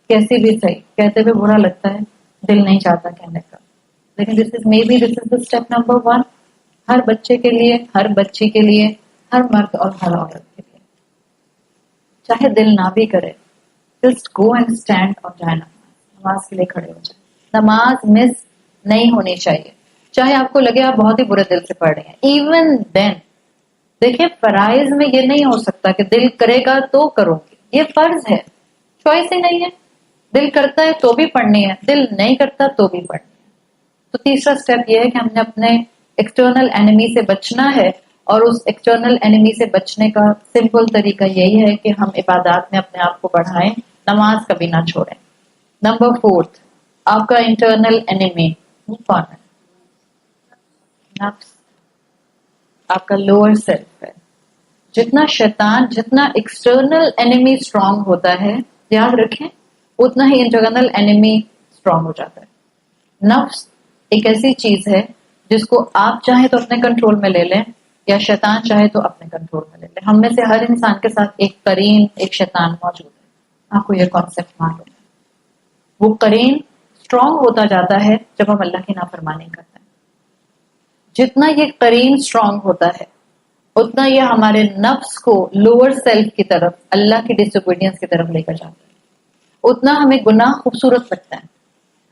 Speaker 1: کیسی بھی صحیح کہتے ہوئے برا لگتا ہے، دل نہیں چاہتا کہنے کا، لیکن دس از دا اسٹیپ نمبر 1 ہر بچے کے لیے، ہر بچی کے لیے، ہر مرد اور ہر عورت کے لیے. چاہے دل نہ بھی کرے، جسٹ گو اینڈ اسٹینڈ اور جائے نماز کے لیے کھڑے ہو جائے. نماز مس نہیں ہونی چاہیے، چاہے آپ کو لگے آپ بہت ہی برے دل سے پڑھ رہے ہیں. ایون دین دیکھیں، فرائض میں یہ نہیں ہو سکتا کہ دل کرے گا تو کرو گے، یہ فرض ہے، چوائس ہی نہیں ہے. دل کرتا ہے تو بھی پڑھنی ہے، دل نہیں کرتا تو بھی پڑھنی ہے. تو تیسرا سٹیپ یہ ہے کہ ہم نے اپنے ایکسٹرنل اینیمی سے بچنا ہے، اور اس ایکسٹرنل اینیمی سے بچنے کا سمپل طریقہ یہی ہے کہ ہم عبادات میں اپنے آپ کو بڑھائیں، نماز کبھی نہ چھوڑیں. نمبر 4 آپ کا انٹرنل اینیمی کون ہے؟ نفس، آپ کا لوور سیلف ہے. جتنا شیطان، جتنا ایکسٹرنل اینیمی اسٹرانگ ہوتا ہے، یاد رکھیں اتنا ہی انٹرنل اینیمی اسٹرانگ ہو جاتا ہے. نفس ایک ایسی چیز ہے جس کو آپ چاہیں تو اپنے کنٹرول میں لے لیں، یا شیطان چاہے تو اپنے کنٹرول میں لے لیں. ہم میں سے ہر انسان کے ساتھ ایک قرین، ایک شیطان موجود ہے. آپ کو یہ کانسیپٹ معلوم ہے. وہ قرین اسٹرانگ ہوتا جاتا ہے جب ہم اللہ کی نافرمانی کرتے ہیں. جتنا یہ قرین اسٹرانگ ہوتا ہے اتنا یہ ہمارے نفس کو لوور سیلف کی طرف، اللہ کی ڈس اوبیڈینس کی طرف لے کر جاتا ہے. اتنا ہمیں گناہ خوبصورت لگتا ہے.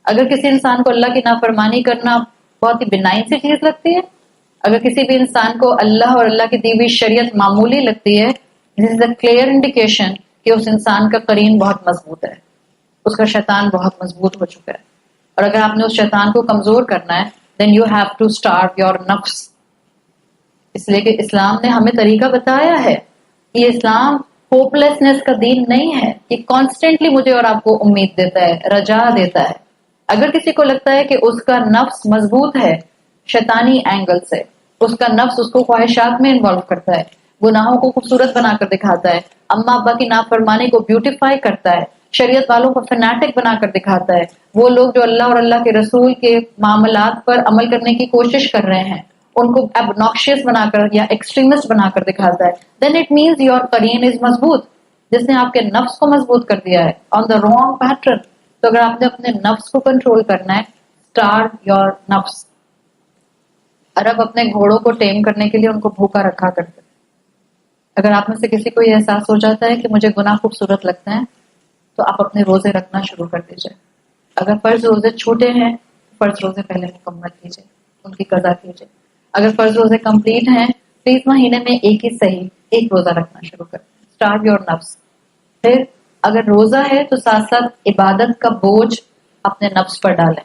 Speaker 1: اگر کسی انسان کو اللہ کی نافرمانی کرنا بہت ہی بنائن سی چیز لگتی ہے، اگر کسی بھی انسان کو اللہ اور اللہ کی دی ہوئی شریعت معمولی لگتی ہے، this is a clear indication کہ اس انسان کا قرین بہت مضبوط ہے، اس کا شیطان بہت مضبوط ہو چکا ہے. اور اگر آپ نے اس شیطان کو کمزور کرنا ہے then you have to starve your نفس. اس لیے کہ اسلام نے ہمیں طریقہ بتایا ہے. یہ اسلام ہوپ لیسنس کا دین نہیں ہے کہ کانسٹینٹلی مجھے اور آپ کو امید دیتا ہے، رجا دیتا ہے. اگر کسی کو لگتا ہے کہ اس کا نفس مضبوط ہے شیطانی اینگل سے، اس کا نفس اس کو خواہشات میں انوالو کرتا ہے، گناہوں کو خوبصورت بنا کر دکھاتا ہے، اماں ابا کی نافرمانی کو بیوٹیفائی کرتا ہے، شریعت والوں کو فنیٹک بنا کر دکھاتا ہے، وہ لوگ جو اللہ اور اللہ کے رسول کے معاملات پر عمل کرنے کی کوشش کر رہے ہیں ان کو ابنوکشیس بنا کر یا ایکسٹریمسٹ بنا کر دکھاتا ہے، then it means your Qareen از مضبوط، جس نے آپ کے نفس کو مضبوط کر دیا ہے آن دا رانگ پیٹرن. تو اگر آپ نے اپنے نفس کو کنٹرول کرنا ہے، اسٹارٹ یور نفس. عرب اپنے گھوڑوں کو ٹیم کرنے کے لیے ان کو بھوکا رکھا کرتے. اگر آپ میں سے کسی کو یہ احساس ہو جاتا ہے کہ مجھے گناہ خوبصورت لگتے ہیں تو آپ اپنے روزے رکھنا شروع کر دیجئے. اگر فرض روزے چھوٹے ہیں، فرض روزے پہلے مکمل کیجئے، ان کی قضا کیجئے. اگر فرض روزے کمپلیٹ ہیں تو اس مہینے میں ایک ہی صحیح ایک روزہ رکھنا شروع کریں. اسٹارٹ یور نفس. پھر اگر روزہ ہے تو ساتھ ساتھ عبادت کا بوجھ اپنے نفس پر ڈالیں.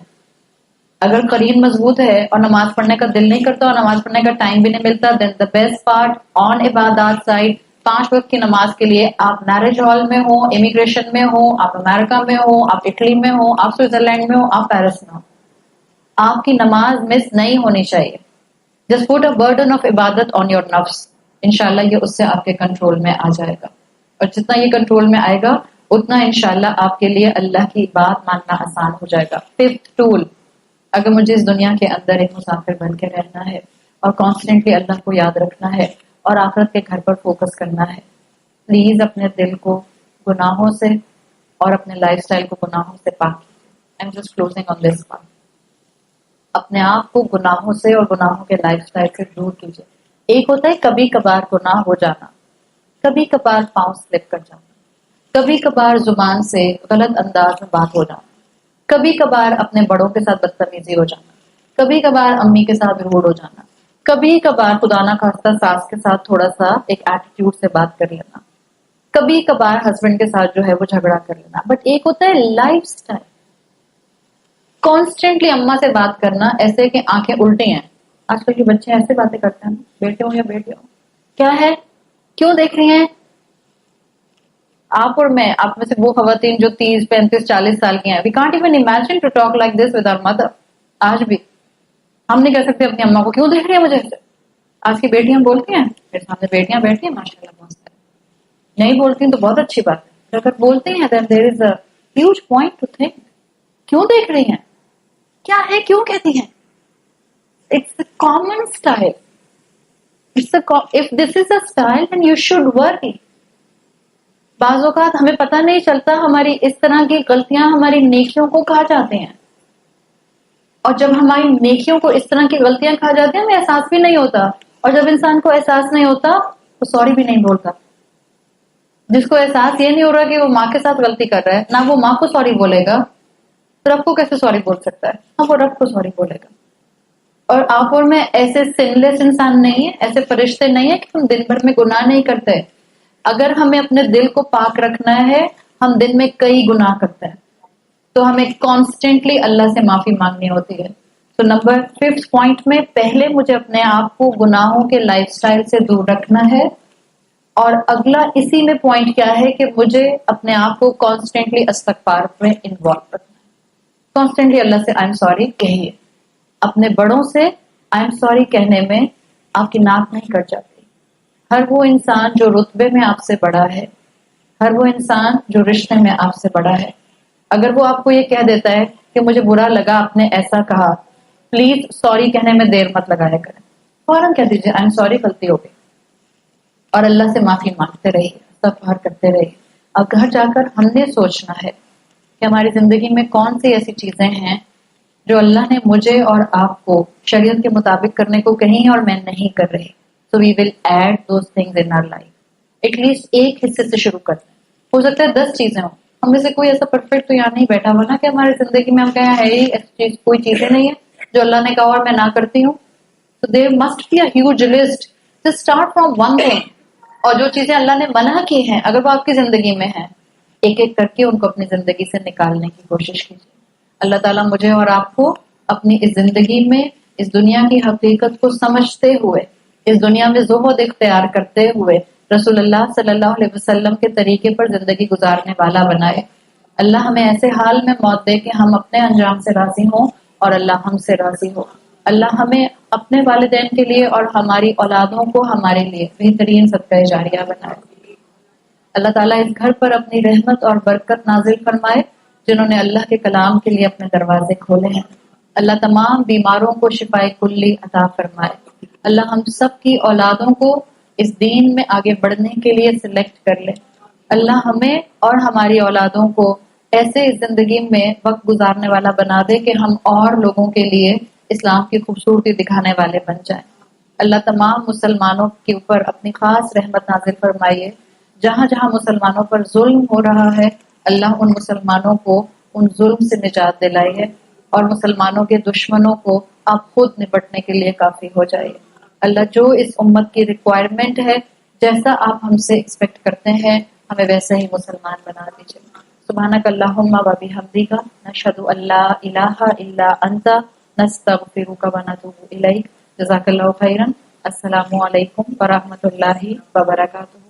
Speaker 1: اگر قرین مضبوط ہے اور نماز پڑھنے کا دل نہیں کرتا اور نماز پڑھنے کا ٹائم بھی نہیں ملتا، دین دا بیسٹ پارٹ آن عبادات سائڈ 5 وقت کی نماز کے لیے آپ میرج ہال میں ہو، امیگریشن میں ہو، آپ امریکہ میں ہو، آپ اٹلی میں ہو، آپ سوئٹزرلینڈ میں ہو، آپ پیرس میں ہو، آپ کی نماز مس نہیں ہونی چاہیے. Just put a burden of عبادت آن یور نفس. انشاءاللہ یہ اس سے آپ کے کنٹرول میں آ جائے گا، اور جتنا یہ کنٹرول میں آئے گا اتنا انشاءاللہ آپ کے لیے اللہ کی بات ماننا آسان ہو جائے گا. 5th ٹول، اگر مجھے اس دنیا کے اندر ایک مسافر بن کے رہنا ہے اور کانسٹینٹلی اللہ کو یاد رکھنا ہے اور آخرت کے گھر پر فوکس کرنا ہے، پلیز اپنے دل کو گناہوں سے اور اپنے لائف سٹائل کو گناہوں سے پاک کیجیے. I am just closing on this part. اپنے آپ کو گناہوں سے اور گناہوں کے لائف سٹائل سے دور کیجیے. ایک ہوتا ہے کبھی کبھار گناہ ہو جانا، کبھی کبھار پاؤں سلپ کر جانا، کبھی کبھار زبان سے غلط انداز میں بات ہو جانا، کبھی کبھار اپنے بڑوں کے ساتھ بدتمیزی ہو جانا، کبھی کبھار امی کے ساتھ روڈ ہو جانا، کبھی کبھار خدا نہ خواستہ ساس کے ساتھ تھوڑا سا ایک ایٹیٹیوڈ سے بات کر لینا. کبھی کبھار ہسبینڈ کے ساتھ جو ہے وہ جھگڑا کر لینا، بٹ ایک ہوتا ہے لائف سٹائل. کانسٹینٹلی اماں سے بات کرنا ایسے کہ آنکھیں الٹی ہیں. آج کل کے بچے ایسے باتیں کرتے ہیں، بیٹے ہوں یا بیٹے ہوں، کیا ہے، کیوں دیکھ رہی ہیں آپ اور میں، آپ میں سے وہ خواتین جو 30 35 40 سال کی ہیں، we can't even imagine to talk like this with our mother. آج بھی ہم نہیں کہہ سکتے اپنی اماں کو کیوں دیکھ رہی ہے مجھے. آج کی بیٹیاں بولتی ہیں، میرے سامنے بیٹیاں بیٹھی ہیں ماشاء اللہ بہت ساری، نہیں بولتی تو بہت اچھی بات ہے، اگر بولتی ہیں then there is a huge point to think. کیوں دیکھ رہی ہیں، کیا ہے، کیوں کہتی ہیں. It's a common style. If this is a style then you should worry. بعض اوقات ہمیں پتہ نہیں چلتا ہماری اس طرح کی غلطیاں ہماری نیکیوں کو کھا جاتے ہیں، اور جب ہماری نیکیوں کو اس طرح کی غلطیاں کھا جاتی ہیں ہمیں احساس بھی نہیں ہوتا، اور جب انسان کو احساس نہیں ہوتا تو سوری بھی نہیں بولتا. جس کو احساس یہ نہیں ہو رہا کہ وہ ماں کے ساتھ غلطی کر رہا ہے، نہ وہ ماں کو سوری بولے گا، تو رب کو کیسے سوری بول سکتا ہے؟ ہاں وہ رب کو سوری بولے گا. اور آپ اور میں ایسے سن لیس انسان نہیں ہیں، ایسے فرشتے نہیں ہیں کہ ہم دن بھر میں گناہ نہیں کرتے. اگر ہمیں اپنے دل کو پاک رکھنا ہے، ہم دن میں کئی گناہ کرتے ہیں، تو ہمیں کانسٹینٹلی اللہ سے معافی مانگنی ہوتی ہے. تو نمبر 5 پوائنٹ میں پہلے مجھے اپنے آپ کو گناہوں کے لائف سٹائل سے دور رکھنا ہے، اور اگلا اسی میں پوائنٹ کیا ہے کہ مجھے اپنے آپ کو کانسٹینٹلی استغفار میں انوالو رکھنا ہے. کانسٹینٹلی اللہ سے آئی ایم سوری کہیے. اپنے بڑوں سے آئی ایم سوری کہنے میں آپ کی ناک نہیں کٹ جاتی. ہر وہ انسان جو رتبے میں آپ سے بڑا ہے، ہر وہ انسان جو رشتے میں آپ سے بڑا ہے، اگر وہ آپ کو یہ کہہ دیتا ہے کہ مجھے برا لگا آپ نے ایسا کہا، پلیز سوری کہنے میں دیر مت لگایا کریں، فوراً کہہ دیجیے آئی ایم سوری غلطی ہو گئی، اور اللہ سے معافی مانگتے رہیے، استغفار کرتے رہیے. اب گھر جا کر ہم نے سوچنا ہے کہ ہماری زندگی میں کون سی ایسی چیزیں ہیں جو اللہ نے مجھے اور آپ کو شریعت کے مطابق کرنے کو کہیں اور میں نہیں کر رہی. So we will add those things in our life. At least ایک حصے سے شروع کرتے ہیں. ہو سکتا ہے 10 چیزیں ہوں. ہم میں سے کوئی ایسا پرفیکٹ تو یہاں نہیں بیٹھا ہوا نا کہ ہماری زندگی میں ہم کہیں ہے ہی ایسی چیز کوئی چیزیں نہیں ہے جو اللہ نے کہا اور میں نہ کرتی ہوں. So there must be a huge list. Just start from one thing. اور جو چیزیں اللہ نے منع کی ہیں اگر وہ آپ کی زندگی میں ہیں، ایک ایک کر کے ان کو اپنی زندگی سے نکالنے کی کوشش کیجیے. اللہ تعالیٰ مجھے اور آپ کو اپنی اس زندگی میں اس دنیا کی حقیقت کو سمجھتے ہوئے، اس دنیا میں زہد اختیار کرتے ہوئے رسول اللہ صلی اللہ علیہ وسلم کے طریقے پر زندگی گزارنے والا بنائے. اللہ ہمیں ایسے حال میں موت دے کہ ہم اپنے انجام سے راضی ہوں اور اللہ ہم سے راضی ہو. اللہ ہمیں اپنے والدین کے لیے اور ہماری اولادوں کو ہمارے لیے بہترین صدقہ جاریہ بنائے. اللہ تعالیٰ اس گھر پر اپنی رحمت اور برکت نازل فرمائے جنہوں نے اللہ کے کلام کے لیے اپنے دروازے کھولے ہیں. اللہ تمام بیماروں کو شفائے کلی عطا فرمائے. اللہ ہم سب کی اولادوں کو اس دین میں آگے بڑھنے کے لیے سلیکٹ کر لے. اللہ ہمیں اور ہماری اولادوں کو ایسے اس زندگی میں وقت گزارنے والا بنا دے کہ ہم اور لوگوں کے لیے اسلام کی خوبصورتی دکھانے والے بن جائیں. اللہ تمام مسلمانوں کے اوپر اپنی خاص رحمت نازل فرمائیے. جہاں جہاں مسلمانوں پر ظلم ہو رہا ہے اللہ ان مسلمانوں کو ان ظلم سے نجات دلائیے، اور مسلمانوں کے دشمنوں کو آپ خود نپٹنے کے لیے کافی ہو جائے. اللہ جو اس امت کی ریکوائرمنٹ ہے، جیسا آپ ہم سے ایکسپیکٹ کرتے ہیں، ہمیں ویسے ہی مسلمان بنا دیجیے. سبحانک اللہم و بحمدک، نشہد ان لا الہ الا انت، نستغفرک و نتوب الیک. جزاک اللہ خیرا. السلام علیکم ورحمۃ اللہ وبرکاتہ.